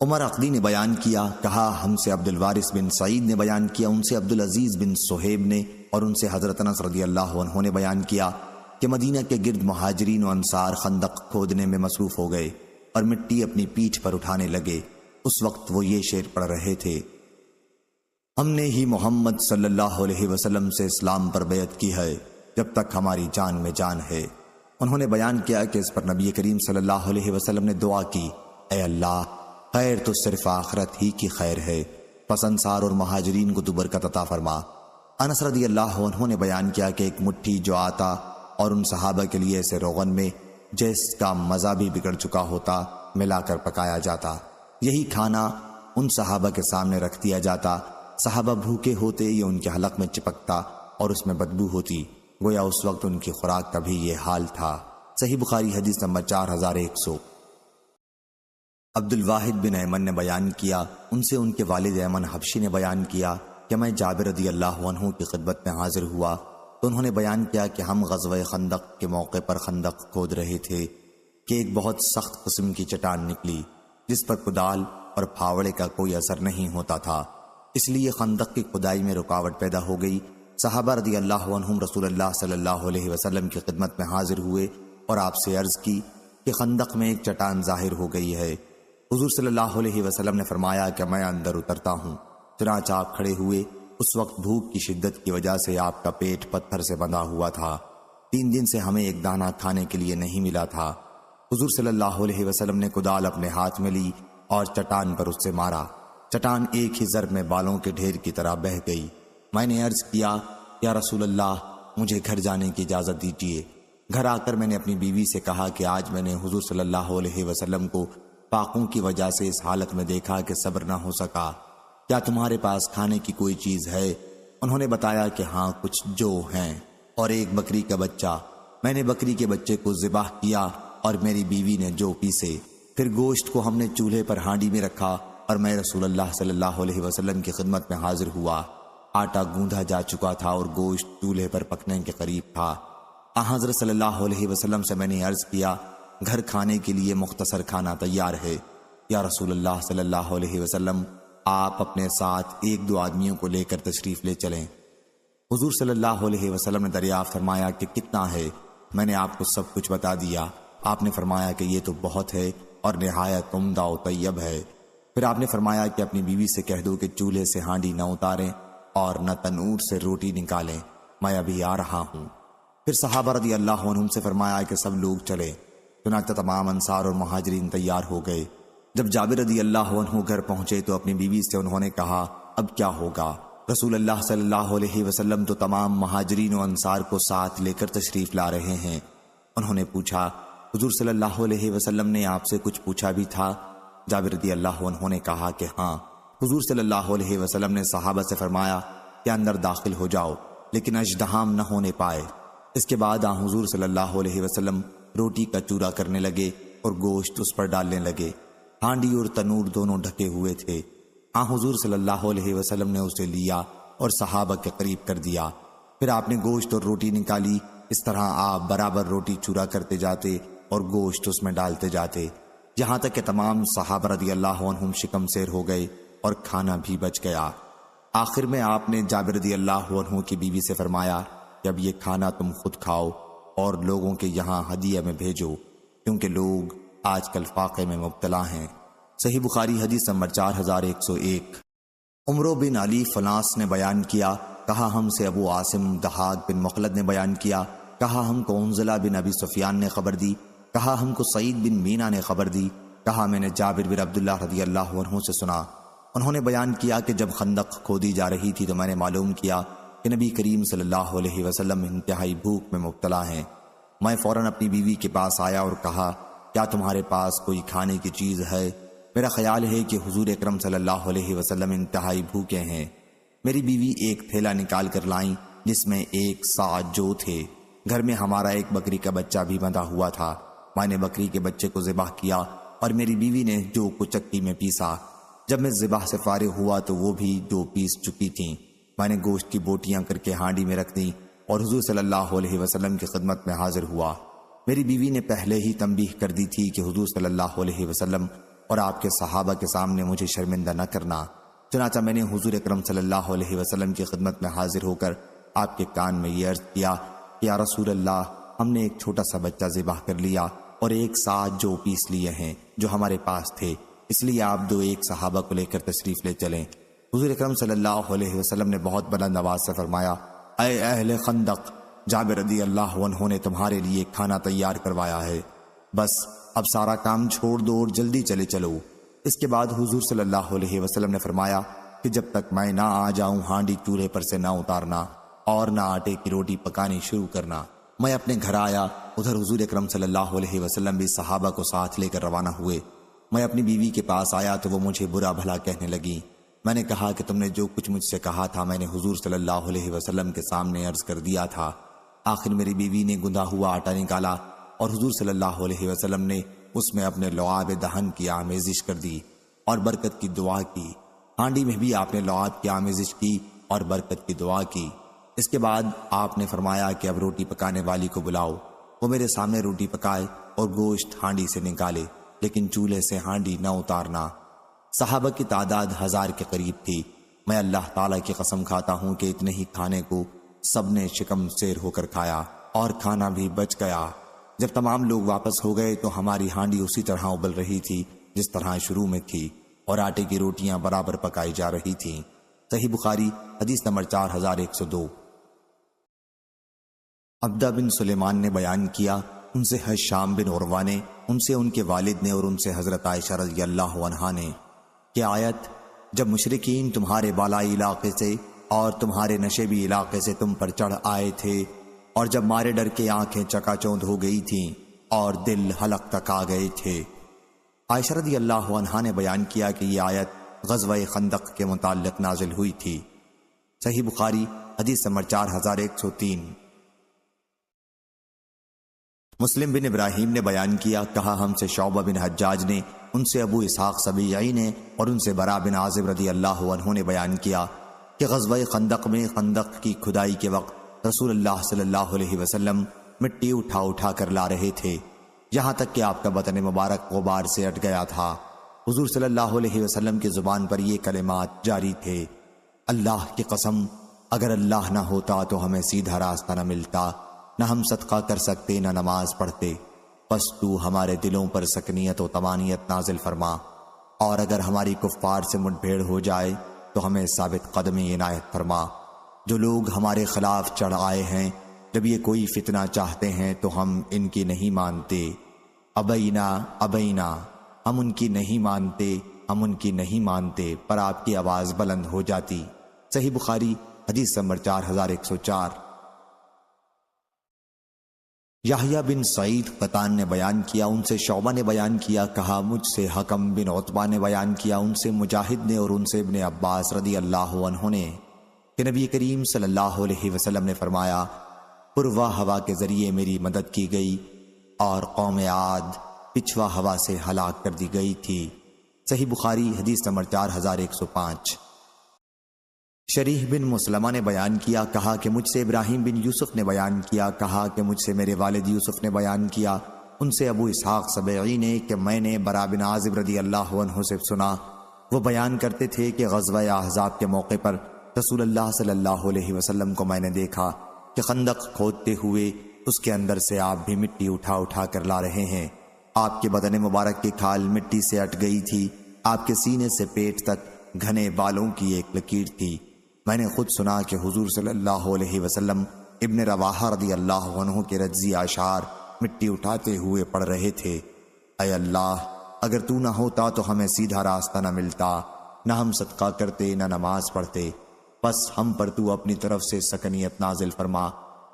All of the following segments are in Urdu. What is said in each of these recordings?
عمر عقدی نے بیان کیا، کہا ہم سے عبد الوارث بن سعید نے بیان کیا، ان سے عبد العزیز بن صہیب نے، اور ان سے حضرت انس رضی اللہ عنہ نے بیان کیا کہ مدینہ کے گرد مہاجرین و انصار خندق کھودنے میں مصروف ہو گئے اور مٹی اپنی پیٹھ پر اٹھانے لگے۔ اس وقت وہ یہ شعر پڑھ رہے تھے: ہم نے ہی محمد صلی اللہ علیہ وسلم سے اسلام پر بیعت کی ہے جب تک ہماری جان میں جان ہے۔ انہوں نے بیان کیا کہ اس پر نبی کریم صلی اللہ علیہ وسلم نے دعا کی، اے اللہ، خیر تو صرف آخرت ہی کی خیر ہے، پس انصار اور مہاجرین کو تو برکت عطا فرما۔ انس رضی اللہ عنہ نے بیان کیا کہ ایک مٹھی جو آتا اور ان صحابہ کے لیے ایسے روغن میں جس کا مزہ بھی بگڑ چکا ہوتا ملا کر پکایا جاتا، یہی کھانا ان صحابہ کے سامنے رکھ دیا جاتا۔ صحابہ بھوکے ہوتے، یہ ان کے حلق میں چپکتا اور اس میں بدبو ہوتی، گویا اس وقت ان کی خوراک کا بھی یہ حال تھا۔ صحیح بخاری حدیث نمبر 4100۔ عبد الواحد بن ایمن نے بیان کیا، ان سے ان کے والد ایمن حبشی نے بیان کیا کہ میں جابر رضی اللہ عنہ کی خدمت میں حاضر ہوا تو انہوں نے بیان کیا کہ ہم غزوہ خندق کے موقع پر خندق کھود رہے تھے کہ ایک بہت سخت قسم کی چٹان نکلی جس پر کدال اور پھاوڑے کا کوئی اثر نہیں ہوتا تھا، اس لیے خندق کی کھدائی میں رکاوٹ پیدا ہو گئی۔ صحابہ رضی اللہ عنہم رسول اللہ صلی اللہ علیہ وسلم کی خدمت میں حاضر ہوئے اور آپ سے عرض کی کہ خندق میں ایک چٹان ظاہر ہو گئی ہے۔ حضور صلی اللہ علیہ وسلم نے فرمایا کہ میں اندر اترتا ہوں۔ چنانچہ آپ کھڑے ہوئے۔ اس وقت بھوک کی شدت کی وجہ سے آپ کا پیٹ پتھر سے بندھا ہوا تھا، 3 دن سے ہمیں ایک دانہ کھانے کے لیے نہیں ملا تھا۔ حضور صلی اللہ علیہ وسلم نے کدال اپنے ہاتھ میں لی اور چٹان پر اس سے مارا۔ چٹان ایک ہی ضرب میں بالوں کے ڈھیر کی طرح بہہ گئی۔ میں نے عرض کیا، یا رسول اللہ، مجھے گھر جانے کی اجازت دیجیے۔ گھر آ کر میں نے اپنی بیوی سے کہا کہ آج میں نے حضور صلی اللہ علیہ وسلم کو فاقوں کی وجہ سے اس حالت میں دیکھا کہ صبر نہ ہو سکا، کیا تمہارے پاس کھانے کی کوئی چیز ہے؟ انہوں نے بتایا کہ ہاں کچھ جو ہیں اور ایک بکری کا بچہ۔ میں نے بکری کے بچے کو ذبح کیا اور میری بیوی نے جو پیسے، پھر گوشت کو ہم نے چولہے پر ہانڈی میں رکھا اور میں رسول اللہ صلی اللہ علیہ وسلم کی خدمت میں حاضر ہوا۔ آٹا گوندھا جا چکا تھا اور گوشت چولہے پر پکنے کے قریب تھا۔ حضرت صلی اللہ علیہ وسلم سے میں نے عرض کیا، گھر کھانے کے لیے مختصر کھانا تیار ہے، یا رسول اللہ صلی اللہ علیہ وسلم، آپ اپنے ساتھ 1-2 آدمیوں کو لے کر تشریف لے چلیں۔ حضور صلی اللہ علیہ وسلم نے دریافت فرمایا کہ کتنا ہے؟ میں نے آپ کو سب کچھ بتا دیا۔ آپ نے فرمایا کہ یہ تو بہت ہے اور نہایت عمدہ و طیب ہے۔ پھر آپ نے فرمایا کہ اپنی بیوی سے کہہ دو کہ چولہے سے ہانڈی نہ اتاریں اور نہ تنور سے روٹی نکالیں، میں ابھی آ رہا ہوں۔ پھر صحابہ رضی اللہ عنہم سے فرمایا کہ سب لوگ چلے۔ چنانچہ تمام انصار اور مہاجرین تیار ہو گئے۔ جب جابر رضی اللہ عنہ گھر پہنچے تو اپنی بیوی سے انہوں نے کہا، اب کیا ہوگا؟ رسول اللہ صلی اللہ علیہ وسلم تو تمام مہاجرین و انصار کو ساتھ لے کر تشریف لا رہے ہیں۔ انہوں نے پوچھا، حضور صلی اللہ علیہ وسلم نے آپ سے کچھ پوچھا بھی تھا؟ جابر رضی اللہ عنہ نے کہا کہ ہاں۔ حضور صلی اللہ علیہ وسلم نے صحابہ سے فرمایا کہ اندر داخل ہو جاؤ، لیکن اژدہام نہ ہونے پائے۔ اس کے بعد حضور صلی اللہ علیہ وسلم روٹی کا چورا کرنے لگے اور گوشت اس پر ڈالنے لگے۔ ہانڈی اور تنور دونوں ڈھکے ہوئے تھے۔ حضور صلی اللہ علیہ وسلم نے اسے لیا اور صحابہ کے قریب کر دیا۔ پھر آپ نے گوشت اور روٹی نکالی۔ اس طرح آپ برابر روٹی چورا کرتے جاتے اور گوشت اس میں ڈالتے جاتے، یہاں تک کہ تمام صحابہ رضی اللہ عنہم شکم سیر ہو گئے اور کھانا بھی بچ گیا۔ آخر میں آپ نے جابر رضی اللہ عنہ کی بیوی سے فرمایا کہ اب یہ کھانا تم خود کھاؤ اور لوگوں کے یہاں ہدیہ میں بھیجو، کیونکہ لوگ آج کل فاقے میں مبتلا ہیں۔ صحیح بخاری حدیث نمبر 4101۔ عمرو بن علی فلاس نے بیان کیا، کہا ہم سے ابو عاصم دہاق بن مخلد نے بیان کیا، کہا ہم کو انزلہ بن ابی سفیان نے خبر دی، کہا ہم کو سعید بن مینا نے خبر دی، کہا میں نے جابر بن عبداللہ رضی اللہ عنہ سے سنا۔ انہوں نے بیان کیا کہ جب خندق کھودی جا رہی تھی تو میں نے معلوم کیا کہ نبی کریم صلی اللہ علیہ وسلم انتہائی بھوک میں مبتلا ہیں۔ میں فوراً اپنی بیوی کے پاس آیا اور کہا، کیا تمہارے پاس کوئی کھانے کی چیز ہے؟ میرا خیال ہے کہ حضور اکرم صلی اللہ علیہ وسلم انتہائی بھوکے ہیں۔ میری بیوی ایک تھیلا نکال کر لائیں جس میں 1 صاع جو تھے۔ گھر میں ہمارا ایک بکری کا بچہ بھی بندھا ہوا تھا۔ میں نے بکری کے بچے کو ذبح کیا اور میری بیوی نے جو کو چکی میں پیسا۔ جب میں ذبح سے فارغ ہوا تو وہ بھی جو پیس چکی تھیں۔ میں نے گوشت کی بوٹیاں کر کے ہانڈی میں رکھ دیں اور حضور صلی اللہ علیہ وسلم کی خدمت میں حاضر ہوا۔ میری بیوی نے پہلے ہی تنبیہ کر دی تھی کہ حضور صلی اللہ علیہ وسلم اور آپ کے صحابہ کے سامنے مجھے شرمندہ نہ کرنا۔ چنانچہ میں نے حضور اکرم صلی اللہ علیہ وسلم کی خدمت میں حاضر ہو کر آپ کے کان میں یہ عرض کیا کہ یا رسول اللہ، ہم نے ایک چھوٹا سا بچہ ذبح کر لیا اور ایک ساتھ جو پیس لیے ہیں جو ہمارے پاس تھے، اس لیے آپ دو ایک صحابہ کو لے کر تشریف لے چلیں۔ حضور اکرم صلی اللہ علیہ وسلم نے بہت بلند آواز سے فرمایا، اے اہل خندق، جابر رضی اللہ عنہ نے تمہارے لیے کھانا تیار کروایا ہے، بس اب سارا کام چھوڑ دو اور جلدی چلے چلو۔ اس کے بعد حضور صلی اللہ علیہ وسلم نے فرمایا کہ جب تک میں نہ آ جاؤں ہانڈی چولہے پر سے نہ اتارنا اور نہ آٹے کی روٹی پکانی شروع کرنا۔ میں اپنے گھر آیا، ادھر حضور اکرم صلی اللہ علیہ وسلم بھی صحابہ کو ساتھ لے کر روانہ ہوئے۔ میں اپنی بیوی کے پاس آیا تو وہ مجھے برا بھلا کہنے لگی۔ میں نے کہا کہ تم نے جو کچھ مجھ سے کہا تھا میں نے حضور صلی اللہ علیہ وسلم کے سامنے عرض کر دیا تھا۔ آخر میری بیوی نے گندھا ہوا آٹا نکالا اور حضور صلی اللہ علیہ وسلم نے اس میں اپنے لعاب دہن کی آمیزش کر دی اور برکت کی دعا کی۔ ہانڈی میں بھی آپ نے لعاب کی آمیزش کی اور برکت کی دعا کی۔ اس کے بعد آپ نے فرمایا کہ اب روٹی پکانے والی کو بلاؤ۔ وہ میرے سامنے روٹی پکائے اور گوشت ہانڈی سے نکالے، لیکن چولہے سے ہانڈی نہ اتارنا۔ صحابہ کی تعداد 1000 کے قریب تھی۔ میں اللہ تعالیٰ کی قسم کھاتا ہوں کہ اتنے ہی کھانے کو سب نے شکم سیر ہو کر کھایا اور کھانا بھی بچ گیا۔ جب تمام لوگ واپس ہو گئے تو ہماری ہانڈی اسی طرح ابل رہی تھی جس طرح شروع میں تھی اور آٹے کی روٹیاں برابر پکائی جا رہی تھیں۔ صحیح بخاری حدیث نمبر 4102۔ عبدہ بن سلیمان نے بیان کیا، ان سے حشام بن عروہ نے، ان سے ان کے والد نے اور ان سے حضرت عائشہ رضی اللہ عنہا نے کہ آیت جب مشرکین تمہارے بالائی علاقے سے اور تمہارے نشیبی علاقے سے تم پر چڑھ آئے تھے اور جب مارے ڈر کے آنکھیں چکا چوندھ ہو گئی تھیں اور دل حلق تک آ گئے تھے۔ عائشہ رضی اللہ عنہا نے بیان کیا کہ یہ آیت غزوہ خندق کے متعلق نازل ہوئی تھی۔ صحیح بخاری حدیث نمبر 4103۔ مسلم بن ابراہیم نے بیان کیا، کہا ہم سے شعبہ بن حجاج نے، ان سے ابو اسحاق سبیعی نے اور ان سے برا بن عازب رضی اللہ عنہ نے بیان کیا کہ غزوہ خندق میں خندق کی کھدائی کے وقت رسول اللہ صلی اللہ علیہ وسلم مٹی اٹھا اٹھا کر لا رہے تھے، یہاں تک کہ آپ کا بدن مبارک غبار سے اٹ گیا تھا۔ حضور صلی اللہ علیہ وسلم کی زبان پر یہ کلمات جاری تھے، اللہ کی قسم اگر اللہ نہ ہوتا تو ہمیں سیدھا راستہ نہ ملتا، نہ ہم صدقہ کر سکتے نہ نماز پڑھتے، پس تو ہمارے دلوں پر سکنیت و طمانیت نازل فرما، اور اگر ہماری کفار سے مٹ بھیڑ ہو جائے تو ہمیں ثابت قدمی عنایت فرما۔ جو لوگ ہمارے خلاف چڑھ آئے ہیں جب یہ کوئی فتنہ چاہتے ہیں تو ہم ان کی نہیں مانتے، ابینا ابینا، ہم ان کی نہیں مانتے، ہم ان کی نہیں مانتے، پر آپ کی آواز بلند ہو جاتی۔ صحیح بخاری حدیث نمبر 4104۔ یحییٰ بن سعید قطان نے بیان کیا، ان سے شعبہ نے بیان کیا، کہا مجھ سے حکم بن عتبہ نے بیان کیا، ان سے مجاہد نے اور ان سے ابن عباس رضی اللہ عنہ نے کہ نبی کریم صلی اللہ علیہ وسلم نے فرمایا، پروا ہوا کے ذریعے میری مدد کی گئی اور قوم عاد پچھوا ہوا سے ہلاک کر دی گئی تھی۔ صحیح بخاری حدیث نمبر 4105۔ شریح بن مسلمہ نے بیان کیا، کہا کہ مجھ سے ابراہیم بن یوسف نے بیان کیا، کہا کہ مجھ سے میرے والد یوسف نے بیان کیا، ان سے ابو اسحاق سبیعی نے کہ میں نے برا بن عازب رضی اللہ عنہ سے سنا، وہ بیان کرتے تھے کہ غزوہ احزاب کے موقع پر رسول اللہ صلی اللہ علیہ وسلم کو میں نے دیکھا کہ خندق کھودتے ہوئے اس کے اندر سے آپ بھی مٹی اٹھا اٹھا کر لا رہے ہیں۔ آپ کے بدن مبارک کی کھال مٹی سے اٹ گئی تھی، آپ کے سینے سے پیٹ تک گھنے بالوں کی ایک لکیر تھی۔ میں نے خود سنا کہ حضور صلی اللہ علیہ وسلم ابن رواحہ رضی اللہ عنہ کے رجزی اشعار مٹی اٹھاتے ہوئے پڑھ رہے تھے، اے اللہ اگر تو نہ ہوتا تو ہمیں سیدھا راستہ نہ ملتا، نہ ہم صدقہ کرتے نہ نماز پڑھتے، بس ہم پر تو اپنی طرف سے سکنیت نازل فرما،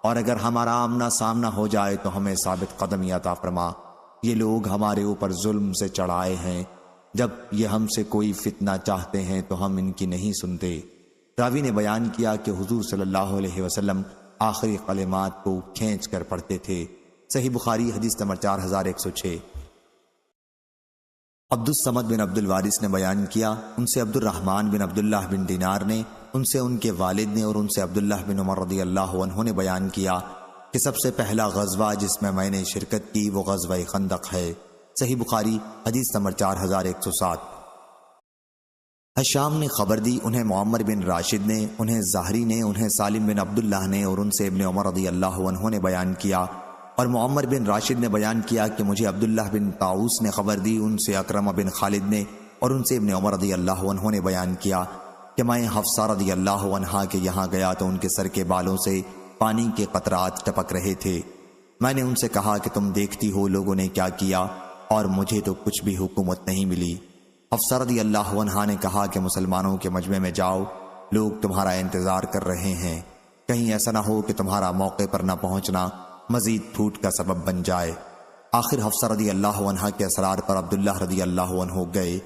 اور اگر ہمارا آمنا سامنا ہو جائے تو ہمیں ثابت قدمی عطا فرما۔ یہ لوگ ہمارے اوپر ظلم سے چڑھائے ہیں، جب یہ ہم سے کوئی فتنہ چاہتے ہیں تو ہم ان کی نہیں سنتے۔ راوی نے بیان کیا کہ حضور صلی اللہ علیہ وسلم آخری کلمات کو کھینچ کر پڑھتے تھے۔ صحیح بخاری حدیث نمبر 4106۔ عبد الصمد بن عبد الوارث نے بیان کیا، ان سے عبد الرحمن بن عبداللہ بن دینار نے، ان سے ان کے والد نے اور ان سے عبداللہ بن عمر رضی اللہ عنہ نے بیان کیا کہ سب سے پہلا غزوہ جس میں نے شرکت کی وہ غزوہ خندق ہے۔ صحیح بخاری حدیث نمبر 4107۔ حشام نے خبر دی، انہیں معمر بن راشد نے، انہیں زہری نے، انہیں سالم بن عبداللہ نے اور ان سے ابن عمر رضی اللہ عنہ نے بیان کیا، اور معمر بن راشد نے بیان کیا کہ مجھے عبداللہ بن طاؤس نے خبر دی، ان سے اکرمہ بن خالد نے، اور ان سے ابن عمر رضی اللہ عنہ نے بیان کیا کہ میں حفصہ رضی اللہ عنہا کے یہاں گیا تو ان کے سر کے بالوں سے پانی کے قطرات ٹپک رہے تھے۔ میں نے ان سے کہا کہ تم دیکھتی ہو لوگوں نے کیا کیا، اور مجھے تو کچھ بھی حکومت نہیں ملی۔ حفصہ رضی اللہ عنہا نے کہا کہ مسلمانوں کے مجمع میں جاؤ، لوگ تمہارا انتظار کر رہے ہیں، کہیں ایسا نہ ہو کہ تمہارا موقع پر نہ پہنچنا مزید پھوٹ کا سبب بن جائے۔ آخر حفصہ رضی اللہ عنہا کے اسرار پر عبداللہ رضی اللہ عنہ گئے۔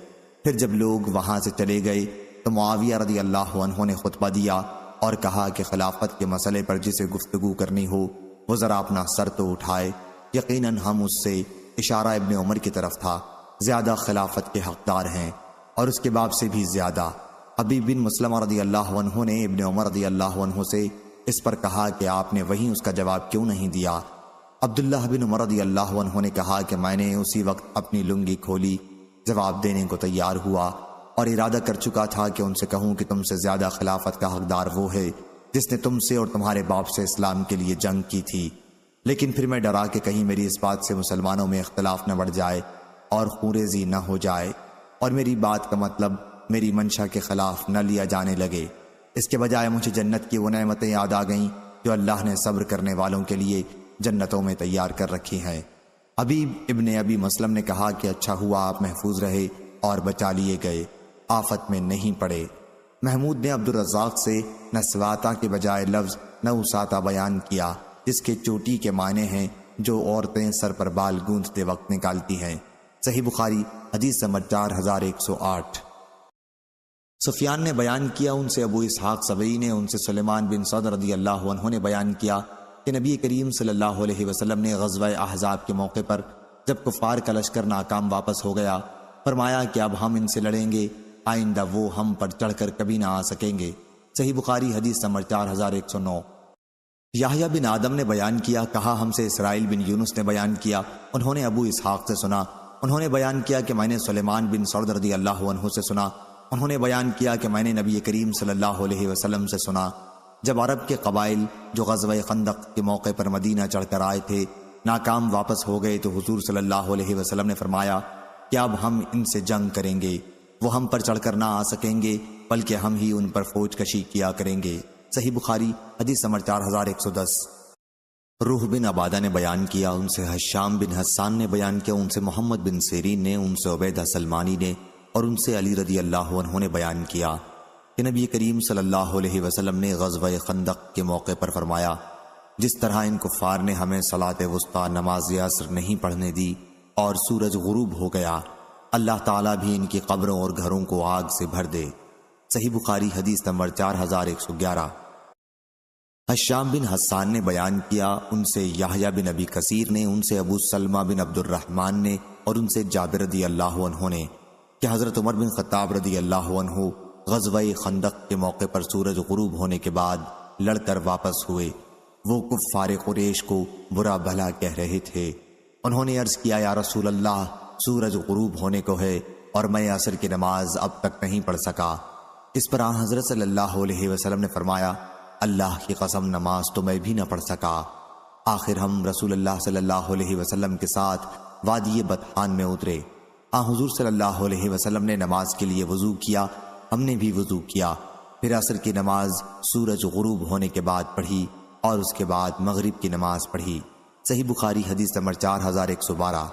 پھر جب لوگ وہاں سے چلے گئے تو معاویہ رضی اللہ عنہ نے خطبہ دیا اور کہا کہ خلافت کے مسئلے پر جسے گفتگو کرنی ہو وہ ذرا اپنا سر تو اٹھائے، یقیناً ہم اس سے، اشارہ ابن عمر کی طرف تھا، زیادہ خلافت کے حقدار ہیں، اور اس کے باپ سے بھی زیادہ۔ حبیب بن مسلمہ رضی اللہ عنہ نے ابن عمر رضی اللہ عنہ سے اس پر کہا کہ آپ نے وہیں اس کا جواب کیوں نہیں دیا؟ عبداللہ بن عمر رضی اللہ عنہ نے کہا کہ میں نے اسی وقت اپنی لنگی کھولی، جواب دینے کو تیار ہوا اور ارادہ کر چکا تھا کہ ان سے کہوں کہ تم سے زیادہ خلافت کا حقدار وہ ہے جس نے تم سے اور تمہارے باپ سے اسلام کے لیے جنگ کی تھی، لیکن پھر میں ڈرا کہ کہیں میری اس بات سے مسلمانوں میں اختلاف نہ بڑھ جائے اور خونریزی نہ ہو جائے، اور میری بات کا مطلب میری منشا کے خلاف نہ لیا جانے لگے۔ اس کے بجائے مجھے جنت کی وہ نعمتیں یاد آ گئیں جو اللہ نے صبر کرنے والوں کے لیے جنتوں میں تیار کر رکھی ہیں۔ حبیب ابن ابی مسلم نے کہا کہ اچھا ہوا آپ محفوظ رہے اور بچا لیے گئے، آفت میں نہیں پڑے۔ محمود نے عبدالرزاق سے نسواتا کے بجائے لفظ نوساتا بیان کیا، جس کے چوٹی کے معنی ہیں جو عورتیں سر پر بال گوندتے وقت نکالتی ہیں۔ صحیح بخاری حدیث نمبر 4108۔ سفیان نے بیان کیا، ان سے ابو اسحاق سبعی نے، ان سے سلیمان بن سعد رضی اللہ عنہ نے بیان کیا کہ نبی کریم صلی اللہ علیہ وسلم نے غزوہ احزاب کے موقع پر جب کفار کا لشکر ناکام واپس ہو گیا، فرمایا کہ اب ہم ان سے لڑیں گے، آئندہ وہ ہم پر چڑھ کر کبھی نہ آ سکیں گے۔ صحیح بخاری حدیث نمبر 4109۔ یحییٰ بن آدم نے بیان کیا، کہا ہم سے اسرائیل بن یونس نے بیان کیا، انہوں نے ابو اسحاق سے سنا، انہوں نے بیان کیا کہ میں نے سلیمان بن سعد رضی اللہ عنہ سے سنا، انہوں نے بیان کیا کہ میں نے نبی کریم صلی اللہ علیہ وسلم سے سنا، جب عرب کے قبائل جو غزوہ خندق کے موقع پر مدینہ چڑھ کر آئے تھے ناکام واپس ہو گئے تو حضور صلی اللہ علیہ وسلم نے فرمایا کہ اب ہم ان سے جنگ کریں گے، وہ ہم پر چڑھ کر نہ آ سکیں گے بلکہ ہم ہی ان پر فوج کشی کیا کریں گے۔ صحیح بخاری حدیث نمبر 4110۔ روح بن عبادہ نے بیان کیا، ان سے حشام بن حسان نے بیان کیا، ان سے محمد بن سیرین نے، ان سے عبیدہ سلمانی نے، اور ان سے علی رضی اللہ عنہ نے بیان کیا کہ نبی کریم صلی اللہ علیہ وسلم نے غزوہ خندق کے موقع پر فرمایا، جس طرح ان کفار نے ہمیں صلاۃ وسطیٰ نماز عصر نہیں پڑھنے دی اور سورج غروب ہو گیا، اللہ تعالیٰ بھی ان کی قبروں اور گھروں کو آگ سے بھر دے۔ صحیح بخاری حدیث نمبر 4111۔ حشام بن حسان نے بیان کیا، ان سے یحییٰ بن ابی کثیر نے، ان سے ابو سلمہ بن عبد الرحمن نے، اور ان سے جابر رضی اللہ عنہ نے کہ حضرت عمر بن خطاب رضی اللہ عنہ غزوہ خندق کے موقع پر سورج غروب ہونے کے بعد لڑ کر واپس ہوئے۔ وہ کفار قریش کو برا بھلا کہہ رہے تھے۔ انہوں نے عرض کیا، یا رسول اللہ، سورج غروب ہونے کو ہے اور میں عصر کی نماز اب تک نہیں پڑھ سکا۔ اس پر آن حضرت صلی اللہ علیہ وسلم نے فرمایا، اللہ کی قسم نماز تو میں بھی نہ پڑھ سکا۔ آخر ہم رسول اللہ صلی اللہ علیہ وسلم کے ساتھ وادی بطحان میں اترے۔ حضور صلی اللہ علیہ وسلم نے نماز کے لیے وضو کیا، ہم نے بھی وضو کیا، پھر عصر کی نماز سورج غروب ہونے کے بعد پڑھی اور اس کے بعد مغرب کی نماز پڑھی۔ صحیح بخاری حدیث نمبر 4112۔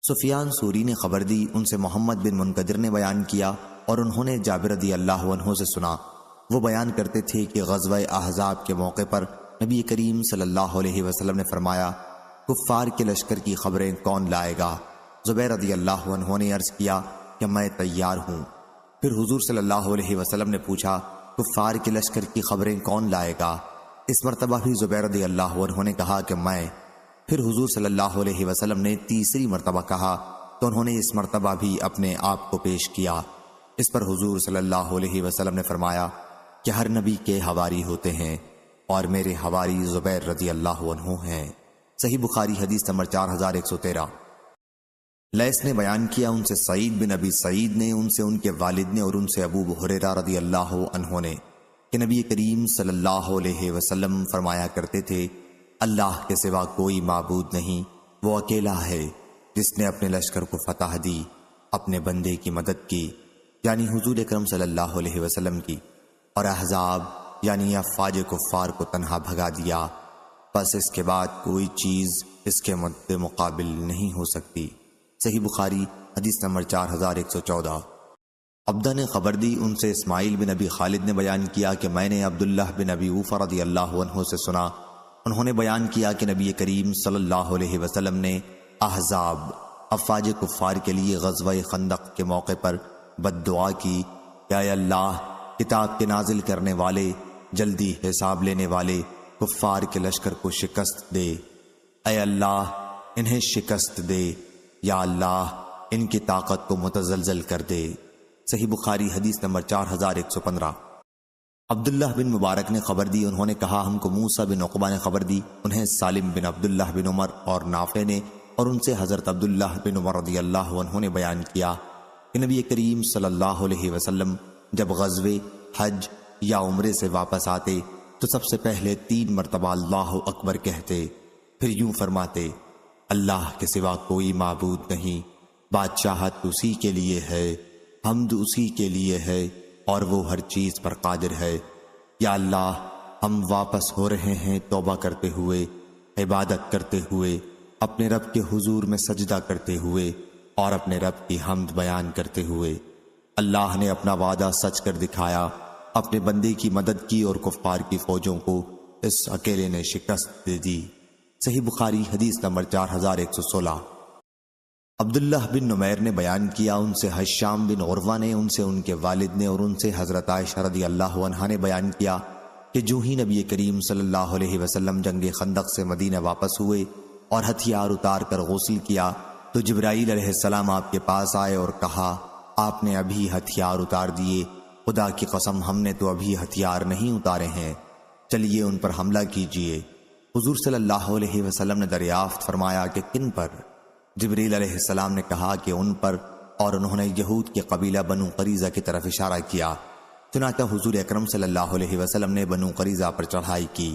سفیان سوری نے خبر دی، ان سے محمد بن منقدر نے بیان کیا اور انہوں نے جابر رضی اللہ عنہ سے سنا، وہ بیان کرتے تھے کہ غزوہ احزاب کے موقع پر نبی کریم صلی اللہ علیہ وسلم نے فرمایا، کفار کے لشکر کی خبریں کون لائے گا؟ زبیر رضی اللہ عنہ نے عرض کیا کہ میں تیار ہوں۔ پھر حضور صلی اللہ علیہ وسلم نے پوچھا، کفار کے لشکر کی خبریں کون لائے گا؟ اس مرتبہ بھی زبیر رضی اللہ عنہ نے کہا کہ میں۔ پھر حضور صلی اللہ علیہ وسلم نے تیسری مرتبہ کہا تو انہوں نے اس مرتبہ بھی اپنے آپ کو پیش کیا۔ اس پر حضور صلی اللہ علیہ وسلم نے فرمایا کہ ہر نبی کے حواری ہوتے ہیں اور میرے حواری زبیر رضی اللہ عنہ ہیں۔ صحیح بخاری حدیث نمبر 4113۔ لیث نے بیان کیا ان سے سعید بن ابی سعید نے، ان سے ان کے والد نے، اور ان سے ابو ہریرہ رضی اللہ عنہ نے کہ نبی کریم صلی اللہ علیہ وسلم فرمایا کرتے تھے، اللہ کے سوا کوئی معبود نہیں، وہ اکیلا ہے جس نے اپنے لشکر کو فتح دی، اپنے بندے کی مدد کی یعنی حضور اکرم صلی اللہ علیہ وسلم کی، اور احزاب یعنی افواج کفار کو تنہا بھگا دیا، بس اس کے بعد کوئی چیز اس کے مد مقابل نہیں ہو سکتی۔ صحیح بخاری حدیث نمبر 4114۔ عبدہ نے خبر دی ان سے اسماعیل بن ابی خالد نے بیان کیا کہ میں نے عبداللہ بن ابی اوفا رضی اللہ عنہ سے سنا، انہوں نے بیان کیا کہ نبی کریم صلی اللہ علیہ وسلم نے احزاب افواج کفار کے لیے غزوہ خندق کے موقع پر بد دعا کی کہ اے اللہ، کتاب کے نازل کرنے والے، جلدی حساب لینے والے کفار کے لشکر کو شکست دے، اے اللہ انہیں شکست دے، یا اللہ ان کی طاقت کو متزلزل کر دے۔ صحیح بخاری حدیث نمبر 4115۔ عبداللہ بن مبارک نے خبر دی، انہوں نے کہا ہم کو موسیٰ بن عقبہ نے خبر دی، انہیں سالم بن عبداللہ بن عمر اور نافع نے، اور ان سے حضرت عبداللہ بن عمر رضی اللہ عنہ نے بیان کیا کہ نبی کریم صلی اللہ علیہ وسلم جب غزوے، حج یا عمرے سے واپس آتے تو سب سے پہلے 3 مرتبہ اللہ اکبر کہتے، پھر یوں فرماتے، اللہ کے سوا کوئی معبود نہیں، بادشاہت اسی کے لیے ہے، حمد اسی کے لیے ہے، اور وہ ہر چیز پر قادر ہے۔ یا اللہ ہم واپس ہو رہے ہیں توبہ کرتے ہوئے، عبادت کرتے ہوئے، اپنے رب کے حضور میں سجدہ کرتے ہوئے، اور اپنے رب کی حمد بیان کرتے ہوئے۔ اللہ نے اپنا وعدہ سچ کر دکھایا، اپنے بندے کی مدد کی اور کفار کی فوجوں کو اس اکیلے نے شکست دے دی۔ صحیح بخاری حدیث نمبر 4116۔ عبداللہ بن نمیر نے بیان کیا ان سے حشام بن عروہ نے، ان سے ان کے والد نے، اور ان سے حضرت عائشہ رضی اللہ عنہا نے بیان کیا کہ جو ہی نبی کریم صلی اللہ علیہ وسلم جنگ خندق سے مدینہ واپس ہوئے اور ہتھیار اتار کر غسل کیا تو جبرائیل علیہ السلام آپ کے پاس آئے اور کہا، آپ نے ابھی ہتھیار اتار دیے، خدا کی قسم ہم نے تو ابھی ہتھیار نہیں اتارے ہیں، چلیے ان پر حملہ کیجیے۔ حضور صلی اللہ علیہ وسلم نے دریافت فرمایا کہ کن پر؟ جبریل علیہ السلام نے کہا کہ ان پر، اور انہوں نے یہود کے قبیلہ بنو قریظہ کی طرف اشارہ کیا۔ چنانچہ حضور اکرم صلی اللہ علیہ وسلم نے بنو قریظہ پر چڑھائی کی۔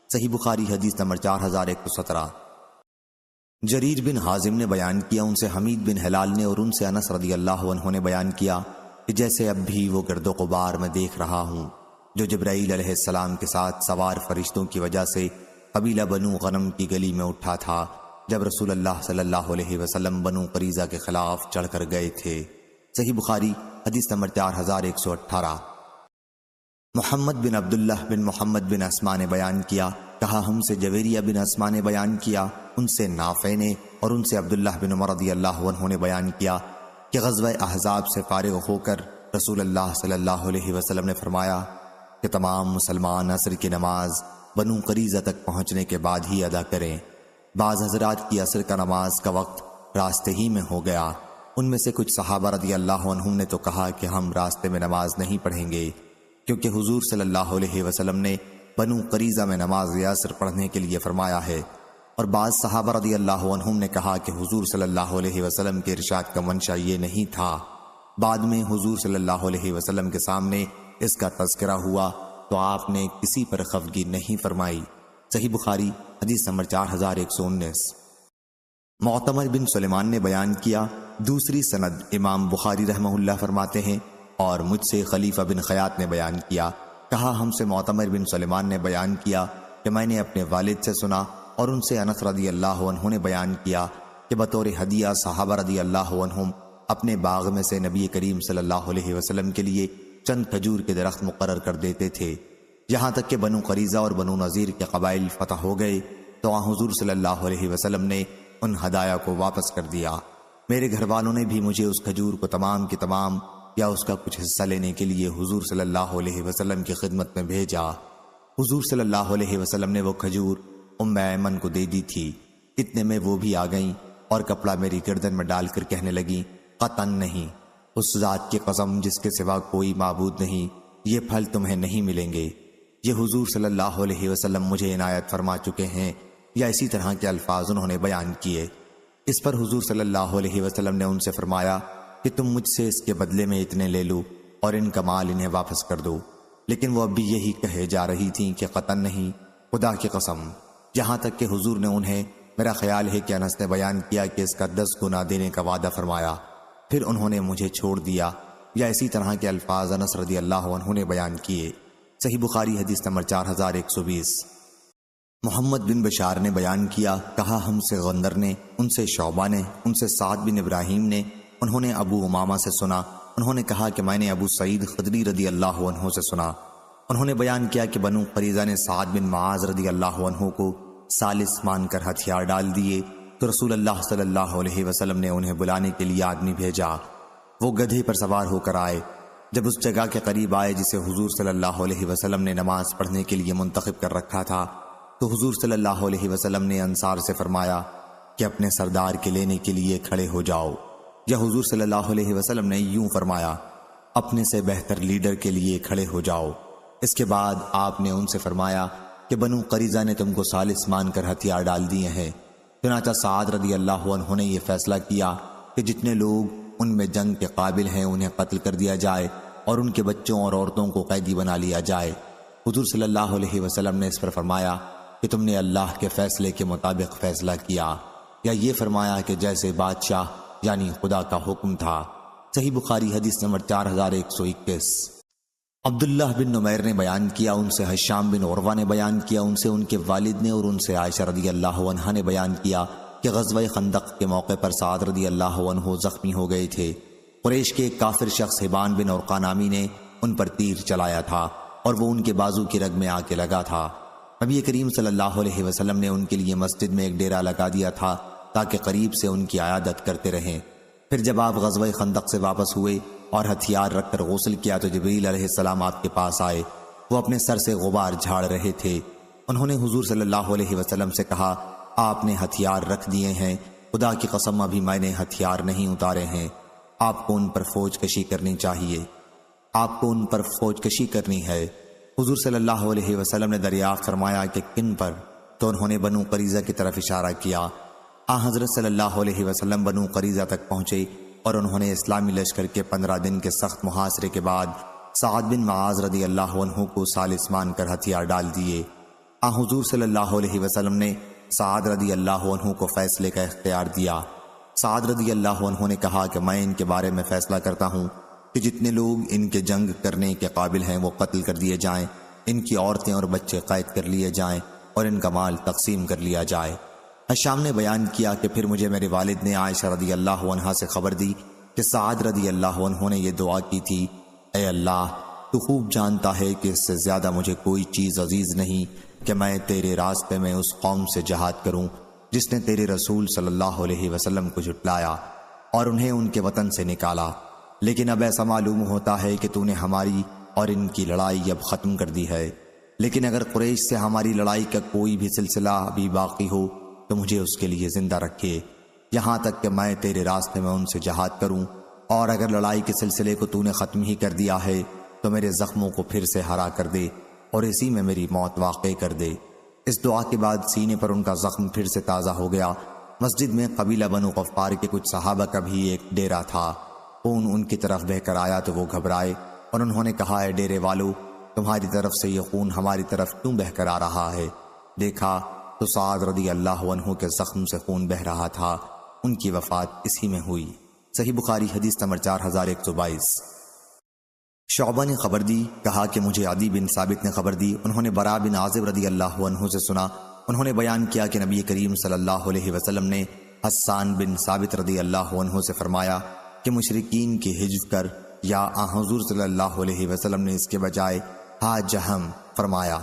صحیح بخاری حدیث نمبر 4117۔ جریر بن حازم نے بیان کیا ان سے حمید بن ہلال نے، اور ان سے انس رضی اللہ عنہ نے بیان کیا کہ جیسے اب بھی وہ گرد و غبار میں دیکھ رہا ہوں جو جبرائیل علیہ السلام کے ساتھ سوار فرشتوں کی وجہ سے قبیلہ بنو غنم کی گلی میں اٹھا تھا جب رسول اللہ صلی اللہ علیہ وسلم بنو قریظہ کے خلاف چڑھ کر گئے تھے۔ صحیح بخاری حدیث نمبر 4118۔ محمد بن عبداللہ بن محمد بن اسما نے بیان کیا، کہا ہم سے جویریہ بن اسما نے بیان کیا، ان سے نافع نے، اور ان سے عبداللہ بن عمر رضی اللہ عنہ نے بیان کیا کہ غزوہ احزاب سے فارغ ہو کر رسول اللہ صلی اللہ علیہ وسلم نے فرمایا کہ تمام مسلمان عصر کی نماز بنو قریظہ تک پہنچنے کے بعد ہی ادا کریں۔ بعض حضرات کی عصر کا نماز کا وقت راستے ہی میں ہو گیا، ان میں سے کچھ صحابہ رضی اللہ عنہم نے تو کہا کہ ہم راستے میں نماز نہیں پڑھیں گے، کیونکہ حضور صلی اللہ علیہ وسلم نے بنو قریظہ میں نماز عصر پڑھنے کے لیے فرمایا ہے، اور بعض صحابہ رضی اللہ عنہم نے کہا کہ حضور صلی اللہ علیہ وسلم کے ارشاد کا منشا یہ نہیں تھا۔ بعد میں حضور صلی اللہ علیہ وسلم کے سامنے اس کا تذکرہ ہوا تو آپ نے کسی پر خفگی نہیں فرمائی۔ صحیح بخاری حدیث نمبر 4119۔ معتمر بن سلیمان نے بیان کیا، دوسری سند امام بخاری رحمہ اللہ فرماتے ہیں، اور مجھ سے خلیفہ بن خیاط نے بیان کیا، کہا ہم سے معتمر بن سلیمان نے بیان کیا کہ میں نے اپنے والد سے سنا، اور ان سے انس رضی اللہ عنہ نے بیان کیا کہ بطور ہدیہ صحابہ رضی اللہ عنہم اپنے باغ میں سے نبی کریم صلی اللہ علیہ وسلم کے لیے چند کھجور کے درخت مقرر کر دیتے تھے، یہاں تک کہ بنو قریظہ اور بنو نذیر کے قبائل فتح ہو گئے تو حضور صلی اللہ علیہ وسلم نے ان ہدایہ کو واپس کر دیا۔ میرے گھر والوں نے بھی مجھے اس کھجور کو تمام کی تمام یا اس کا کچھ حصہ لینے کے لیے حضور صلی اللہ علیہ وسلم کی خدمت میں بھیجا۔ حضور صلی اللہ علیہ وسلم نے وہ کھجور ام ایمن کو دے دی تھی، اتنے میں وہ بھی آ گئیں اور کپڑا میری گردن میں ڈال کر کہنے لگیں، قطعاً نہیں، اس ذات کی قسم جس کے سوا کوئی معبود نہیں، یہ پھل تمہیں نہیں ملیں گے، یہ حضور صلی اللہ علیہ وسلم مجھے عنایت فرما چکے ہیں، یا اسی طرح کے الفاظ انہوں نے بیان کیے۔ اس پر حضور صلی اللہ علیہ وسلم نے ان سے فرمایا کہ تم مجھ سے اس کے بدلے میں اتنے لے لو اور ان کا مال انہیں واپس کر دو، لیکن وہ اب بھی یہی کہے جا رہی تھیں کہ قطعاً نہیں، خدا کی قسم، یہاں تک کہ حضور نے انہیں، میرا خیال ہے کہ انس نے بیان کیا کہ اس کا 10 گنا دینے کا وعدہ فرمایا، پھر انہوں نے مجھے چھوڑ دیا، یا اسی طرح کے الفاظ انس رضی اللہ عنہ نے بیان کیے۔ صحیح بخاری حدیث نمبر 4120۔ محمد بن بشار نے بیان کیا، کہا ہم سے غندر نے، ان سے شعبہ نے، ان سے سعد بن ابراہیم نے، انہوں نے ابو امامہ سے سنا، انہوں نے کہا کہ میں نے ابو سعید خدری رضی اللہ عنہ سے سنا، انہوں نے بیان کیا کہ بنو قریظہ نے سعد بن معاذ رضی اللہ عنہ کو ثالث مان کر ہتھیار ڈال دیے، تو رسول اللہ صلی اللہ علیہ وسلم نے انہیں بلانے کے لیے آدمی بھیجا، وہ گدھے پر سوار ہو کر آئے، جب اس جگہ کے قریب آئے جسے حضور صلی اللہ علیہ وسلم نے نماز پڑھنے کے لیے منتخب کر رکھا تھا، تو حضور صلی اللہ علیہ وسلم نے انصار سے فرمایا کہ اپنے سردار کے لینے کے لیے کھڑے ہو جاؤ، یا حضور صلی اللہ علیہ وسلم نے یوں فرمایا، اپنے سے بہتر لیڈر کے لیے کھڑے ہو جاؤ۔ اس کے بعد آپ نے ان سے فرمایا کہ بنو قریظہ نے تم کو ثالث مان کر ہتھیار ڈال دیے ہیں، چنانچہ سعد رضی اللہ عنہ نے یہ فیصلہ کیا کہ جتنے لوگ ان میں جنگ کے قابل ہیں انہیں قتل کر دیا جائے اور ان کے بچوں اور عورتوں کو قیدی بنا لیا جائے۔ حضور صلی اللہ علیہ وسلم نے اس پر فرمایا کہ تم نے اللہ کے فیصلے کے مطابق فیصلہ کیا، یا یہ فرمایا کہ جیسے بادشاہ یعنی خدا کا حکم تھا۔ صحیح بخاری حدیث نمبر 4121۔ عبداللہ بن نمیر نے بیان کیا، ان سے حشام بن عروہ نے بیان کیا، ان سے ان کے والد نے اور ان سے عائشہ رضی اللہ عنہا نے بیان کیا کہ غزوہ خندق کے موقع پر سعد رضی اللہ عنہ زخمی ہو گئے تھے۔ قریش کے ایک کافر شخص حبان بن عرقہ نامی نے ان پر تیر چلایا تھا اور وہ ان کے بازو کی رگ میں آ کے لگا تھا۔ نبی کریم صلی اللہ علیہ وسلم نے ان کے لیے مسجد میں ایک ڈیرا لگا دیا تھا تاکہ قریب سے ان کی عیادت کرتے رہیں۔ پھر جب آپ غزوہ خندق سے واپس ہوئے اور ہتھیار رکھ کر غسل کیا تو جبریل علیہ السلام آپ کے پاس آئے، وہ اپنے سر سے غبار جھاڑ رہے تھے۔ انہوں نے حضور صلی اللہ علیہ وسلم سے کہا، آپ نے ہتھیار رکھ دیے ہیں، خدا کی قسم ابھی میں نے ہتھیار نہیں اتارے ہیں، آپ کو ان پر فوج کشی کرنی چاہیے، آپ کو ان پر فوج کشی کرنی ہے۔ حضور صلی اللہ علیہ وسلم نے دریافت فرمایا کہ کن پر؟ تو انہوں نے بنو قریظہ کی طرف اشارہ کیا۔ حضرت صلی اللہ علیہ وسلم بنو قریظہ تک پہنچے اور انہوں نے اسلامی لشکر کے 15 دن کے سخت محاصرے کے بعد سعد بن معاذ رضی اللہ عنہ کو ثالث مان کر ہتھیار ڈال دیے۔ حضور صلی اللہ علیہ وسلم نے سعد رضی اللہ عنہ کو فیصلے کا اختیار دیا۔ سعد رضی اللہ عنہ نے کہا کہ میں ان کے بارے میں فیصلہ کرتا ہوں کہ جتنے لوگ ان کے جنگ کرنے کے قابل ہیں وہ قتل کر دیے جائیں، ان کی عورتیں اور بچے قید کر لیے جائیں اور ان کا مال تقسیم کر لیا جائے۔ حشام نے بیان کیا کہ پھر مجھے میرے والد نے عائشہ رضی اللہ عنہا سے خبر دی کہ سعد رضی اللہ عنہ نے یہ دعا کی تھی، اے اللہ تو خوب جانتا ہے کہ اس سے زیادہ مجھے کوئی چیز عزیز نہیں کہ میں تیرے راستے میں اس قوم سے جہاد کروں جس نے تیرے رسول صلی اللہ علیہ وسلم کو جھٹلایا اور انہیں ان کے وطن سے نکالا، لیکن اب ایسا معلوم ہوتا ہے کہ تو نے ہماری اور ان کی لڑائی اب ختم کر دی ہے، لیکن اگر قریش سے ہماری لڑائی کا کوئی بھی سلسلہ ابھی باقی ہو تو مجھے اس کے لیے زندہ رکھے یہاں تک کہ میں تیرے راستے میں ان سے جہاد کروں، اور اگر لڑائی کے سلسلے کو تو نے ختم ہی کر دیا ہے تو میرے زخموں کو پھر سے ہرا کر دے اور اسی میں میری موت واقع کر دے۔ اس دعا کے بعد سینے پر ان کا زخم پھر سے تازہ ہو گیا۔ مسجد میں قبیلہ بنو غفار کے کچھ صحابہ کا بھی ایک ڈیرا تھا، خون ان کی طرف بہ کر آیا تو وہ گھبرائے اور انہوں نے کہا، اے ڈیرے والو، تمہاری طرف سے یہ خون ہماری طرف کیوں بہ کر آ رہا ہے؟ دیکھا تو سعد رضی اللہ عنہ کے زخم سے خون بہ رہا تھا، ان کی وفات اسی میں ہوئی۔ صحیح بخاری حدیث نمبر 4122۔ شعبہ نے خبر دی، کہا کہ مجھے عدی بن ثابت نے خبر دی، انہوں نے برا بن عازب رضی اللہ عنہ سے سنا، انہوں نے بیان کیا کہ نبی کریم صلی اللہ علیہ وسلم نے حسان بن ثابت رضی اللہ عنہ سے فرمایا کہ مشرکین کی حجب کر، یا حضور صلی اللہ علیہ وسلم نے اس کے بجائے ہا جہم فرمایا،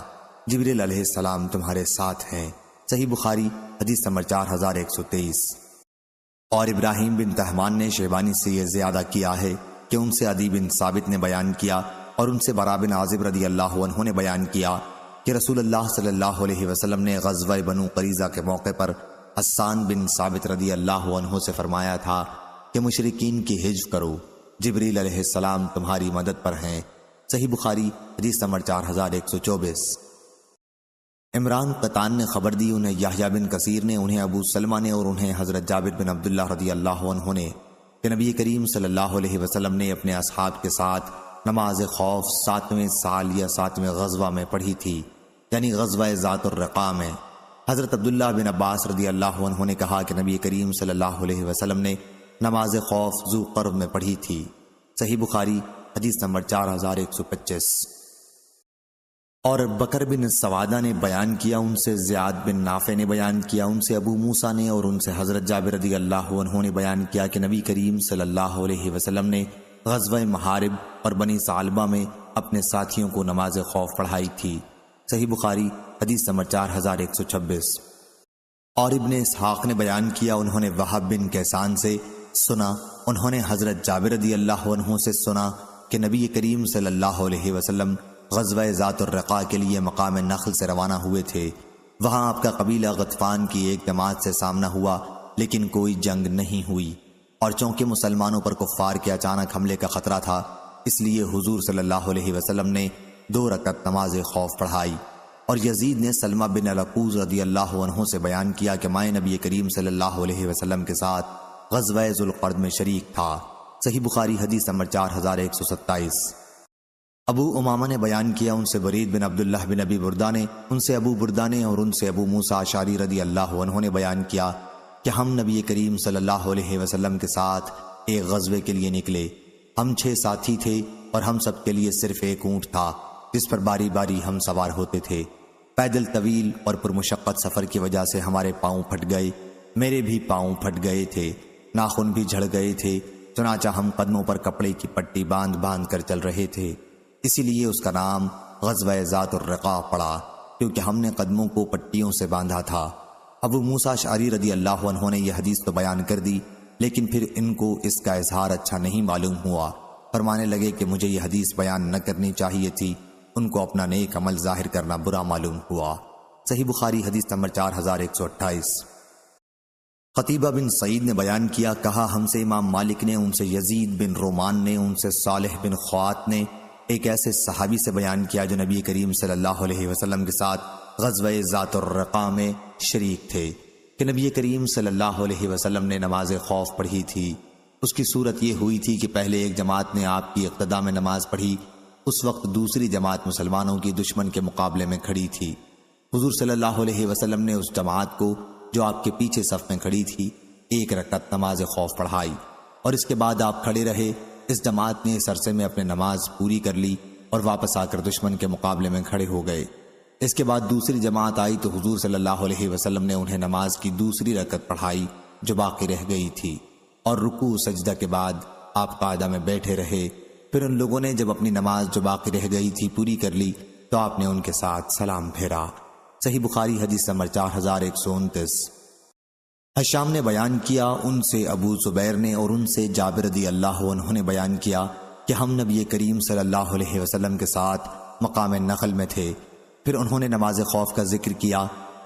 جبریل علیہ السلام تمہارے ساتھ ہیں۔ صحیح بخاری حدیث نمبر 4123۔ اور ابراہیم بن تہمان نے شیبانی سے یہ زیادہ کیا ہے کہ ان سے عدی بن ثابت نے بیان کیا اور ان سے برا بن عازب رضی اللہ عنہ نے بیان کیا کہ رسول اللہ صلی اللہ علیہ وسلم نے غزوہ بنو قریظہ کے موقع پر حسان بن ثابت رضی اللہ عنہ سے فرمایا تھا کہ مشرکین کی حجب کرو، جبریل علیہ السلام تمہاری مدد پر ہیں۔ صحیح بخاری حدیث نمبر 4124۔ عمران قطان نے خبر دی، انہیں یحییٰ بن کثیر نے، انہیں ابو سلمہ نے، اور انہیں حضرت جابر بن عبداللہ رضی اللہ عنہ نے کہ نبی کریم صلی اللہ علیہ وسلم نے اپنے اصحاب کے ساتھ نماز خوف 7ویں سال یا 7ویں غزوہ میں پڑھی تھی، یعنی غزوہ ذات الرقاع میں۔ حضرت عبداللہ بن عباس رضی اللہ عنہ نے کہا کہ نبی کریم صلی اللہ علیہ وسلم نے نماز خوف ذو قرب میں پڑھی تھی۔ صحیح بخاری حدیث نمبر 4125۔ اور بکر بن سوادہ نے بیان کیا، ان سے زیاد بن نافع نے بیان کیا، ان سے ابو موسیٰ نے، اور ان سے حضرت جابر رضی اللہ عنہ نے بیان کیا کہ نبی کریم صلی اللہ علیہ وسلم نے غزوہ محارب اور بنی ثعلبہ میں اپنے ساتھیوں کو نماز خوف پڑھائی تھی۔ صحیح بخاری حدیث نمبر 4126۔ اور ابن اسحاق نے بیان کیا، انہوں نے وہب بن کیسان سے سنا، انہوں نے حضرت جابر رضی اللہ عنہ سے سنا کہ نبی کریم صلی اللہ علیہ وسلم غزوہ ذات الرقاع کے لیے مقام نخل سے روانہ ہوئے تھے۔ وہاں آپ کا قبیلہ غطفان کی ایک جماعت سے سامنا ہوا، لیکن کوئی جنگ نہیں ہوئی، اور چونکہ مسلمانوں پر کفار کے اچانک حملے کا خطرہ تھا، اس لیے حضور صلی اللہ علیہ وسلم نے 2 رکعت نماز خوف پڑھائی۔ اور یزید نے سلمہ بن العقوز رضی اللہ عنہ سے بیان کیا کہ میں نبی کریم صلی اللہ علیہ وسلم کے ساتھ غزوہ ذوالقرد میں شریک تھا۔ صحیح بخاری حدیث نمبر 4127۔ ابو امامہ نے بیان کیا، ان سے برید بن عبداللہ بن ابی بردہ نے، ان سے ابو بردہ نے، اور ان سے ابو موسیٰ اشعری رضی اللہ عنہ نے بیان کیا کہ ہم نبی کریم صلی اللہ علیہ وسلم کے ساتھ ایک غزوے کے لیے نکلے۔ ہم 6 ساتھی تھے، اور ہم سب کے لیے صرف ایک اونٹ تھا جس پر باری باری ہم سوار ہوتے تھے۔ پیدل طویل اور پرمشقت سفر کی وجہ سے ہمارے پاؤں پھٹ گئے، میرے بھی پاؤں پھٹ گئے تھے، ناخن بھی جھڑ گئے تھے، چنانچہ ہم قدموں پر کپڑے کی پٹی باندھ باندھ کر چل رہے تھے، اسی لیے اس کا نام غزوہ ذات الرقاع پڑا، کیونکہ ہم نے قدموں کو پٹیوں سے باندھا تھا۔ ابو موسیٰ اشعری رضی اللہ عنہ نے یہ حدیث تو بیان کر دی، لیکن پھر ان کو اس کا اظہار اچھا نہیں معلوم ہوا، فرمانے لگے کہ مجھے یہ حدیث بیان نہ کرنی چاہیے تھی، ان کو اپنا نیک عمل ظاہر کرنا برا معلوم ہوا۔ صحیح بخاری حدیث نمبر 4128۔ قتیبہ بن سعید نے بیان کیا، کہا ہم سے امام مالک نے، ان سے یزید بن رومان نے، ان سے صالح بن خوات نے ایک ایسے صحابی سے بیان کیا جو نبی کریم صلی اللہ علیہ وسلم کے ساتھ غزوہ ذات الرقاع میں شریک تھے، کہ نبی کریم صلی اللہ علیہ وسلم نے نماز خوف پڑھی تھی۔ اس کی صورت یہ ہوئی تھی کہ پہلے ایک جماعت نے آپ کی اقتداء میں نماز پڑھی، اس وقت دوسری جماعت مسلمانوں کی دشمن کے مقابلے میں کھڑی تھی۔ حضور صلی اللہ علیہ وسلم نے اس جماعت کو جو آپ کے پیچھے صف میں کھڑی تھی 1 رکعت نماز خوف پڑھائی، اور اس کے بعد آپ کھڑے رہے۔ اس جماعت نے اس عرصے میں اپنے نماز پوری کر لی اور واپس آ کر دشمن کے مقابلے میں کھڑے ہو گئے۔ اس کے بعد دوسری جماعت آئی تو حضور صلی اللہ علیہ وسلم نے انہیں نماز کی دوسری رکعت پڑھائی جو باقی رہ گئی تھی، اور رکوع سجدہ کے بعد آپ قاعدہ میں بیٹھے رہے۔ پھر ان لوگوں نے جب اپنی نماز جو باقی رہ گئی تھی پوری کر لی تو آپ نے ان کے ساتھ سلام پھیرا۔ صحیح بخاری حدیث نمبر 4129۔ حشام نے بیان کیا، ان سے ابو زبیر نے، اور ان سے جابر رضی اللہ عنہ نے بیان کیا کہ ہم نبی کریم صلی اللہ علیہ وسلم کے ساتھ مقام نخل میں تھے۔ پھر انہوں نے نماز خوف کا ذکر کیا۔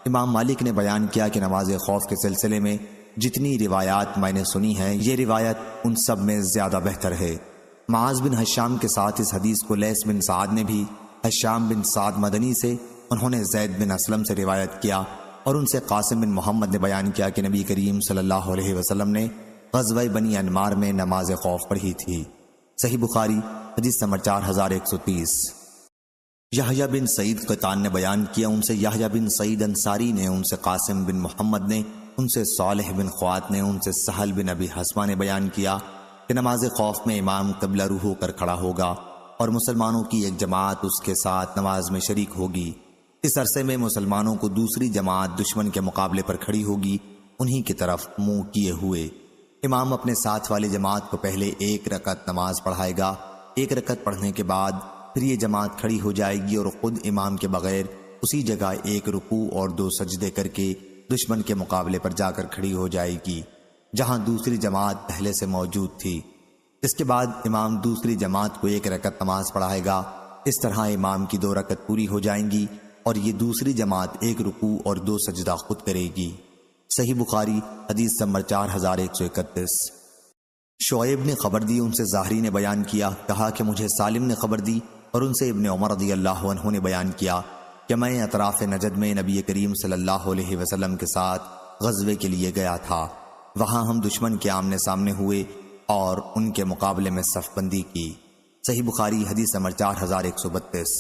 امام مالک نے بیان کیا کہ نماز خوف کے سلسلے میں جتنی روایات میں نے سنی ہیں، یہ روایت ان سب میں زیادہ بہتر ہے۔ معاذ بن حشام کے ساتھ اس حدیث کو لیث بن سعد نے بھی حشام بن سعد مدنی سے، انہوں نے زید بن اسلم سے روایت کیا، اور ان سے قاسم بن محمد نے بیان کیا کہ نبی کریم صلی اللہ علیہ وسلم نے غزوہ بنی انمار میں نماز خوف پڑھی تھی۔ صحیح بخاری حدیث نمبر 4130۔ یحییٰ بن سعید قطان نے بیان کیا، ان سے یحییٰ بن سعید انصاری نے، ان سے قاسم بن محمد نے، ان سے صالح بن خوات نے، ان سے سہل بن ابی حسمہ نے بیان کیا کہ نماز خوف میں امام قبلہ رو ہو کر کھڑا ہوگا، اور مسلمانوں کی ایک جماعت اس کے ساتھ نماز میں شریک ہوگی۔ اس عرصے میں مسلمانوں کو دوسری جماعت دشمن کے مقابلے پر کھڑی ہوگی، انہی کی طرف منہ کیے ہوئے۔ امام اپنے ساتھ والی جماعت کو پہلے 1 رکعت نماز پڑھائے گا، 1 رکعت پڑھنے کے بعد پھر یہ جماعت کھڑی ہو جائے گی اور خود امام کے بغیر اسی جگہ 1 رکوع اور 2 سجدے کر کے دشمن کے مقابلے پر جا کر کھڑی ہو جائے گی جہاں دوسری جماعت پہلے سے موجود تھی۔ اس کے بعد امام دوسری جماعت کو 1 رکعت نماز پڑھائے گا۔ اس طرح امام کی 2 رکعت پوری ہو جائیں گی اور یہ دوسری جماعت 1 رکوع اور 2 سجدہ خود کرے گی۔ صحیح بخاری حدیث نمبر 4131۔ شعیب نے خبر دی، ان سے زاہری نے بیان کیا، کہا کہ مجھے سالم نے خبر دی، اور ان سے ابن عمر رضی اللہ عنہ نے بیان کیا کہ میں اطراف نجد میں نبی کریم صلی اللہ علیہ وسلم کے ساتھ غزوے کے لیے گیا تھا۔ وہاں ہم دشمن کے آمنے سامنے ہوئے اور ان کے مقابلے میں صف بندی کی۔ صحیح بخاری حدیث نمبر 4132۔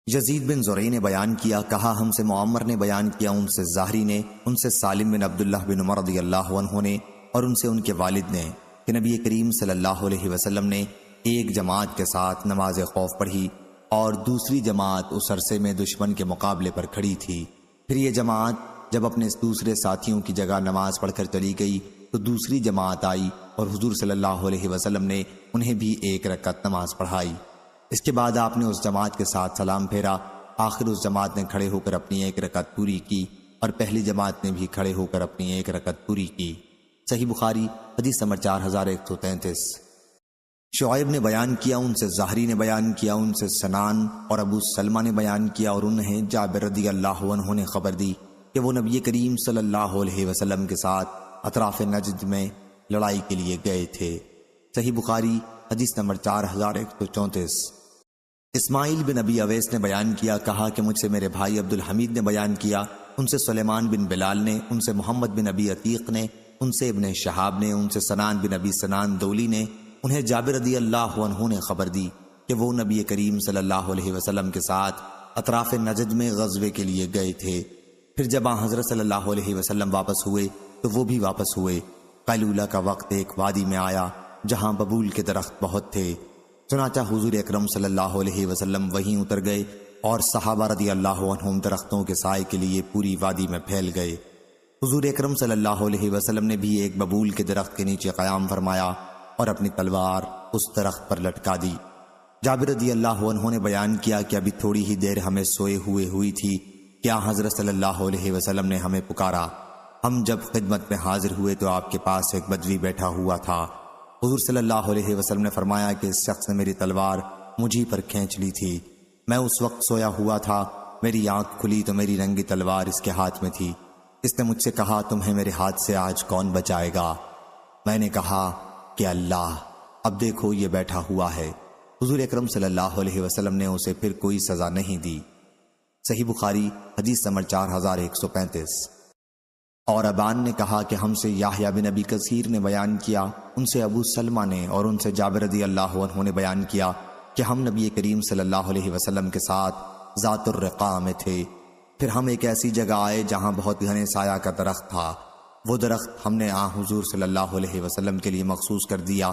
یزید بن زرعی نے بیان کیا، کہا ہم سے معمر نے بیان کیا، ان سے زاہری نے، ان سے سالم بن عبداللہ بن عمر رضی اللہ عنہ نے، اور ان سے ان کے والد نے، کہ نبی کریم صلی اللہ علیہ وسلم نے ایک جماعت کے ساتھ نماز خوف پڑھی اور دوسری جماعت اس عرصے میں دشمن کے مقابلے پر کھڑی تھی۔ پھر یہ جماعت جب اپنے دوسرے ساتھیوں کی جگہ نماز پڑھ کر چلی گئی تو دوسری جماعت آئی اور حضور صلی اللہ علیہ وسلم نے انہیں بھی ایک رکعت نماز پڑھائی۔ اس کے بعد آپ نے اس جماعت کے ساتھ سلام پھیرا۔ آخر اس جماعت نے کھڑے ہو کر اپنی ایک رکعت پوری کی اور پہلی جماعت نے بھی کھڑے ہو کر اپنی ایک رکعت پوری کی۔ صحیح بخاری حدیث نمبر 4133۔ شعیب نے بیان کیا، ان سے زہری نے بیان کیا، ان سے سنان اور ابو سلمہ نے بیان کیا، اور انہیں جابر رضی اللہ عنہ نے خبر دی کہ وہ نبی کریم صلی اللہ علیہ وسلم کے ساتھ اطراف نجد میں لڑائی کے لیے گئے تھے۔ صحیح بخاری حدیث نمبر 4134۔ اسماعیل بن ابی اویس نے بیان کیا، کہا کہ مجھ سے میرے بھائی عبد الحمید نے بیان کیا، ان سے سلیمان بن بلال نے، ان سے محمد بن ابی عتیق نے، ان سے ابن شہاب نے، ان سے سنان بن ابی سنان دولی نے، انہیں جابر رضی اللہ عنہ نے خبر دی کہ وہ نبی کریم صلی اللہ علیہ وسلم کے ساتھ اطراف نجد میں غزوے کے لیے گئے تھے۔ پھر جب حضرت صلی اللہ علیہ وسلم واپس ہوئے تو وہ بھی واپس ہوئے۔ قیلولہ کا وقت ایک وادی میں آیا جہاں ببول کے درخت بہت تھے، چنانچہ حضور اکرم صلی اللہ علیہ وسلم وہیں اتر گئے اور صحابہ رضی اللہ عنہم درختوں کے سائے کے لیے پوری وادی میں پھیل گئے۔ حضور اکرم صلی اللہ علیہ وسلم نے بھی ایک ببول کے درخت کے نیچے قیام فرمایا اور اپنی تلوار اس درخت پر لٹکا دی۔ جابر رضی اللہ عنہ نے بیان کیا کہ ابھی تھوڑی ہی دیر ہمیں سوئے ہوئی تھی، کیا حضرت صلی اللہ علیہ وسلم نے ہمیں پکارا۔ ہم جب خدمت میں حاضر ہوئے تو آپ کے پاس ایک بدوی بیٹھا ہوا تھا۔ حضور صلی اللہ علیہ وسلم نے فرمایا کہ اس شخص نے میری تلوار مجھی پر کھینچ لی تھی۔ میں اس وقت سویا ہوا تھا، میری آنکھ کھلی تو میری رنگی تلوار اس کے ہاتھ میں تھی۔ اس نے مجھ سے کہا، تمہیں میرے ہاتھ سے آج کون بچائے گا؟ میں نے کہا کہ اللہ، اب دیکھو یہ بیٹھا ہوا ہے۔ حضور اکرم صلی اللہ علیہ وسلم نے اسے پھر کوئی سزا نہیں دی۔ صحیح بخاری حدیث نمبر 4135۔ اور ابان نے کہا کہ ہم سے یحییٰ بن ابی کثیر نے بیان کیا، ان سے ابو سلمہ نے اور ان سے جابر رضی اللہ عنہ نے بیان کیا کہ ہم نبی کریم صلی اللہ علیہ وسلم کے ساتھ ذات الرقاع میں تھے۔ پھر ہم ایک ایسی جگہ آئے جہاں بہت گھنے سایہ کا درخت تھا۔ وہ درخت ہم نے حضور صلی اللہ علیہ وسلم کے لیے مخصوص کر دیا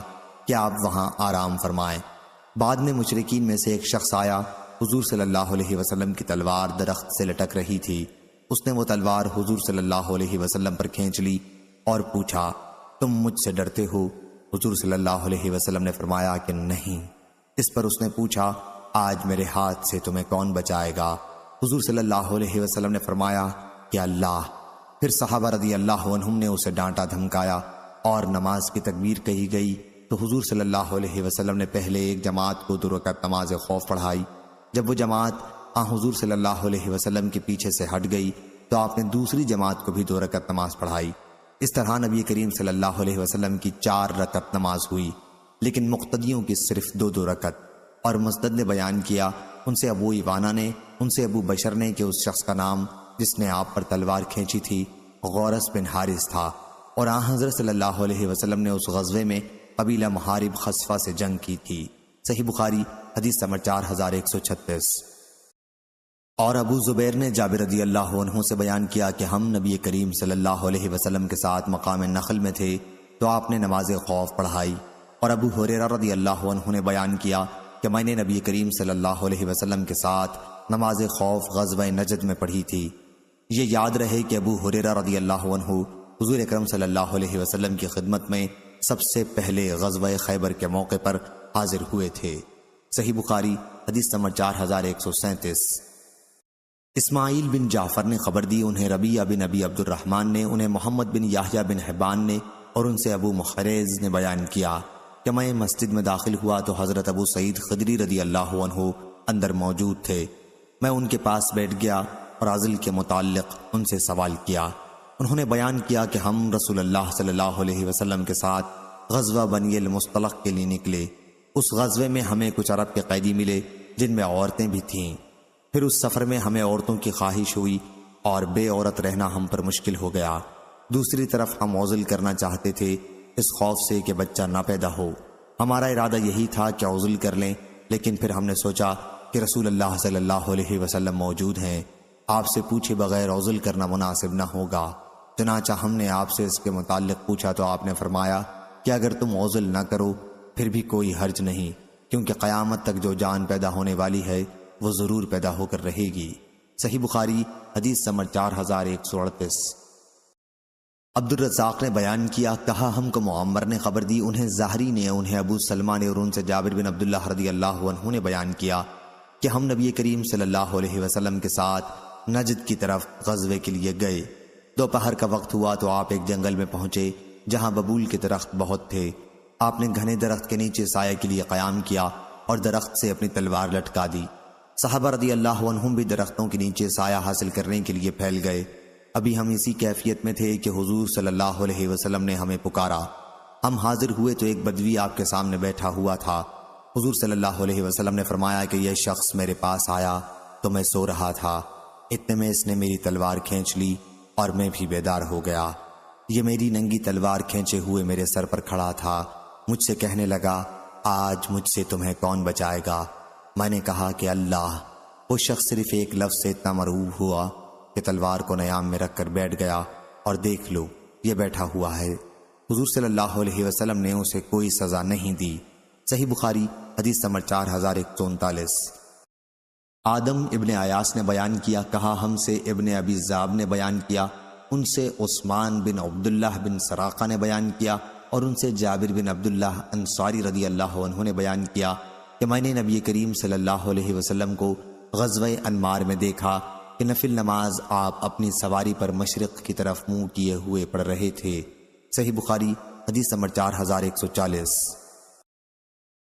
کہ آپ وہاں آرام فرمائیں۔ بعد میں مشرکین میں سے ایک شخص آیا، حضور صلی اللہ علیہ وسلم کی تلوار درخت سے لٹک رہی تھی۔ اس نے وہ تلوار حضور صلی اللہ علیہ وسلم پر کھینچ لی اور پوچھا، تم مجھ سے ڈرتے ہو؟ حضور صلی اللہ علیہ وسلم نے فرمایا کہ نہیں۔ اس پر اس نے پوچھا، آج میرے ہاتھ سے تمہیں کون بچائے گا؟ حضور صلی اللہ علیہ وسلم نے فرمایا کہ اللہ۔ پھر صحابہ رضی اللہ عنہم نے اسے ڈانٹا دھمکایا اور نماز کی تکبیر کہی گئی تو حضور صلی اللہ علیہ وسلم نے پہلے ایک جماعت کو 2 رکعت نماز خوف پڑھائی۔ جب وہ جماعت حضور صلی اللہ علیہ وسلم کے پیچھے سے ہٹ گئی تو آپ نے دوسری جماعت کو بھی 2 رکعت نماز پڑھائی۔ اس طرح نبی کریم صلی اللہ علیہ وسلم کی 4 رکعت نماز ہوئی، لیکن مقتدیوں کی صرف 2 رکعت۔ اور مسدد نے بیان کیا، ان سے ابو ایوانہ نے، ان سے ابو بشر نے کہ اس شخص کا نام جس نے آپ پر تلوار کھینچی تھی غورس بن حارث تھا، اور حضرت صلی اللہ علیہ وسلم نے اس غزوے میں قبیلہ محارب خصفہ سے جنگ کی تھی۔ صحیح بخاری حدیث نمبر 4136۔ اور ابو زبیر نے جابر رضی اللہ عنہ سے بیان کیا کہ ہم نبی کریم صلی اللہ علیہ وسلم کے ساتھ مقام نخل میں تھے تو آپ نے نماز خوف پڑھائی۔ اور ابو ہریرہ رضی اللہ عنہ نے بیان کیا کہ میں نے نبی کریم صلی اللہ علیہ وسلم کے ساتھ نماز خوف غزوہ نجد میں پڑھی تھی۔ یہ یاد رہے کہ ابو ہریرہ رضی اللہ عنہ حضور اکرم صلی اللہ علیہ وسلم کی خدمت میں سب سے پہلے غزوہ خیبر کے موقع پر حاضر ہوئے تھے۔ صحیح بخاری حدیث نمبر 4137۔ اسماعیل بن جعفر نے خبر دی، انہیں ربیعہ بن ابی عبد الرحمن نے، انہیں محمد بن یحییٰ بن حبان نے، اور ان سے ابو محریز نے بیان کیا کہ میں مسجد میں داخل ہوا تو حضرت ابو سعید خدری رضی اللہ عنہ اندر موجود تھے۔ میں ان کے پاس بیٹھ گیا اور عزل کے متعلق ان سے سوال کیا۔ انہوں نے بیان کیا کہ ہم رسول اللہ صلی اللہ علیہ وسلم کے ساتھ غزوہ بنی المصطلق کے لیے نکلے۔ اس غزوے میں ہمیں کچھ عرب کے قیدی ملے جن میں عورتیں بھی تھیں۔ پھر اس سفر میں ہمیں عورتوں کی خواہش ہوئی اور بے عورت رہنا ہم پر مشکل ہو گیا۔ دوسری طرف ہم عزل کرنا چاہتے تھے اس خوف سے کہ بچہ نہ پیدا ہو۔ ہمارا ارادہ یہی تھا کہ عزل کر لیں، لیکن پھر ہم نے سوچا کہ رسول اللہ صلی اللہ علیہ وسلم موجود ہیں، آپ سے پوچھے بغیر عزل کرنا مناسب نہ ہوگا۔ چنانچہ ہم نے آپ سے اس کے متعلق پوچھا تو آپ نے فرمایا کہ اگر تم عزل نہ کرو پھر بھی کوئی حرج نہیں، کیونکہ قیامت تک جو جان پیدا ہونے والی ہے وہ ضرور پیدا ہو کر رہے گی۔ صحیح بخاری حدیث نمبر 4138۔ عبدالرزاق نے بیان کیا، کہا ہم کو معمر نے خبر دی، انہیں زہری نے، انہیں ابو سلمہ نے، اور ان سے جابر بن عبداللہ رضی اللہ عنہ نے بیان کیا کہ ہم نبی کریم صلی اللہ علیہ وسلم کے ساتھ نجد کی طرف غزوے کے لیے گئے۔ دوپہر کا وقت ہوا تو آپ ایک جنگل میں پہنچے جہاں ببول کے درخت بہت تھے۔ آپ نے گھنے درخت کے نیچے سایہ کے لیے قیام کیا اور درخت سے اپنی تلوار لٹکا دی۔ صحابہ رضی اللہ عنہم بھی درختوں کے نیچے سایہ حاصل کرنے کے لیے پھیل گئے۔ ابھی ہم اسی کیفیت میں تھے کہ حضور صلی اللہ علیہ وسلم نے ہمیں پکارا۔ ہم حاضر ہوئے تو ایک بدوی آپ کے سامنے بیٹھا ہوا تھا۔ حضور صلی اللہ علیہ وسلم نے فرمایا کہ یہ شخص میرے پاس آیا تو میں سو رہا تھا، اتنے میں اس نے میری تلوار کھینچ لی اور میں بھی بیدار ہو گیا۔ یہ میری ننگی تلوار کھینچے ہوئے میرے سر پر کھڑا تھا، مجھ سے کہنے لگا آج مجھ سے تمہیں کون بچائے گا؟ میں نے کہا کہ اللہ۔ وہ شخص صرف ایک لفظ سے اتنا مرعوب ہوا کہ تلوار کو نیام میں رکھ کر بیٹھ گیا، اور دیکھ لو یہ بیٹھا ہوا ہے۔ حضور صلی اللہ علیہ وسلم نے اسے کوئی سزا نہیں دی۔ صحیح بخاری حدیث نمبر 4139۔ آدم ابن ایاس نے بیان کیا، کہا ہم سے ابن ابی ذئب نے بیان کیا، ان سے عثمان بن عبداللہ بن سراقہ نے بیان کیا، اور ان سے جابر بن عبداللہ انصاری رضی اللہ عنہ نے بیان کیا کہ میں نے نبی کریم صلی اللہ علیہ وسلم کو غزوہ انمار میں دیکھا کہ نفل نماز آپ اپنی سواری پر مشرق کی طرف منہ کیے ہوئے پڑھ رہے تھے۔ صحیح بخاری حدیث نمبر 4140۔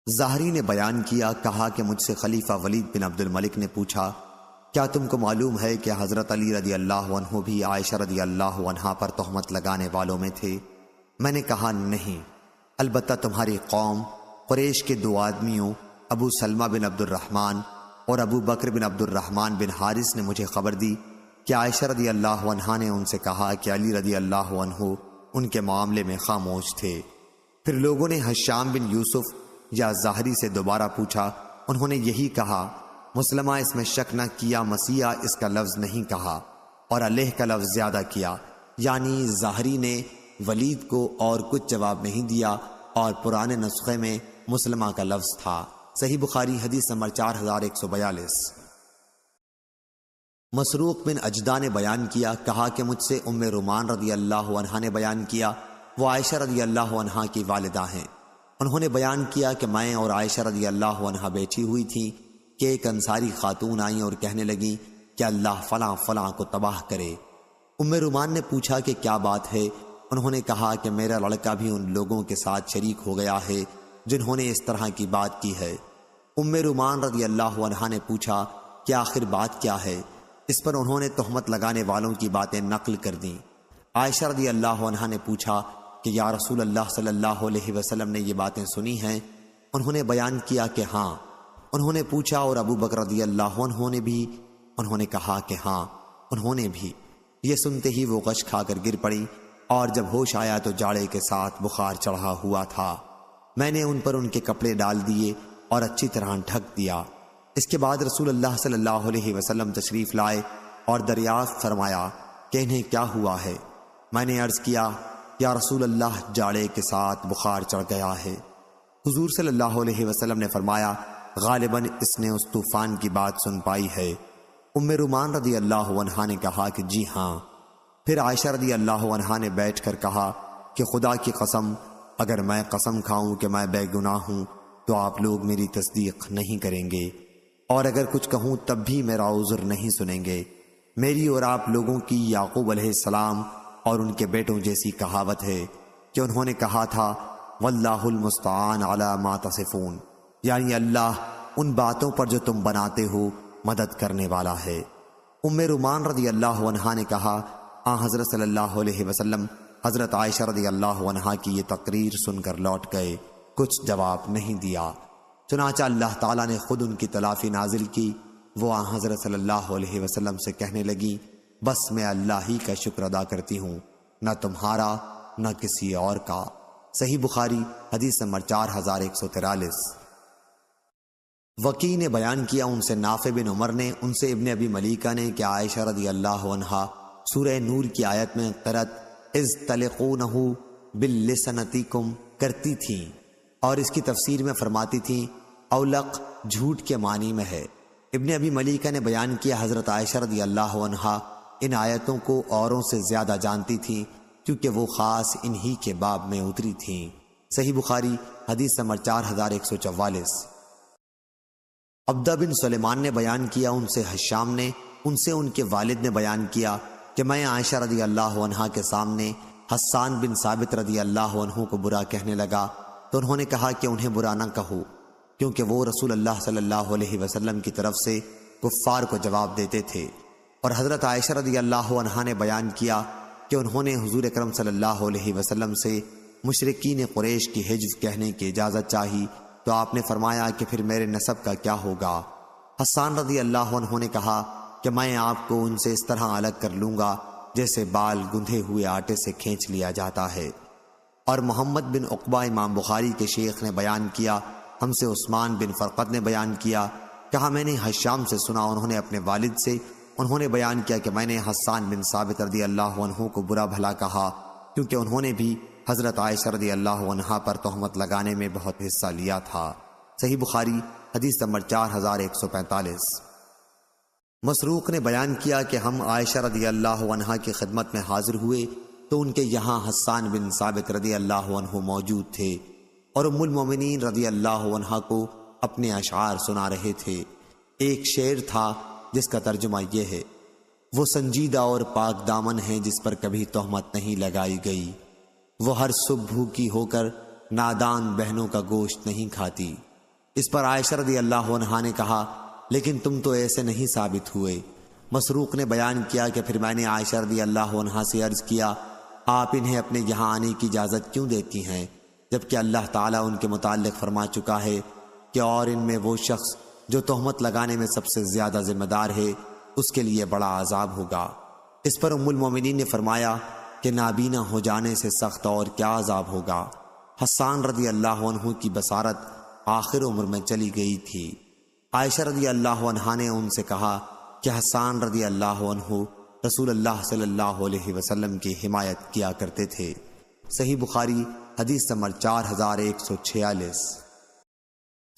زہری نے بیان کیا، کہا کہ مجھ سے خلیفہ ولید بن عبد الملک نے پوچھا، کیا تم کو معلوم ہے کہ حضرت علی رضی اللہ عنہ بھی عائشہ رضی اللہ عنہا پر تہمت لگانے والوں میں تھے؟ میں نے کہا نہیں، البتہ تمہاری قوم قریش کے دو آدمیوں ابو سلمہ بن عبد الرحمن اور ابو بکر بن عبد الرحمن بن حارث نے مجھے خبر دی کہ عائشہ رضی اللہ عنہا نے ان سے کہا کہ علی رضی اللہ عنہ ان کے معاملے میں خاموش تھے۔ پھر لوگوں نے حشام بن یوسف یا زہری سے دوبارہ پوچھا، انہوں نے یہی کہا، مسلمہ اس میں شک نہ کیا، مسیح اس کا لفظ نہیں کہا اور علیہ کا لفظ زیادہ کیا، یعنی زہری نے ولید کو اور کچھ جواب نہیں دیا، اور پرانے نسخے میں مسلمہ کا لفظ تھا۔ صحیح بخاری حدیث نمبر 4142۔ مسروق بن اجدہ نے بیان کیا، کہا کہ مجھ سے ام رومان رضی اللہ عنہا نے بیان کیا، وہ عائشہ رضی اللہ عنہا کی والدہ ہیں۔ انہوں نے بیان کیا کہ میں اور عائشہ رضی اللہ عنہا بیٹھی ہوئی تھی کہ ایک انصاری خاتون آئیں اور کہنے لگی کہ اللہ فلاں فلاں کو تباہ کرے۔ ام رومان نے پوچھا کہ کیا بات ہے؟ انہوں نے کہا کہ میرا لڑکا بھی ان لوگوں کے ساتھ شریک ہو گیا ہے جنہوں نے اس طرح کی بات کی ہے۔ ام رومان رضی اللہ عنہا نے پوچھا کہ آخر بات کیا ہے؟ اس پر انہوں نے تہمت لگانے والوں کی باتیں نقل کر دیں۔ عائشہ رضی اللہ عنہا نے پوچھا کہ یا رسول اللہ صلی اللہ علیہ وسلم نے یہ باتیں سنی ہیں؟ انہوں نے بیان کیا کہ ہاں۔ انہوں نے پوچھا اور ابو بکر رضی اللہ عنہ نے بھی؟ انہوں نے کہا کہ ہاں انہوں نے بھی۔ یہ سنتے ہی وہ غش کھا کر گر پڑی، اور جب ہوش آیا تو جاڑے کے ساتھ بخار چڑھا ہوا تھا۔ میں نے ان پر ان کے کپڑے ڈال دیے اور اچھی طرح ڈھک دیا۔ اس کے بعد رسول اللہ صلی اللہ علیہ وسلم تشریف لائے اور دریافت فرمایا کہ انہیں کیا ہوا ہے۔ میں نے عرض کیا یا رسول اللہ جاڑے کے ساتھ بخار چڑھ گیا ہے۔ حضور صلی اللہ علیہ وسلم نے فرمایا غالباً اس نے اس طوفان کی بات سن پائی ہے۔ ام رومان رضی اللہ عنہا نے کہا کہ جی ہاں۔ پھر عائشہ رضی اللہ عنہا نے بیٹھ کر کہا کہ خدا کی قسم، اگر میں قسم کھاؤں کہ میں بے گناہ ہوں تو آپ لوگ میری تصدیق نہیں کریں گے، اور اگر کچھ کہوں تب بھی میرا عذر نہیں سنیں گے۔ میری اور آپ لوگوں کی یعقوب علیہ السلام اور ان کے بیٹوں جیسی کہاوت ہے کہ انہوں نے کہا تھا واللہ المستعان علی ما تصفون، یعنی اللہ ان باتوں پر جو تم بناتے ہو مدد کرنے والا ہے۔ ام رومان رضی اللہ عنہا نے کہا حضرت صلی اللہ علیہ وسلم حضرت عائشہ رضی اللہ عنہا کی یہ تقریر سن کر لوٹ گئے، کچھ جواب نہیں دیا۔ چنانچہ اللہ تعالیٰ نے خود ان کی تلافی نازل کی وہ آن حضرت صلی اللہ علیہ وسلم سے کہنے لگی بس میں اللہ ہی کا شکر ادا کرتی ہوں، نہ تمہارا نہ کسی اور کا۔ صحیح بخاری حدیث نمبر 4143۔ وکی نے بیان کیا ان سے نافع بن عمر نے، ان سے ابن ابی ملیکہ نے کہ عائشہ رضی اللہ عنہا سورہ نور کی آیت میں قرأت اذ تلقونہ باللسنتکم کرتی تھیں، اور اس کی تفسیر میں فرماتی تھیں اولق جھوٹ کے معنی میں ہے۔ ابن ابی ملیکہ نے بیان کیا حضرت عائشہ رضی اللہ عنہا ان آیتوں کو اوروں سے زیادہ جانتی تھیں کیونکہ وہ خاص انہی کے باب میں اتری تھیں۔ صحیح بخاری حدیث نمبر 4144۔ عبدہ بن سلیمان نے بیان کیا ان سے حشام نے، ان سے ان کے والد نے بیان کیا کہ میں عائشہ رضی اللہ عنہا کے سامنے حسان بن ثابت رضی اللہ عنہ کو برا کہنے لگا تو انہوں نے کہا کہ انہیں برا نہ کہو، کیونکہ وہ رسول اللہ صلی اللہ علیہ وسلم کی طرف سے کفار کو جواب دیتے تھے۔ اور حضرت عائشہ رضی اللہ عنہا نے بیان کیا کہ انہوں نے حضور اکرم صلی اللہ علیہ وسلم سے مشرکین قریش کی حجو کہنے کی اجازت چاہی تو آپ نے فرمایا کہ پھر میرے نسب کا کیا ہوگا؟ حسان رضی اللہ عنہ نے کہا کہ میں آپ کو ان سے اس طرح الگ کر لوں گا جیسے بال گندھے ہوئے آٹے سے کھینچ لیا جاتا ہے۔ اور محمد بن عقبہ امام بخاری کے شیخ نے بیان کیا ہم سے عثمان بن فرقد نے بیان کیا، کہا میں نے حشام سے سنا، انہوں نے اپنے والد سے، انہوں نے بیان کیا کہ میں نے حسان بن ثابت رضی اللہ عنہ کو برا بھلا کہا کیونکہ انہوں نے بھی حضرت عائشہ رضی اللہ عنہا پر تہمت لگانے میں بہت حصہ لیا تھا۔ صحیح بخاری حدیث نمبر 4145۔ مسروق نے بیان کیا کہ ہم عائشہ رضی اللہ عنہا کی خدمت میں حاضر ہوئے تو ان کے یہاں حسان بن ثابت رضی اللہ عنہ موجود تھے اور ام المومنین رضی اللہ عنہا کو اپنے اشعار سنا رہے تھے۔ ایک شعر تھا جس کا ترجمہ یہ ہے، وہ سنجیدہ اور پاک دامن ہے جس پر کبھی تہمت نہیں لگائی گئی، وہ ہر صبح بھوکی ہو کر نادان بہنوں کا گوشت نہیں کھاتی۔ اس پر عائشہ رضی اللہ عنہا نے کہا لیکن تم تو ایسے نہیں ثابت ہوئے۔ مسروق نے بیان کیا کہ پھر میں نے عائشہ رضی اللہ عنہا سے عرض کیا آپ انہیں اپنے یہاں آنے کی اجازت کیوں دیتی ہیں جبکہ اللہ تعالیٰ ان کے متعلق فرما چکا ہے کہ اور ان میں وہ شخص جو تہمت لگانے میں سب سے زیادہ ذمہ دار ہے اس کے لیے بڑا عذاب ہوگا۔ اس پر ام المومنین نے فرمایا کہ نابینا ہو جانے سے سخت اور کیا عذاب ہوگا۔ حسان رضی اللہ عنہ کی بصارت آخر عمر میں چلی گئی تھی۔ عائشہ رضی اللہ عنہا نے ان سے کہا کہ حسان رضی اللہ عنہ رسول اللہ صلی اللہ علیہ وسلم کی حمایت کیا کرتے تھے۔ صحیح بخاری حدیث نمبر 4146۔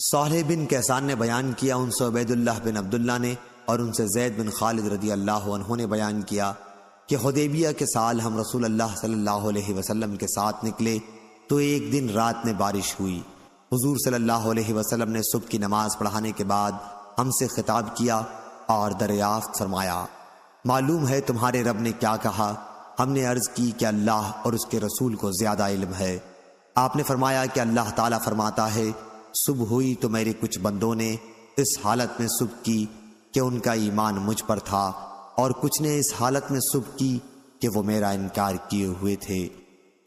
صالح بن کیسان نے بیان کیا ان سے عبید اللہ بن عبداللہ نے اور ان سے زید بن خالد رضی اللہ عنہ نے بیان کیا کہ حدیبیہ کے سال ہم رسول اللہ صلی اللہ علیہ وسلم کے ساتھ نکلے تو ایک دن رات میں بارش ہوئی۔ حضور صلی اللہ علیہ وسلم نے صبح کی نماز پڑھانے کے بعد ہم سے خطاب کیا اور دریافت فرمایا معلوم ہے تمہارے رب نے کیا کہا؟ ہم نے عرض کی کہ اللہ اور اس کے رسول کو زیادہ علم ہے۔ آپ نے فرمایا کہ اللہ تعالیٰ فرماتا ہے صبح ہوئی تو میرے کچھ بندوں نے اس حالت میں صبح کی کہ ان کا ایمان مجھ پر تھا اور کچھ نے اس حالت میں صبح کی کہ وہ میرا انکار کیے ہوئے تھے۔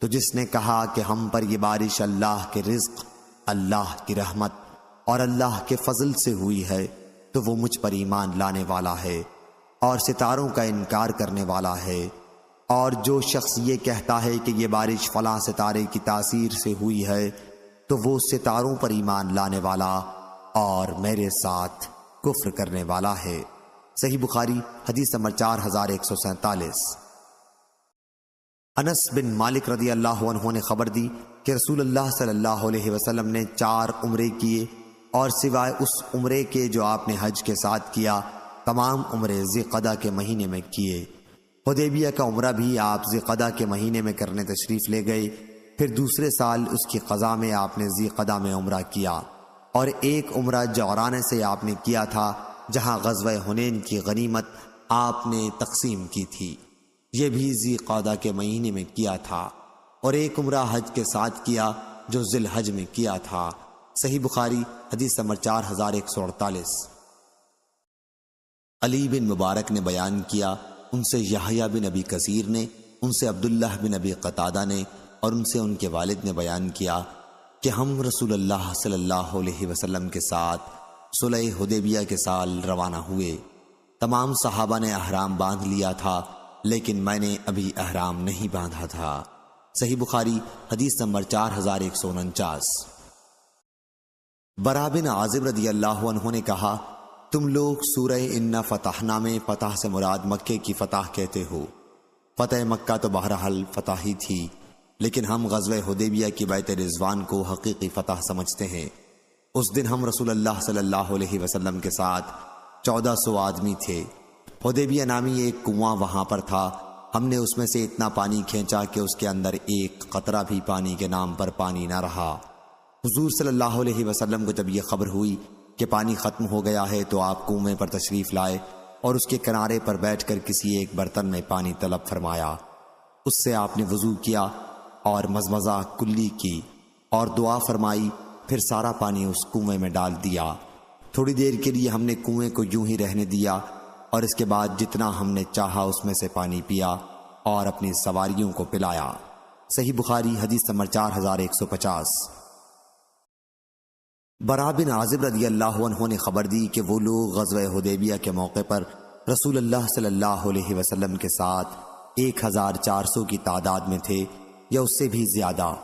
تو جس نے کہا کہ ہم پر یہ بارش اللہ کے رزق، اللہ کی رحمت اور اللہ کے فضل سے ہوئی ہے تو وہ مجھ پر ایمان لانے والا ہے اور ستاروں کا انکار کرنے والا ہے، اور جو شخص یہ کہتا ہے کہ یہ بارش فلاں ستارے کی تاثیر سے ہوئی ہے تو وہ ستاروں پر ایمان لانے والا اور میرے ساتھ کفر کرنے والا ہے۔ صحیح بخاری حدیث نمبر 4147۔ انس بن مالک رضی اللہ عنہ نے خبر دی کہ رسول اللہ صلی اللہ علیہ وسلم نے 4 عمرے کیے اور سوائے اس عمرے کے جو آپ نے حج کے ساتھ کیا تمام عمرے ذی قعدہ کے مہینے میں کیے۔ حدیبیہ کا عمرہ بھی آپ ذی قعدہ کے مہینے میں کرنے تشریف لے گئے، پھر دوسرے سال اس کی قضا میں آپ نے ذی قعدہ میں عمرہ کیا، اور ایک عمرہ جعرانہ سے آپ نے کیا تھا جہاں غزوہ حنین کی غنیمت آپ نے تقسیم کی تھی، یہ بھی ذی قعدہ کے مہینے میں کیا تھا، اور ایک عمرہ حج کے ساتھ کیا جو ذی الحج میں کیا تھا۔ صحیح بخاری حدیث نمبر 4148۔ علی بن مبارک نے بیان کیا ان سے یحییٰ بن ابی کثیر نے، ان سے عبداللہ بن ابی قتادہ نے اور ان سے ان کے والد نے بیان کیا کہ ہم رسول اللہ صلی اللہ علیہ وسلم کے ساتھ صلح حدیبیہ کے سال روانہ ہوئے۔ تمام صحابہ نے احرام باندھ لیا تھا، لیکن میں نے ابھی احرام نہیں باندھا تھا۔ صحیح بخاری حدیث نمبر 4149۔ برا بن عازب رضی اللہ عنہ نے کہا، تم لوگ سورہ انا فتحنا میں فتح سے مراد مکے کی فتح کہتے ہو۔ فتح مکہ تو بہرحال فتح ہی تھی، لیکن ہم غزوہ حدیبیہ کی بیعت رضوان کو حقیقی فتح سمجھتے ہیں۔ اس دن ہم رسول اللہ صلی اللہ علیہ وسلم کے ساتھ 1400 آدمی تھے۔ حدیبیہ نامی ایک کنواں وہاں پر تھا، ہم نے اس میں سے اتنا پانی کھینچا کہ اس کے اندر ایک قطرہ بھی پانی کے نام پر پانی نہ رہا۔ حضور صلی اللہ علیہ وسلم کو جب یہ خبر ہوئی کہ پانی ختم ہو گیا ہے تو آپ کنویں پر تشریف لائے اور اس کے کنارے پر بیٹھ کر کسی ایک برتن میں پانی طلب فرمایا۔ اس سے آپ نے وضو کیا اور مزمزہ کلی کی اور دعا فرمائی، پھر سارا پانی اس کنویں میں ڈال دیا۔ تھوڑی دیر کے لیے ہم نے کنویں کو یوں ہی رہنے دیا اور اس کے بعد جتنا ہم نے چاہا اس میں سے پانی پیا اور اپنی سواریوں کو پلایا۔ صحیح بخاری حدیث نمبر 4150۔ برا بن عازب رضی اللہ عنہ نے خبر دی کہ وہ لوگ غزوہ حدیبیہ کے موقع پر رسول اللہ صلی اللہ علیہ وسلم کے ساتھ 1400 کی تعداد میں تھے یا اس سے بھی زیادہ۔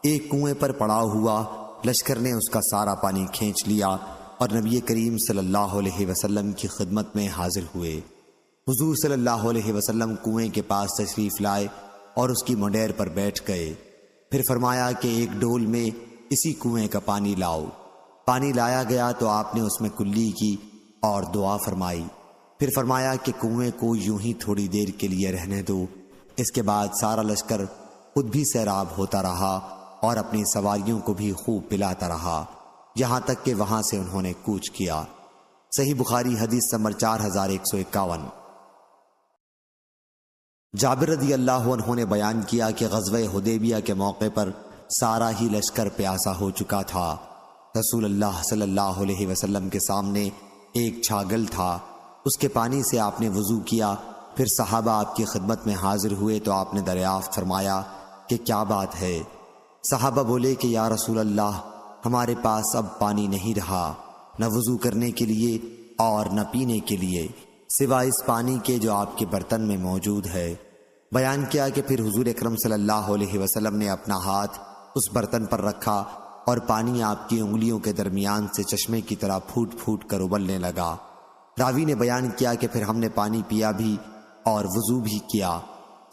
ایک کنویں پر پڑا ہوا لشکر نے اس کا سارا پانی کھینچ لیا اور نبی کریم صلی اللہ علیہ وسلم کی خدمت میں حاضر ہوئے۔ حضور صلی اللہ علیہ وسلم کنویں کے پاس تشریف لائے اور اس کی منڈیر پر بیٹھ گئے۔ پھر فرمایا کہ ایک ڈول میں اسی کنویں کا پانی لاؤ۔ پانی لایا گیا تو آپ نے اس میں کلی کی اور دعا فرمائی۔ پھر فرمایا کہ کنویں کو یوں ہی تھوڑی دیر کے لیے رہنے دو۔ اس کے بعد سارا لشکر خود بھی سیراب ہوتا رہا اور اپنی سواریوں کو بھی خوب پلاتا رہا، یہاں تک کہ وہاں سے انہوں نے کوچ کیا۔ صحیح بخاری حدیث نمبر 4151۔ جابر رضی اللہ عنہ نے بیان کیا کہ غزوہ حدیبیہ کے موقع پر سارا ہی لشکر پیاسا ہو چکا تھا۔ رسول اللہ صلی اللہ علیہ وسلم کے سامنے ایک چھاگل تھا، اس کے پانی سے آپ نے وضو کیا۔ پھر صحابہ آپ کی خدمت میں حاضر ہوئے تو آپ نے دریافت فرمایا کہ کیا بات ہے؟ صحابہ بولے کہ یا رسول اللہ، ہمارے پاس اب پانی نہیں رہا، نہ وضو کرنے کے لیے اور نہ پینے کے لیے، سوائے اس پانی کے جو آپ کے برتن میں موجود ہے۔ بیان کیا کہ پھر حضور اکرم صلی اللہ علیہ وسلم نے اپنا ہاتھ اس برتن پر رکھا اور پانی آپ کی انگلیوں کے درمیان سے چشمے کی طرح پھوٹ پھوٹ کر ابلنے لگا۔ راوی نے بیان کیا کہ پھر ہم نے پانی پیا بھی اور وضو بھی کیا۔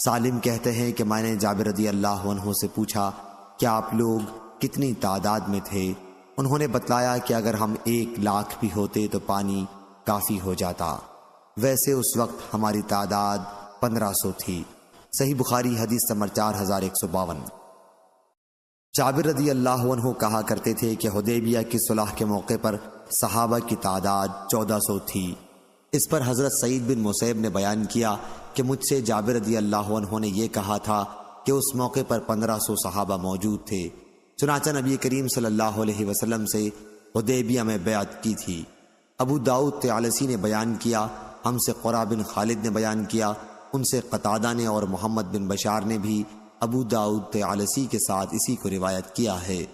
سالم کہتے ہیں کہ میں نے جابر رضی اللہ عنہ سے پوچھا کہ آپ لوگ کتنی تعداد میں تھے؟ انہوں نے بتلایا کہ اگر ہم 1,00,000 بھی ہوتے تو پانی کافی ہو جاتا۔ ویسے اس وقت ہماری تعداد 1500 تھی۔ صحیح بخاری حدیث نمبر 4152۔ جابر رضی اللہ عنہ کہا کرتے تھے کہ حدیبیہ کی صلح کے موقع پر صحابہ کی تعداد 1400 تھی۔ اس پر حضرت سعید بن مسیب نے بیان کیا کہ مجھ سے جابر رضی اللہ عنہ نے یہ کہا تھا کہ اس موقع پر 1500 صحابہ موجود تھے۔ چنانچہ نبی کریم صلی اللہ علیہ وسلم سے حدیبیہ میں بیعت کی تھی۔ ابو داؤد طیالسی نے بیان کیا، ہم سے قرہ بن خالد نے بیان کیا، ان سے قتادہ نے اور محمد بن بشار نے بھی ابو داؤد طیالسی کے ساتھ اسی کو روایت کیا ہے۔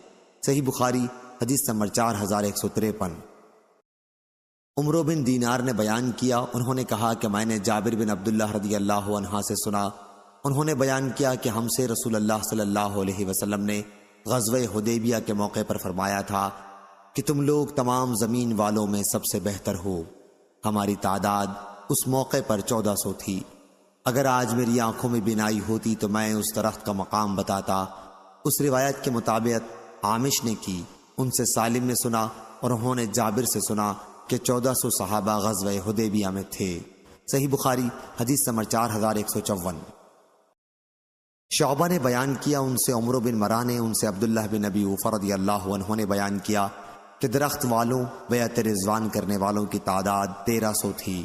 صحیح بخاری حدیث نمبر 4153۔ عمرو بن دینار نے بیان کیا، انہوں نے کہا کہ میں نے جابر بن عبداللہ رضی اللہ عنہ سے سنا، انہوں نے بیان کیا کہ ہم سے رسول اللہ صلی اللہ علیہ وسلم نے غزوہ حدیبیہ کے موقع پر فرمایا تھا کہ تم لوگ تمام زمین والوں میں سب سے بہتر ہو۔ ہماری تعداد اس موقع پر 1400 تھی۔ اگر آج میری آنکھوں میں بینائی ہوتی تو میں اس درخت کا مقام بتاتا۔ اس روایت کے مطابق عامش نے کی، ان سے سالم نے سنا اور انہوں نے جابر سے سنا کہ 1400 صحابہ غزوہ حدیبیہ میں تھے۔ صحیح بخاری حدیث نمبر 4154۔ شعبہ نے بیان کیا، ان سے عمرو بن مرہ نے، ان سے عبداللہ بن ابی اوفا رضی اللہ عنہ نے بیان کیا کہ درخت والوں بیعت رضوان کرنے والوں کی تعداد 1300 تھی۔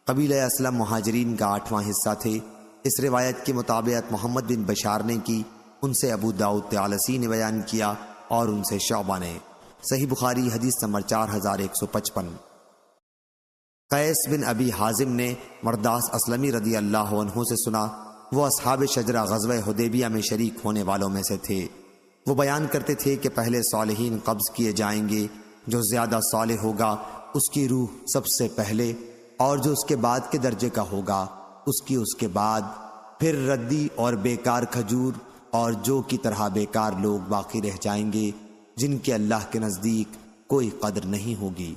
قبیلہ اسلم مہاجرین کا 8واں حصہ تھے۔ اس روایت کے مطابق محمد بن بشار نے کی، ان سے ابو داؤد طیالسی نے بیان کیا اور ان سے شعبہ نے۔ صحیح بخاری حدیث نمبر 4155۔ قیس بن ابی حازم نے مرداس اسلمی رضی اللہ عنہ سے سنا، وہ اصحاب شجرہ غزوہ حدیبیہ میں شریک ہونے والوں میں سے تھے۔ وہ بیان کرتے تھے کہ پہلے صالحین قبض کیے جائیں گے، جو زیادہ صالح ہوگا اس کی روح سب سے پہلے، اور جو اس کے بعد کے درجے کا ہوگا اس کے بعد، پھر ردی اور بیکار کھجور اور جو کی طرح بیکار لوگ باقی رہ جائیں گے جن کے اللہ کے نزدیک کوئی قدر نہیں ہوگی۔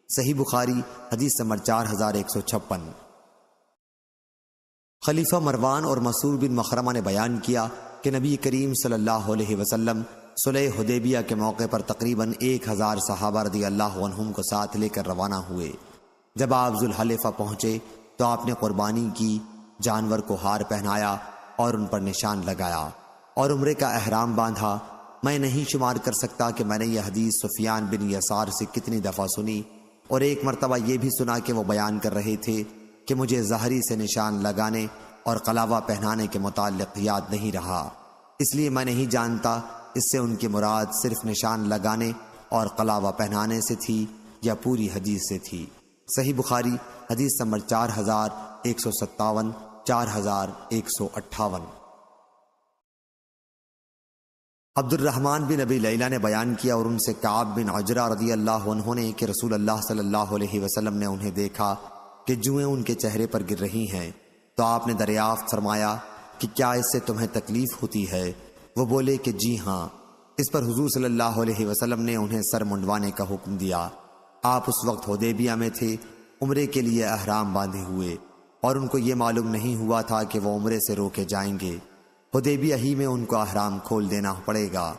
صحیح بخاری حدیث نمبر 4156۔ خلیفہ مروان اور مسعود بن مخرمہ نے بیان کیا کہ نبی کریم صلی اللہ علیہ وسلم صلح حدیبیہ کے موقع پر تقریباً 1000 صحابہ رضی اللہ عنہم کو ساتھ لے کر روانہ ہوئے۔ جب آپ ذوالحلیفہ پہنچے تو آپ نے قربانی کی، جانور کو ہار پہنایا اور ان پر نشان لگایا اور عمرے کا احرام باندھا۔ میں نہیں شمار کر سکتا کہ میں نے یہ حدیث سفیان بن یسار سے کتنی دفعہ سنی، اور ایک مرتبہ یہ بھی سنا کہ وہ بیان کر رہے تھے کہ مجھے ظہری سے نشان لگانے اور قلاوہ پہنانے کے متعلق یاد نہیں رہا، اس لیے میں نہیں جانتا اس سے ان کی مراد صرف نشان لگانے اور قلاوہ پہنانے سے تھی یا پوری حدیث سے تھی۔ صحیح بخاری حدیث نمبر 4157، 4158۔ عبد الرحمن بن ابی لیلہ نے بیان کیا اور ان سے کعب بن عجرہ رضی اللہ عنہ نے کہ رسول اللہ صلی اللہ علیہ وسلم نے انہیں دیکھا کہ جوئیں ان کے چہرے پر گر رہی ہیں، تو آپ نے دریافت فرمایا کہ کیا اس سے تمہیں تکلیف ہوتی ہے؟ وہ بولے کہ جی ہاں۔ اس پر حضور صلی اللہ علیہ وسلم نے انہیں سر منڈوانے کا حکم دیا۔ آپ اس وقت حدیبیہ میں تھے، عمرے کے لیے احرام باندھے ہوئے، اور ان کو یہ معلوم نہیں ہوا تھا کہ وہ عمرے سے روکے جائیں گے۔ حدیبیہ ہی میں ان کو احرام کھول دینا پڑے گا،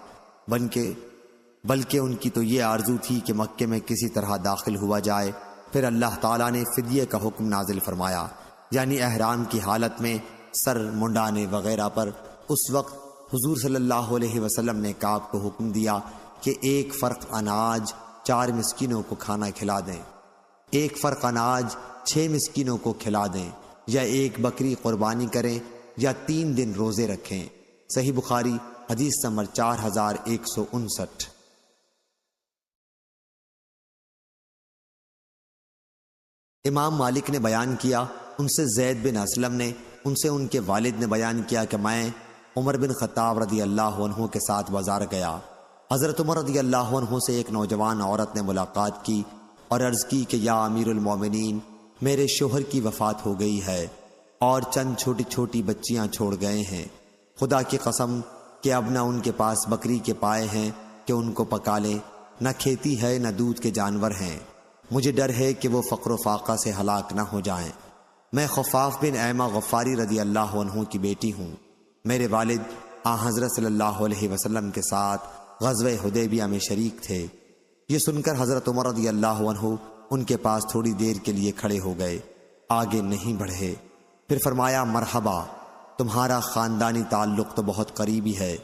بلکہ ان کی تو یہ آرزو تھی کہ مکے میں کسی طرح داخل ہوا جائے۔ پھر اللہ تعالیٰ نے فدیے کا حکم نازل فرمایا، یعنی احرام کی حالت میں سر منڈانے وغیرہ پر۔ اس وقت حضور صلی اللہ علیہ وسلم نے کعب کو حکم دیا کہ 1 فرق اناج 4 مسکینوں کو کھانا کھلا دیں، 1 فرق اناج 6 مسکینوں کو کھلا دیں، یا 1 بکری قربانی کریں، یا 3 دن روزے رکھیں۔ صحیح بخاری حدیث نمبر 4159۔ امام مالک نے بیان کیا، ان سے زید بن اسلم نے، ان سے ان کے والد نے بیان کیا کہ میں عمر بن خطاب رضی اللہ عنہ کے ساتھ بازار گیا۔ حضرت عمر رضی اللہ عنہ سے ایک نوجوان عورت نے ملاقات کی اور عرض کی کہ یا امیر المومنین، میرے شوہر کی وفات ہو گئی ہے اور چند چھوٹی چھوٹی بچیاں چھوڑ گئے ہیں۔ خدا کی قسم کہ اب نہ ان کے پاس بکری کے پائے ہیں کہ ان کو پکا لیں، نہ کھیتی ہے، نہ دودھ کے جانور ہیں۔ مجھے ڈر ہے کہ وہ فقر و فاقہ سے ہلاک نہ ہو جائیں۔ میں خفاف بن ایمہ غفاری رضی اللہ عنہ کی بیٹی ہوں۔ میرے والد حضرت صلی اللہ علیہ وسلم کے ساتھ غزوہ حدیبیہ میں شریک تھے۔ یہ سن کر حضرت عمر رضی اللہ عنہ ان کے پاس تھوڑی دیر کے لیے کھڑے ہو گئے، آگے نہیں بڑھے۔ پھر فرمایا مرحبا، تمہارا خاندانی تعلق تو بہت قریبی ہے۔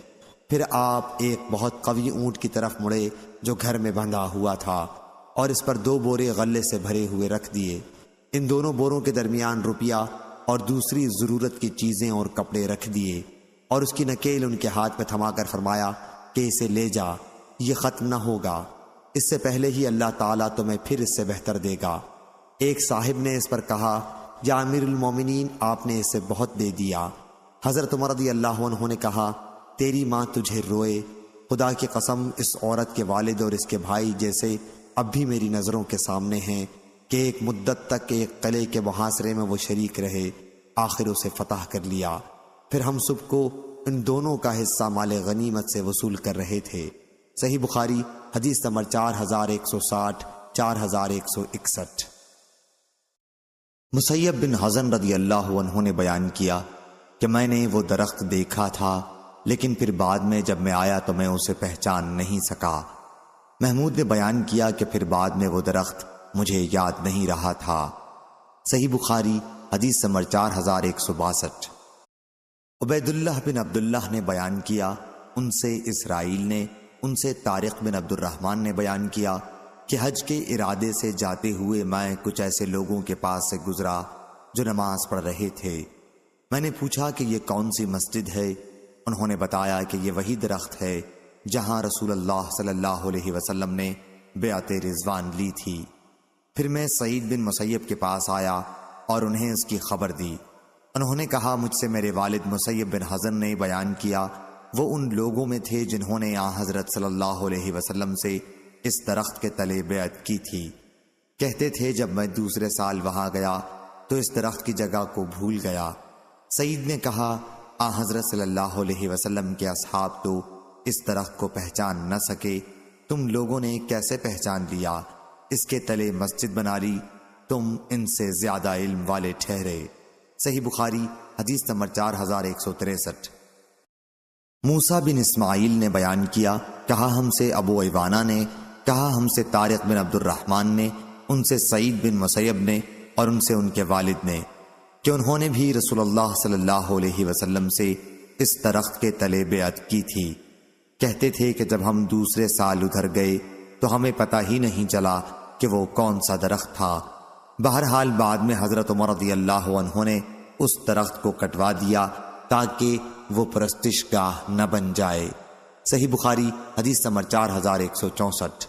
پھر آپ ایک بہت قوی اونٹ کی طرف مڑے جو گھر میں بندھا ہوا تھا، اور اس پر 2 بورے غلے سے بھرے ہوئے رکھ دیے۔ ان دونوں بوروں کے درمیان روپیہ اور دوسری ضرورت کی چیزیں اور کپڑے رکھ دیے، اور اس کی نکیل ان کے ہاتھ میں تھما کر فرمایا کہ اسے لے جا، یہ ختم نہ ہوگا، اس سے پہلے ہی اللہ تعالیٰ تمہیں پھر اس سے بہتر دے گا۔ ایک صاحب نے اس پر کہا یا امیر المومنین، آپ نے اسے بہت دے دیا۔ حضرت عمر رضی اللہ عنہ نے کہا تیری ماں تجھے روئے، خدا کی قسم اس عورت کے والد اور اس کے بھائی جیسے اب بھی میری نظروں کے سامنے ہیں کہ ایک مدت تک ایک قلعے کے محاصرے میں وہ شریک رہے، آخر اسے فتح کر لیا۔ پھر ہم سب کو ان دونوں کا حصہ مال غنیمت سے وصول کر رہے تھے۔ صحیح بخاری حدیث نمبر 4160، 4161۔ مسیب بن حزن رضی اللہ عنہ نے بیان کیا کہ میں نے وہ درخت دیکھا تھا، لیکن پھر بعد میں جب میں آیا تو میں اسے پہچان نہیں سکا۔ محمود نے بیان کیا کہ پھر بعد میں وہ درخت مجھے یاد نہیں رہا تھا۔ صحیح بخاری حدیث نمبر 4162۔ عبید اللہ بن عبداللہ نے بیان کیا، ان سے اسرائیل نے، ان سے طارق بن عبد الرحمن نے بیان کیا کہ حج کے ارادے سے جاتے ہوئے میں کچھ ایسے لوگوں کے پاس سے گزرا جو نماز پڑھ رہے تھے۔ میں نے پوچھا کہ یہ کون سی مسجد ہے؟ انہوں نے بتایا کہ یہ وہی درخت ہے جہاں رسول اللہ صلی اللہ علیہ وسلم نے بیعت رضوان لی تھی۔ پھر میں سعید بن مسیب کے پاس آیا اور انہیں اس کی خبر دی۔ انہوں نے کہا مجھ سے میرے والد مسیب بن حزن نے بیان کیا، وہ ان لوگوں میں تھے جنہوں نے حضرت صلی اللہ علیہ وسلم سے اس درخت کے تلے بیعت کی تھی۔ کہتے تھے جب میں دوسرے سال وہاں گیا تو اس درخت کی جگہ کو بھول گیا۔ سعید نے کہا آن حضرت صلی اللہ علیہ وسلم کے اصحاب تو اس درخت کو پہچان نہ سکے، تم لوگوں نے کیسے پہچان لیا؟ اس کے تلے مسجد بنا لی، تم ان سے زیادہ علم والے ٹھہرے۔ صحیح بخاری حدیث نمبر 4163۔ موسیٰ بن اسماعیل نے بیان کیا، کہا ہم سے ابو ایوانہ نے، کہا ہم سے طارق بن عبد الرحمن نے، ان سے سعید بن مسیب نے اور ان سے ان کے والد نے، کہ انہوں نے بھی رسول اللہ صلی اللہ علیہ وسلم سے اس درخت کے تلے بیعت کی تھی۔ کہتے تھے کہ جب ہم دوسرے سال ادھر گئے تو ہمیں پتہ ہی نہیں چلا کہ وہ کون سا درخت تھا۔ بہرحال بعد میں حضرت عمر رضی اللہ عنہ نے اس درخت کو کٹوا دیا تاکہ وہ پرستش گاہ نہ بن جائے۔ صحیح بخاری حدیث نمبر 4164۔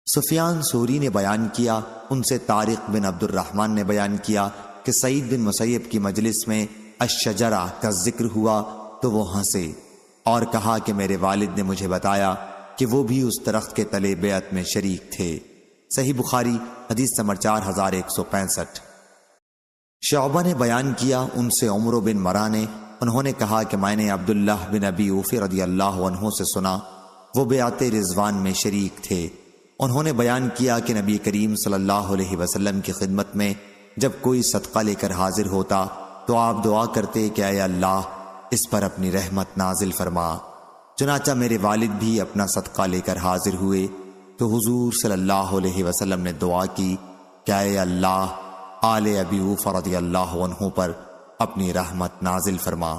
سفیان ثوری نے بیان کیا، ان سے طارق بن عبد الرحمن نے بیان کیا کہ سعید بن مسیب کی مجلس میں الشجرہ کا ذکر ہوا تو وہ ہنسے اور کہا کہ میرے والد نے مجھے بتایا کہ وہ بھی اس درخت کے تلے بیعت میں شریک تھے۔ صحیح بخاری حدیث نمبر 4165۔ شعبہ نے بیان کیا، ان سے عمر بن مرہ نے، انہوں نے کہا کہ میں نے عبداللہ بن ابی اوفی رضی اللہ عنہ سے سنا، وہ بیعت رضوان میں شریک تھے۔ انہوں نے بیان کیا کہ نبی کریم صلی اللہ علیہ وسلم کی خدمت میں جب کوئی صدقہ لے کر حاضر ہوتا تو آپ دعا کرتے کہ اے اللہ اس پر اپنی رحمت نازل فرما۔ چنانچہ میرے والد بھی اپنا صدقہ لے کر حاضر ہوئے تو حضور صلی اللہ علیہ وسلم نے دعا کی کہ اے اللہ آل ابی اوفی رضی اللہ عنہ پر اپنی رحمت نازل فرما۔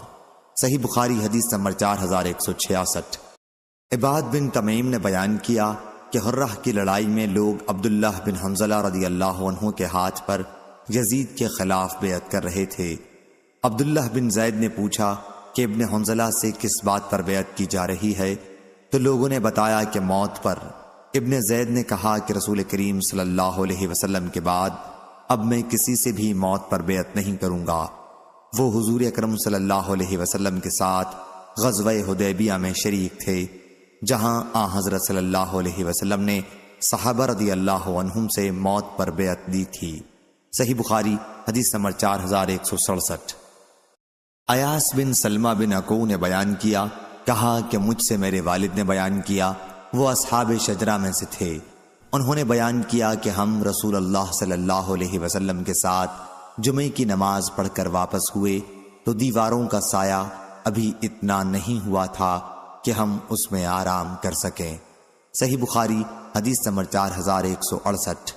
صحیح بخاری حدیث نمبر 4166۔ عباد بن تمیم نے بیان کیا کہ حرہ کی لڑائی میں لوگ عبداللہ بن حنظلہ رضی اللہ عنہ کے ہاتھ پر یزید کے خلاف بیعت کر رہے تھے۔ عبداللہ بن زید نے پوچھا کہ ابن حنظلہ سے کس بات پر بیعت کی جا رہی ہے؟ تو لوگوں نے بتایا کہ موت پر۔ ابن زید نے کہا کہ رسول کریم صلی اللہ علیہ وسلم کے بعد اب میں کسی سے بھی موت پر بیعت نہیں کروں گا۔ وہ حضور اکرم صلی اللہ علیہ وسلم کے ساتھ غزوہ حدیبیہ میں شریک تھے، جہاں آن حضرت صلی اللہ علیہ وسلم نے صحابہ رضی اللہ عنہم سے موت پر بیعت دی تھی۔ صحیح بخاری حدیث نمبر 4167۔ ایاس بن سلمہ بن عقو نے بیان کیا، کہا کہ مجھ سے میرے والد نے بیان کیا، وہ اصحاب شجرہ میں سے تھے۔ انہوں نے بیان کیا کہ ہم رسول اللہ صلی اللہ علیہ وسلم کے ساتھ جمعے کی نماز پڑھ کر واپس ہوئے تو دیواروں کا سایہ ابھی اتنا نہیں ہوا تھا کہ ہم اس میں آرام کر سکیں۔ صحیح بخاری حدیث نمبر 4168۔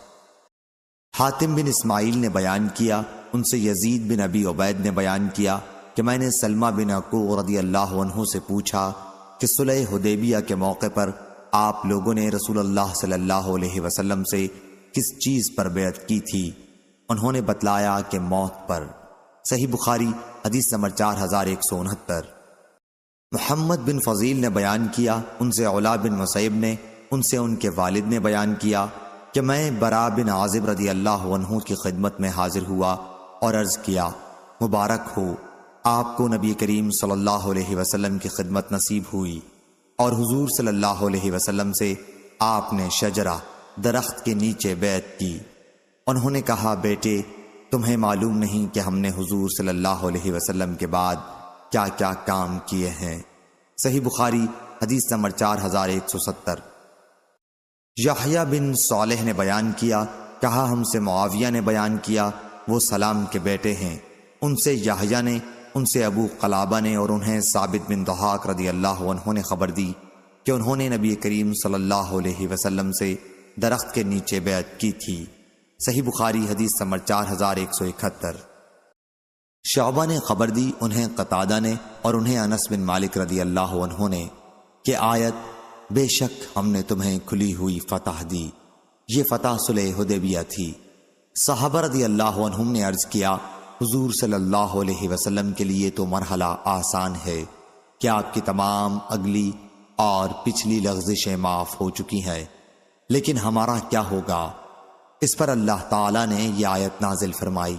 حاتم بن اسماعیل نے بیان کیا، ان سے یزید بن ابی عبید نے بیان کیا کہ میں نے سلمہ بن عقو رضی اللہ عنہ سے پوچھا کہ صلح حدیبیہ کے موقع پر آپ لوگوں نے رسول اللہ صلی اللہ علیہ وسلم سے کس چیز پر بیعت کی تھی؟ انہوں نے بتلایا کہ موت پر۔ صحیح بخاری حدیث نمبر 4169۔ محمد بن فضیل نے بیان کیا، ان سے علا بن مسیب نے، ان سے ان کے والد نے بیان کیا کہ میں برا بن عازب رضی اللہ عنہ کی خدمت میں حاضر ہوا اور عرض کیا مبارک ہو، آپ کو نبی کریم صلی اللہ علیہ وسلم کی خدمت نصیب ہوئی، اور حضور صلی اللہ علیہ وسلم سے آپ نے شجرہ درخت کے نیچے بیعت کی۔ انہوں نے کہا بیٹے تمہیں معلوم نہیں کہ ہم نے حضور صلی اللہ علیہ وسلم کے بعد کیا کیا کام کیے ہیں۔ صحیح بخاری حدیث نمبر 4170۔ یحییٰ بن صالح نے بیان کیا، کہا ہم سے معاویہ نے بیان کیا، وہ سلام کے بیٹے ہیں۔ ان سے یحییٰ نے، ان سے ابو قلابہ نے اور انہیں ثابت بن ضحاک رضی اللہ عنہ نے خبر دی کہ انہوں نے نبی کریم صلی اللہ علیہ وسلم سے درخت کے نیچے بیعت کی تھی۔ صحیح بخاری حدیث نمبر 4171۔ شعبہ نے خبر دی، انہیں قتادہ نے اور انہیں انس بن مالک رضی اللہ عنہ نے کہ آیت بے شک ہم نے تمہیں کھلی ہوئی فتح دی، یہ فتح صلح حدیبیہ تھی۔ صحابہ رضی اللہ عنہم نے عرض کیا حضور صلی اللہ علیہ وسلم کے لیے تو مرحلہ آسان ہے کہ آپ کی تمام اگلی اور پچھلی لغزشیں معاف ہو چکی ہیں، لیکن ہمارا کیا ہوگا؟ اس پر اللہ تعالیٰ نے یہ آیت نازل فرمائی،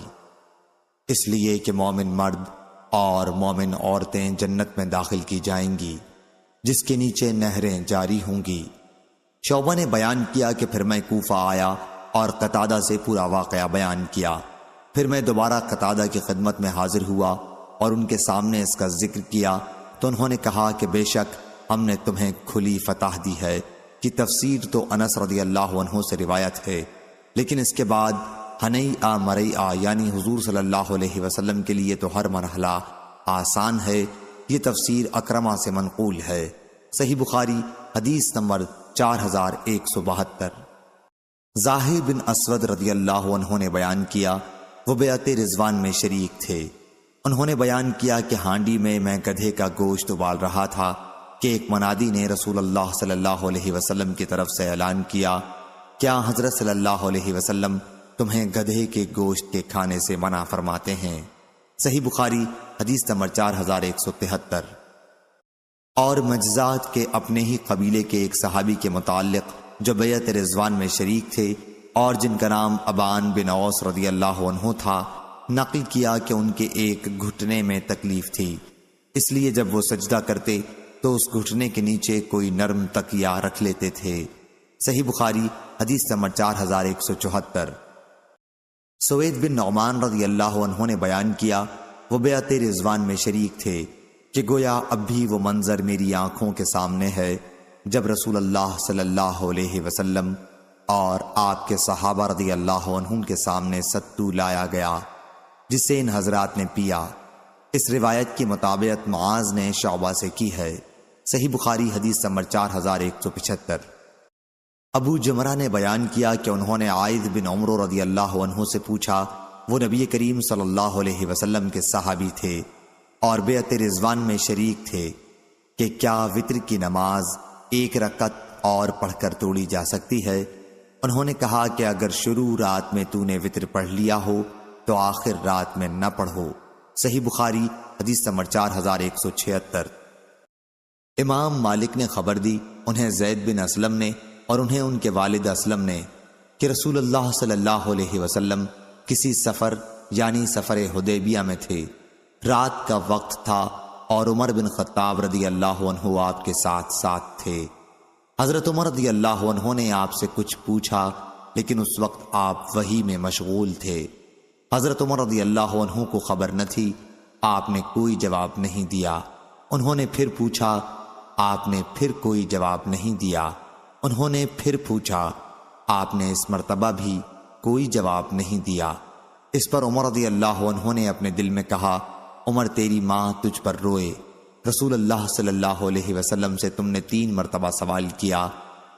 اس لیے کہ مومن مرد اور مومن عورتیں جنت میں داخل کی جائیں گی جس کے نیچے نہریں جاری ہوں گی، شعبہ نے بیان کیا کہ پھر میں کوفہ آیا اور قتادہ سے پورا واقعہ بیان کیا۔ پھر میں دوبارہ قتادہ کی خدمت میں حاضر ہوا اور ان کے سامنے اس کا ذکر کیا تو انہوں نے کہا کہ بے شک ہم نے تمہیں کھلی فتح دی ہے، کہ تفسیر تو انس رضی اللہ عنہ سے روایت ہے، لیکن اس کے بعد ہنیئا مرئیا یعنی حضور صلی اللہ علیہ وسلم کے لیے تو ہر مرحلہ آسان ہے، یہ تفسیر اکرمہ سے منقول ہے۔ صحیح بخاری حدیث نمبر 4172۔ زاہد بن اسود رضی اللہ عنہ نے بیان کیا وہ بیعت رضوان میں شریک تھے۔ انہوں نے بیان کیا کہ ہانڈی میں گدھے کا گوشت ابال رہا تھا کہ ایک منادی نے رسول اللہ صلی اللہ علیہ وسلم کی طرف سے اعلان کیا، کیا حضرت صلی اللہ علیہ وسلم تمہیں گدھے کے گوشت کے کھانے سے منع فرماتے ہیں؟ صحیح بخاری حدیث نمبر 4173۔ اور مجزات کے اپنے ہی قبیلے کے ایک صحابی کے متعلق جو بیعت رضوان میں شریک تھے اور جن کا نام ابان بن اوس رضی اللہ عنہ تھا، نقل کیا کہ ان کے ایک گھٹنے میں تکلیف تھی، اس لیے جب وہ سجدہ کرتے تو اس گھٹنے کے نیچے کوئی نرم تکیہ رکھ لیتے تھے۔ صحیح بخاری حدیث نمبر 4174۔ سوید بن نعمان رضی اللہ عنہ نے بیان کیا وہ بیعت رضوان میں شریک تھے کہ گویا اب بھی وہ منظر میری آنکھوں کے سامنے ہے جب رسول اللہ صلی اللہ علیہ وسلم اور آپ کے صحابہ رضی اللہ عنہم کے سامنے ستو لایا گیا جسے ان حضرات نے پیا۔ اس روایت کی مطابقت معاذ نے شعبہ سے کی ہے۔ صحیح بخاری حدیث نمبر 4175۔ ابو جمرہ نے بیان کیا کہ انہوں نے عائد بن عمرو رضی اللہ عنہ سے پوچھا، وہ نبی کریم صلی اللہ علیہ وسلم کے صحابی تھے اور بیعت رضوان میں شریک تھے، کہ کیا وتر کی نماز ایک رکعت اور پڑھ کر توڑی جا سکتی ہے؟ انہوں نے کہا کہ اگر شروع رات میں تو نے وتر پڑھ لیا ہو تو آخر رات میں نہ پڑھو۔ صحیح بخاری حدیث نمبر 4176۔ امام مالک نے خبر دی انہیں زید بن اسلم نے اور انہیں ان کے والد اسلم نے کہ رسول اللہ صلی اللہ علیہ وسلم کسی سفر یعنی سفر حدیبیہ میں تھے، رات کا وقت تھا اور عمر بن خطاب رضی اللہ عنہ آپ کے ساتھ ساتھ تھے۔ حضرت عمر رضی اللہ عنہ نے آپ سے کچھ پوچھا لیکن اس وقت آپ وحی میں مشغول تھے۔ حضرت عمر رضی اللہ عنہ کو خبر نہ تھی، آپ نے کوئی جواب نہیں دیا۔ انہوں نے پھر پوچھا، آپ نے پھر کوئی جواب نہیں دیا۔ انہوں نے پھر پوچھا، آپ نے اس مرتبہ بھی کوئی جواب نہیں دیا۔ اس پر عمر رضی اللہ عنہ نے اپنے دل میں کہا، عمر تیری ماں تجھ پر روئے، رسول اللہ صلی اللہ علیہ وسلم سے تم نے 3 مرتبہ سوال کیا،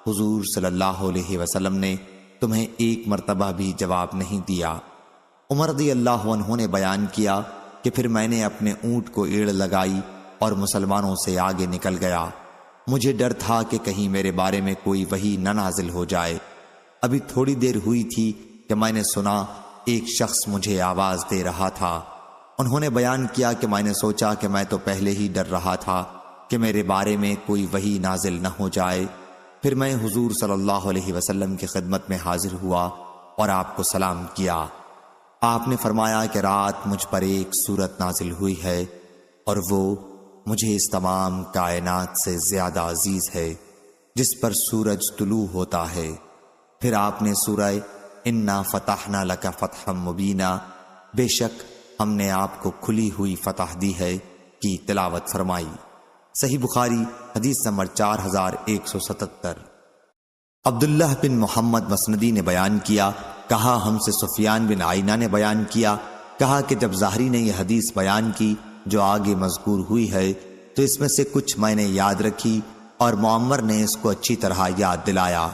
حضور صلی اللہ علیہ وسلم نے تمہیں 1 مرتبہ بھی جواب نہیں دیا۔ عمر رضی اللہ عنہ نے بیان کیا کہ پھر میں نے اپنے اونٹ کو ایڑ لگائی اور مسلمانوں سے آگے نکل گیا۔ مجھے ڈر تھا کہ کہیں میرے بارے میں کوئی وحی نہ نازل ہو جائے۔ ابھی تھوڑی دیر ہوئی تھی کہ میں نے سنا ایک شخص مجھے آواز دے رہا تھا۔ انہوں نے بیان کیا کہ میں نے سوچا کہ میں تو پہلے ہی ڈر رہا تھا کہ میرے بارے میں کوئی وحی نازل نہ ہو جائے۔ پھر میں حضور صلی اللہ علیہ وسلم کی خدمت میں حاضر ہوا اور آپ کو سلام کیا۔ آپ نے فرمایا کہ رات مجھ پر ایک سورت نازل ہوئی ہے اور وہ مجھے اس تمام کائنات سے زیادہ عزیز ہے جس پر سورج طلوع ہوتا ہے۔ پھر آپ نے سورہ انا فتحنا لک فتحا مبینا، بے شک ہم نے آپ کو کھلی ہوئی فتح دی ہے کی تلاوت فرمائی۔ صحیح بخاری حدیث نمبر 4177۔ عبداللہ بن محمد مسندی نے بیان کیا، کہا ہم سے سفیان بن عینہ نے بیان کیا، کہا کہ جب ظاہری نے یہ حدیث بیان کی جو آگے مذکور ہوئی ہے تو اس میں سے کچھ میں نے یاد رکھی اور معمر نے اس کو اچھی طرح یاد دلایا۔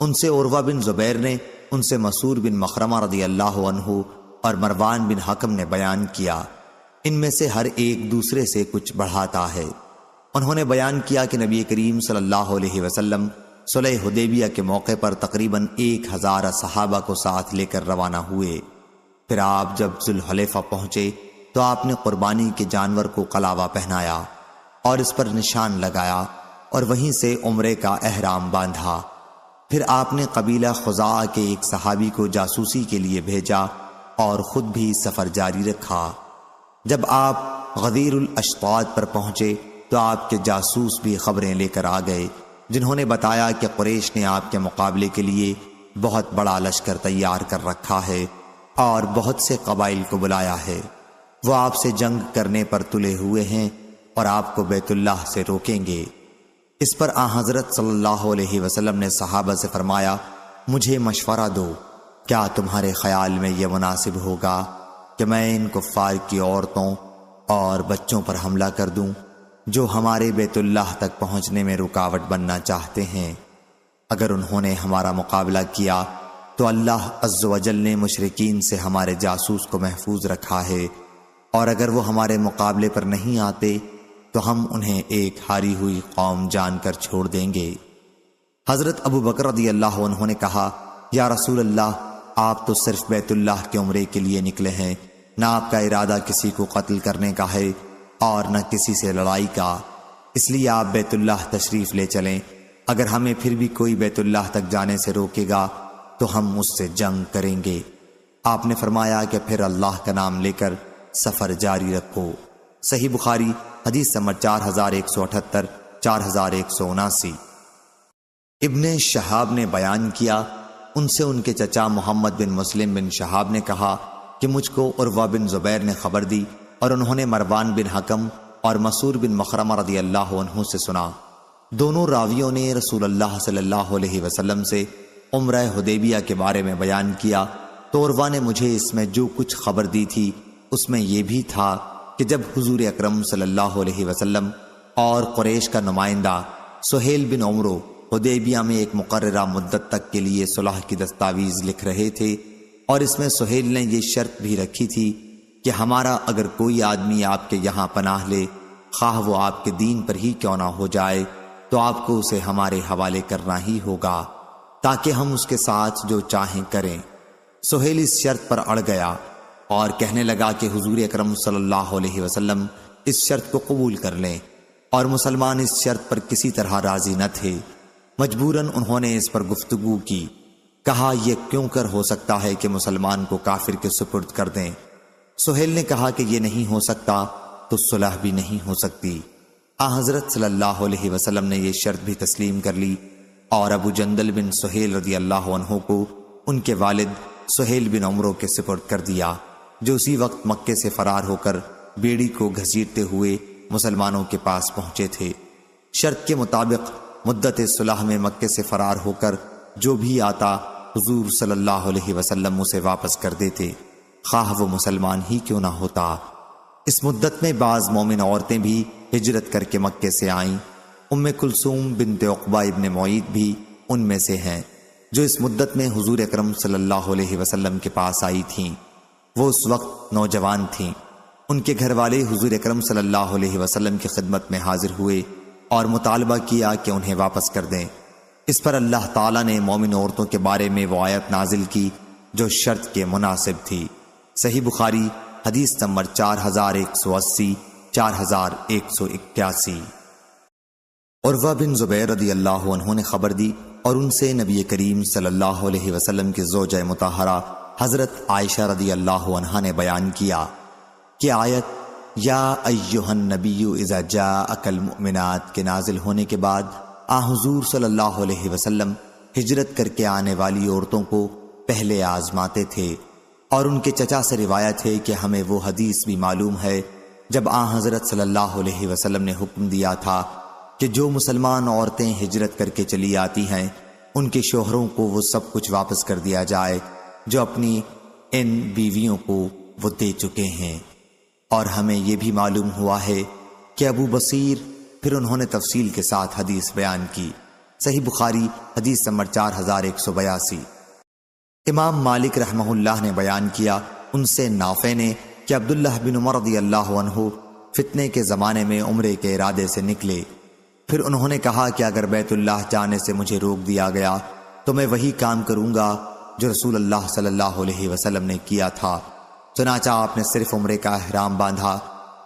ان سے عروہ بن زبیر نے، ان سے مسعود بن مخرمہ رضی اللہ عنہ اور مروان بن حکم نے بیان کیا، ان میں سے ہر ایک دوسرے سے کچھ بڑھاتا ہے۔ انہوں نے بیان کیا کہ نبی کریم صلی اللہ علیہ وسلم صلح حدیبیہ کے موقع پر تقریباً 1000 صحابہ کو ساتھ لے کر روانہ ہوئے۔ پھر آپ جب ذوالحلیفہ پہنچے تو آپ نے قربانی کے جانور کو قلاوہ پہنایا اور اس پر نشان لگایا اور وہیں سے عمرے کا احرام باندھا۔ پھر آپ نے قبیلہ خزاعہ کے ایک صحابی کو جاسوسی کے لیے بھیجا اور خود بھی سفر جاری رکھا۔ جب آپ غدیر الاشطاط پر پہنچے تو آپ کے جاسوس بھی خبریں لے کر آ گئے جنہوں نے بتایا کہ قریش نے آپ کے مقابلے کے لیے بہت بڑا لشکر تیار کر رکھا ہے اور بہت سے قبائل کو بلایا ہے۔ وہ آپ سے جنگ کرنے پر تلے ہوئے ہیں اور آپ کو بیت اللہ سے روکیں گے۔ اس پر آن حضرت صلی اللہ علیہ وسلم نے صحابہ سے فرمایا، مجھے مشورہ دو، کیا تمہارے خیال میں یہ مناسب ہوگا کہ میں ان کفار کی عورتوں اور بچوں پر حملہ کر دوں جو ہمارے بیت اللہ تک پہنچنے میں رکاوٹ بننا چاہتے ہیں؟ اگر انہوں نے ہمارا مقابلہ کیا تو اللہ عز و جل نے مشرکین سے ہمارے جاسوس کو محفوظ رکھا ہے، اور اگر وہ ہمارے مقابلے پر نہیں آتے تو ہم انہیں ایک ہاری ہوئی قوم جان کر چھوڑ دیں گے۔ حضرت ابو بکر رضی اللہ عنہ نے کہا، یا رسول اللہ، آپ تو صرف بیت اللہ کے عمرے کے لیے نکلے ہیں، نہ آپ کا ارادہ کسی کو قتل کرنے کا ہے اور نہ کسی سے لڑائی کا، اس لیے آپ بیت اللہ تشریف لے چلیں۔ اگر ہمیں پھر بھی کوئی بیت اللہ تک جانے سے روکے گا تو ہم اس سے جنگ کریں گے۔ آپ نے فرمایا کہ پھر اللہ کا نام لے کر سفر جاری رکھو۔ صحیح بخاری حدیث نمبر 4178، 4179۔ ابن شہاب نے بیان کیا، ان سے ان کے چچا محمد بن مسلم بن شہاب نے کہا کہ مجھ کو عروہ بن زبیر نے خبر دی اور انہوں نے مروان بن حکم اور مسعور بن مخرمہ رضی اللہ عنہ سے سنا۔ دونوں راویوں نے رسول اللہ صلی اللہ علیہ وسلم سے عمرہ حدیبیہ کے بارے میں بیان کیا، تو عروہ نے مجھے اس میں جو کچھ خبر دی تھی اس میں یہ بھی تھا کہ جب حضور اکرم صلی اللہ علیہ وسلم اور قریش کا نمائندہ سہیل بن عمرو حدیبیہ میں ایک مقررہ مدت تک کے لیے صلح کی دستاویز لکھ رہے تھے، اور اس میں سہیل نے یہ شرط بھی رکھی تھی کہ ہمارا اگر کوئی آدمی آپ کے یہاں پناہ لے، خواہ وہ آپ کے دین پر ہی کیوں نہ ہو جائے، تو آپ کو اسے ہمارے حوالے کرنا ہی ہوگا تاکہ ہم اس کے ساتھ جو چاہیں کریں۔ سہیل اس شرط پر اڑ گیا اور کہنے لگا کہ حضور اکرم صلی اللہ علیہ وسلم اس شرط کو قبول کر لیں، اور مسلمان اس شرط پر کسی طرح راضی نہ تھے۔ مجبوراً انہوں نے اس پر گفتگو کی، کہا یہ کیوں کر ہو سکتا ہے کہ مسلمان کو کافر کے سپرد کر دیں؟ سہیل نے کہا کہ یہ نہیں ہو سکتا تو صلح بھی نہیں ہو سکتی۔ حضرت صلی اللہ علیہ وسلم نے یہ شرط بھی تسلیم کر لی اور ابو جندل بن سہیل رضی اللہ عنہ کو ان کے والد سہیل بن عمرو کے سپرد کر دیا، جو اسی وقت مکے سے فرار ہو کر بیڑی کو گھسیٹتے ہوئے مسلمانوں کے پاس پہنچے تھے۔ شرط کے مطابق مدت صلح میں مکے سے فرار ہو کر جو بھی آتا حضور صلی اللہ علیہ وسلم اسے واپس کر دیتے، خواہ وہ مسلمان ہی کیوں نہ ہوتا۔ اس مدت میں بعض مومن عورتیں بھی ہجرت کر کے مکے سے آئیں۔ ام کلثوم بنت عقبہ ابن معیط بھی ان میں سے ہیں، جو اس مدت میں حضور اکرم صلی اللہ علیہ وسلم کے پاس آئی تھیں۔ وہ اس وقت نوجوان تھیں۔ ان کے گھر والے حضور اکرم صلی اللہ علیہ وسلم کی خدمت میں حاضر ہوئے اور مطالبہ کیا کہ انہیں واپس کر دیں۔ اس پر اللہ تعالیٰ نے مومن عورتوں کے بارے میں وہ آیت نازل کی جو شرط کے مناسب تھی۔ صحیح بخاری حدیث نمبر 4180، 4181۔ عروہ بن زبیر رضی اللہ عنہ نے خبر دی اور ان سے نبی کریم صلی اللہ علیہ وسلم کی زوجہ مطہرہ حضرت عائشہ رضی اللہ عنہا نے بیان کیا کہ آیت یا ایہا النبی اذا جاءک المؤمنات کے نازل ہونے کے بعد حضور صلی اللہ علیہ وسلم ہجرت کر کے آنے والی عورتوں کو پہلے آزماتے تھے، اور ان کے چچا سے روایت ہے کہ ہمیں وہ حدیث بھی معلوم ہے جب حضرت صلی اللہ علیہ وسلم نے حکم دیا تھا کہ جو مسلمان عورتیں ہجرت کر کے چلی آتی ہیں ان کے شوہروں کو وہ سب کچھ واپس کر دیا جائے جو اپنی ان بیویوں کو وہ دے چکے ہیں۔ اور ہمیں یہ بھی معلوم ہوا ہے کہ ابو بصیر پھر انہوں نے تفصیل کے ساتھ حدیث بیان کی۔ صحیح بخاری حدیث نمبر 4182۔ امام مالک رحمہ اللہ نے بیان کیا ان سے نافع نے کہ عبداللہ بن عمر رضی اللہ عنہ فتنے کے زمانے میں عمرے کے ارادے سے نکلے، پھر انہوں نے کہا کہ اگر بیت اللہ جانے سے مجھے روک دیا گیا تو میں وہی کام کروں گا جو رسول اللہ صلی اللہ علیہ وسلم نے کیا تھا۔ چنانچہ آپ نے صرف عمرے کا احرام باندھا،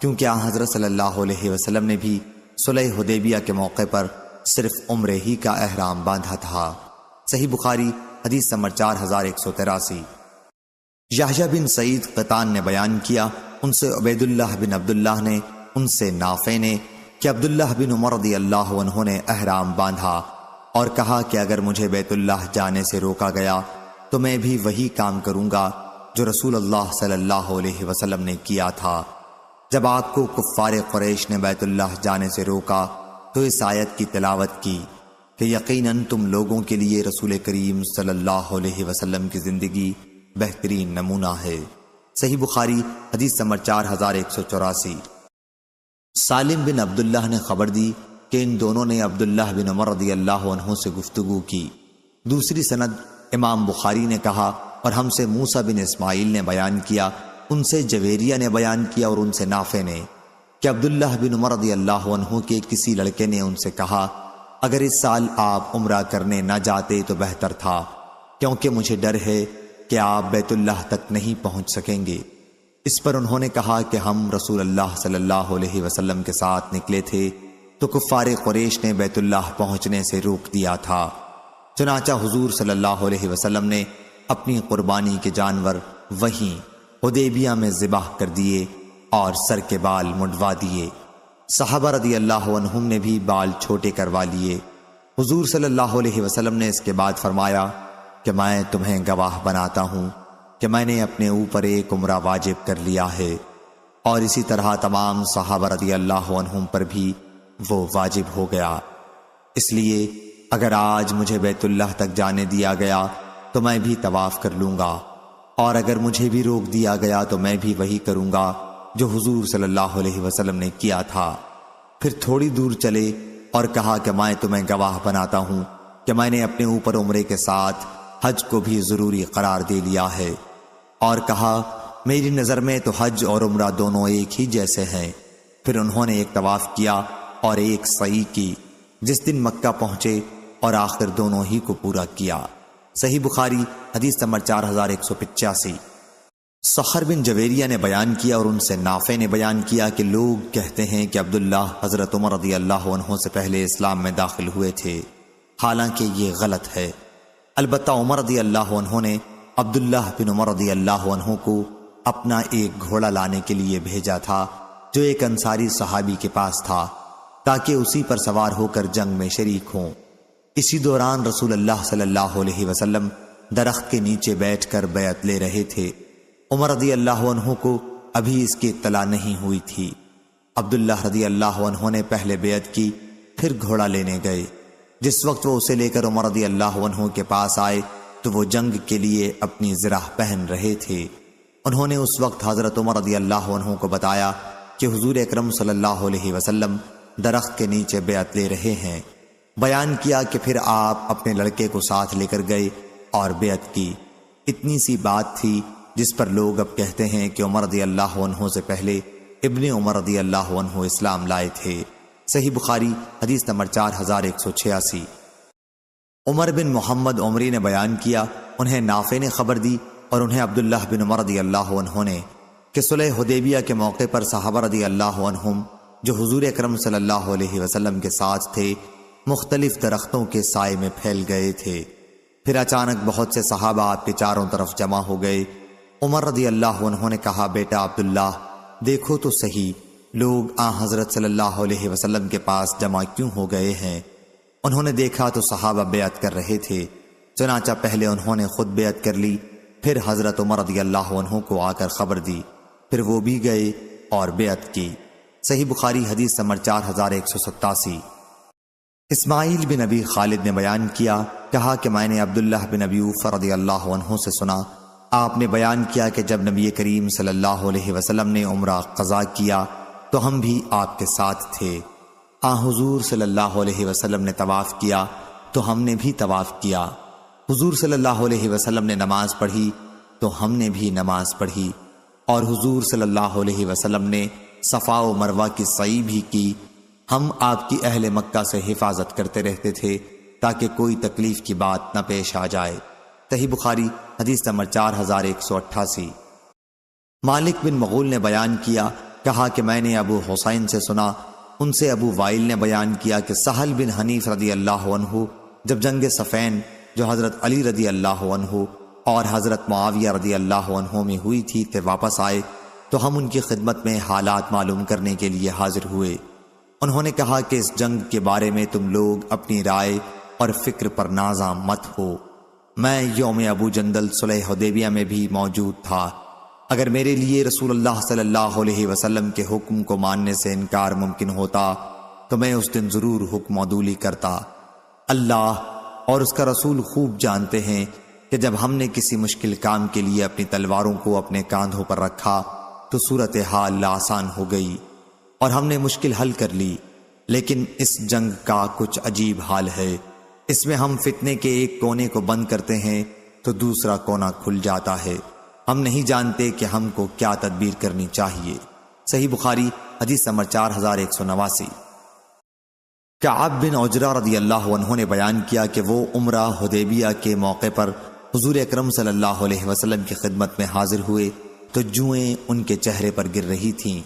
کیونکہ حضرت صلی اللہ علیہ وسلم نے بھی صلح حدیبیہ کے موقع پر صرف عمرے ہی کا احرام باندھا تھا۔ صحیح بخاری حدیث نمبر 4183۔ یحییٰ بن سعید قطان نے بیان کیا ان سے عبید اللہ بن عبداللہ نے ان سے نافع نے کہ عبداللہ بن عمر رضی اللہ عنہ نے احرام باندھا اور کہا کہ اگر مجھے بیت اللہ جانے سے روکا گیا تو میں بھی وہی کام کروں گا جو رسول اللہ صلی اللہ علیہ وسلم نے کیا تھا۔ جب آپ کو کفار قریش نے بیت اللہ جانے سے روکا تو اس آیت کی تلاوت کی کہ یقیناً تم لوگوں کے لیے رسول کریم صلی اللہ علیہ وسلم کی زندگی بہترین نمونہ ہے۔ صحیح بخاری حدیث نمبر 4184۔ سالم بن عبداللہ نے خبر دی کہ ان دونوں نے عبداللہ بن عمر رضی اللہ عنہ سے گفتگو کی۔ دوسری سند امام بخاری نے کہا اور ہم سے موسیٰ بن اسماعیل نے بیان کیا، ان سے جویریہ نے بیان کیا اور ان سے نافع نے کہ عبداللہ بن عمر رضی اللہ عنہ کے کسی لڑکے نے ان سے کہا اگر اس سال آپ عمرہ کرنے نہ جاتے تو بہتر تھا، کیونکہ مجھے ڈر ہے کہ آپ بیت اللہ تک نہیں پہنچ سکیں گے۔ اس پر انہوں نے کہا کہ ہم رسول اللہ صلی اللہ علیہ وسلم کے ساتھ نکلے تھے تو کفار قریش نے بیت اللہ پہنچنے سے روک دیا تھا، چنانچہ حضور صلی اللہ علیہ وسلم نے اپنی قربانی کے جانور وہیں حدیبیہ میں ذبح کر دیے اور سر کے بال منڈوا دیے۔ صحابہ رضی اللہ عنہم نے بھی بال چھوٹے کروا لیے۔ حضور صلی اللہ علیہ وسلم نے اس کے بعد فرمایا کہ میں تمہیں گواہ بناتا ہوں کہ میں نے اپنے اوپر ایک عمرہ واجب کر لیا ہے، اور اسی طرح تمام صحابہ رضی اللہ عنہم پر بھی وہ واجب ہو گیا۔ اس لیے اگر آج مجھے بیت اللہ تک جانے دیا گیا تو میں بھی طواف کر لوں گا، اور اگر مجھے بھی روک دیا گیا تو میں بھی وہی کروں گا جو حضور صلی اللہ علیہ وسلم نے کیا تھا۔ پھر تھوڑی دور چلے اور کہا کہ میں تمہیں گواہ بناتا ہوں کہ میں نے اپنے اوپر عمرے کے ساتھ حج کو بھی ضروری قرار دے لیا ہے، اور کہا میری نظر میں تو حج اور عمرہ دونوں ایک ہی جیسے ہیں۔ پھر انہوں نے ایک طواف کیا اور ایک سعی کی، جس دن مکہ پہنچے، اور آخر دونوں ہی کو پورا کیا۔ صحیح بخاری حدیث نمبر 4185۔ سخر بن جویریہ نے بیان کیا اور ان سے نافع نے بیان کیا کہ لوگ کہتے ہیں کہ عبداللہ حضرت عمر رضی اللہ عنہ سے پہلے اسلام میں داخل ہوئے تھے، حالانکہ یہ غلط ہے۔ البتہ عمر رضی اللہ عنہ نے عبداللہ بن عمر رضی اللہ عنہ کو اپنا ایک گھوڑا لانے کے لیے بھیجا تھا جو ایک انصاری صحابی کے پاس تھا، تاکہ اسی پر سوار ہو کر جنگ میں شریک ہوں۔ اسی دوران رسول اللہ صلی اللہ علیہ وسلم درخت کے نیچے بیٹھ کر بیعت لے رہے تھے۔ عمر رضی اللہ عنہ کو ابھی اس کی اطلاع نہیں ہوئی تھی۔ عبداللہ رضی اللہ عنہ نے پہلے بیعت کی، پھر گھوڑا لینے گئے۔ جس وقت وہ اسے لے کر عمر رضی اللہ عنہ کے پاس آئے تو وہ جنگ کے لیے اپنی زرہ پہن رہے تھے۔ انہوں نے اس وقت حضرت عمر رضی اللہ عنہ کو بتایا کہ حضور اکرم صلی اللہ علیہ وسلم درخت کے نیچے بیعت لے رہے ہیں۔ بیان کیا کہ پھر آپ اپنے لڑکے کو ساتھ لے کر گئے اور بیعت کی۔ اتنی سی بات تھی جس پر لوگ اب کہتے ہیں کہ عمر رضی اللہ عنہ سے پہلے ابن عمر رضی اللہ عنہ اسلام لائے تھے۔ صحیح بخاری حدیث نمبر 4186۔ عمر بن محمد عمری نے بیان کیا، انہیں نافع نے خبر دی اور انہیں عبداللہ بن عمر رضی اللہ عنہ نے کہ صلح حدیبیہ کے موقع پر صحابہ رضی اللہ عنہم جو حضور اکرم صلی اللہ علیہ وسلم کے ساتھ تھے مختلف درختوں کے سائے میں پھیل گئے تھے۔ پھر اچانک بہت سے صحابہ آپ کے چاروں طرف جمع ہو گئے۔ عمر رضی اللہ عنہ نے کہا بیٹا عبداللہ دیکھو تو صحیح لوگ حضرت صلی اللہ علیہ وسلم کے پاس جمع کیوں ہو گئے ہیں۔ انہوں نے دیکھا تو صحابہ بیعت کر رہے تھے، چنانچہ پہلے انہوں نے خود بیعت کر لی، پھر حضرت عمر رضی اللہ عنہ کو آ کر خبر دی، پھر وہ بھی گئے اور بیعت کی۔ صحیح بخاری حدیث نمبر 4187۔ اسماعیل بن ابی خالد نے بیان کیا، کہا کہ میں نے عبداللہ بن ابی اوفہ رضی اللہ عنہ سے سنا، آپ نے بیان کیا کہ جب نبی کریم صلی اللہ علیہ وسلم نے عمرہ قضا کیا تو ہم بھی آپ کے ساتھ تھے۔ حضور صلی اللہ علیہ وسلم نے طواف کیا تو ہم نے بھی طواف کیا۔ حضور صلی اللہ علیہ وسلم نے نماز پڑھی تو ہم نے بھی نماز پڑھی، اور حضور صلی اللہ علیہ وسلم نے صفا و مروہ کی سعی بھی کی۔ ہم آپ کی اہل مکہ سے حفاظت کرتے رہتے تھے تاکہ کوئی تکلیف کی بات نہ پیش آ جائے۔ صحیح بخاری حدیث نمبر 4188۔ مالک بن مغول نے بیان کیا، کہا کہ میں نے ابو حسین سے سنا، ان سے ابو وائل نے بیان کیا کہ سہل بن حنیف رضی اللہ عنہ جب جنگ صفین جو حضرت علی رضی اللہ عنہ اور حضرت معاویہ رضی اللہ عنہ میں ہوئی تھی تے واپس آئے تو ہم ان کی خدمت میں حالات معلوم کرنے کے لیے حاضر ہوئے۔ انہوں نے کہا کہ اس جنگ کے بارے میں تم لوگ اپنی رائے اور فکر پر نازاں مت ہو۔ میں یوم ابو جندل صلح حدیبیہ میں بھی موجود تھا۔ اگر میرے لیے رسول اللہ صلی اللہ علیہ وسلم کے حکم کو ماننے سے انکار ممکن ہوتا تو میں اس دن ضرور حکم عدولی کرتا۔ اللہ اور اس کا رسول خوب جانتے ہیں کہ جب ہم نے کسی مشکل کام کے لیے اپنی تلواروں کو اپنے کاندھوں پر رکھا تو صورتحال آسان ہو گئی اور ہم نے مشکل حل کر لی، لیکن اس جنگ کا کچھ عجیب حال ہے۔ اس میں ہم فتنے کے ایک کونے کو بند کرتے ہیں تو دوسرا کونا کھل جاتا ہے۔ ہم نہیں جانتے کہ ہم کو کیا تدبیر کرنی چاہیے۔ صحیح بخاری حدیث نمبر 4189۔ کعب بن عجرہ رضی اللہ عنہ نے بیان کیا کہ وہ عمرہ حدیبیہ کے موقع پر حضور اکرم صلی اللہ علیہ وسلم کی خدمت میں حاضر ہوئے تو جوئیں ان کے چہرے پر گر رہی تھیں۔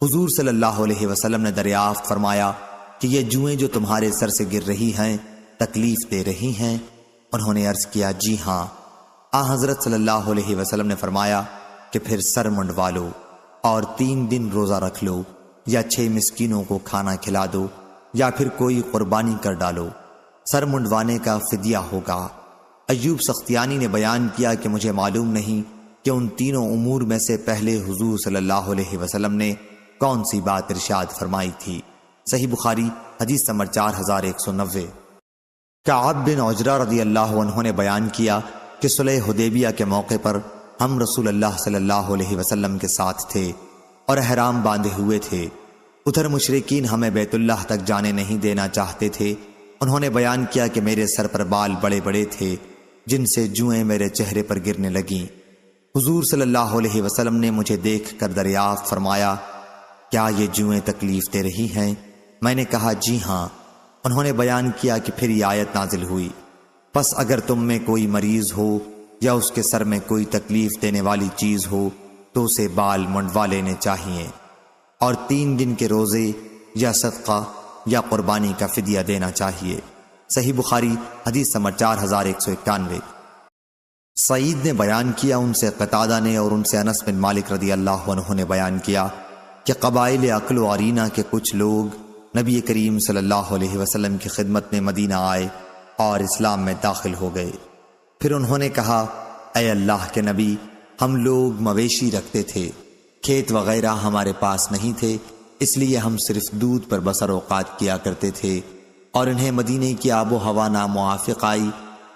حضور صلی اللہ علیہ وسلم نے دریافت فرمایا کہ یہ جوئیں جو تمہارے سر سے گر رہی ہیں تکلیف دے رہی ہیں؟ انہوں نے عرض کیا جی ہاں۔ حضرت صلی اللہ علیہ وسلم نے فرمایا کہ پھر سر منڈوا لو اور 3 دن روزہ رکھ لو، یا 6 مسکینوں کو کھانا کھلا دو، یا پھر کوئی قربانی کر ڈالو۔ سر منڈوانے کا فدیہ ہوگا۔ ایوب سختیانی نے بیان کیا کہ مجھے معلوم نہیں کہ ان تینوں امور میں سے پہلے حضور صلی اللہ علیہ وسلم نے کون سی بات ارشاد فرمائی تھی۔ صحیح بخاری حدیث نمبر 4190۔ کعب بن عجرہ رضی اللہ عنہ نے بیان کیا کہ صلح حدیبیہ کے موقع پر ہم رسول اللہ صلی اللہ علیہ وسلم کے ساتھ تھے اور احرام باندھے ہوئے تھے۔ ادھر مشرکین ہمیں بیت اللہ تک جانے نہیں دینا چاہتے تھے۔ انہوں نے بیان کیا کہ میرے سر پر بال بڑے بڑے تھے جن سے جوئیں میرے چہرے پر گرنے لگیں۔ حضور صلی اللہ علیہ وسلم نے مجھے دیکھ کر دریافت فرمایا کیا یہ جوئیں تکلیف دے رہی ہیں؟ میں نے کہا جی ہاں۔ انہوں نے بیان کیا کہ پھر یہ آیت نازل ہوئی، پس اگر تم میں کوئی مریض ہو یا اس کے سر میں کوئی تکلیف دینے والی چیز ہو تو اسے بال منڈوا لینے چاہیے، اور 3 دن کے روزے یا صدقہ یا قربانی کا فدیہ دینا چاہیے۔ صحیح بخاری حدیث نمبر 4191۔ سعید نے بیان کیا، ان سے قتادہ نے اور ان سے انس بن مالک رضی اللہ عنہ نے بیان کیا کہ قبائل عقل و عرینہ کے کچھ لوگ نبی کریم صلی اللہ علیہ وسلم کی خدمت میں مدینہ آئے اور اسلام میں داخل ہو گئے۔ پھر انہوں نے کہا اے اللہ کے نبی، ہم لوگ مویشی رکھتے تھے، کھیت وغیرہ ہمارے پاس نہیں تھے، اس لیے ہم صرف دودھ پر بسر اوقات کیا کرتے تھے، اور انہیں مدینے کی آب و ہوا ناموافق آئی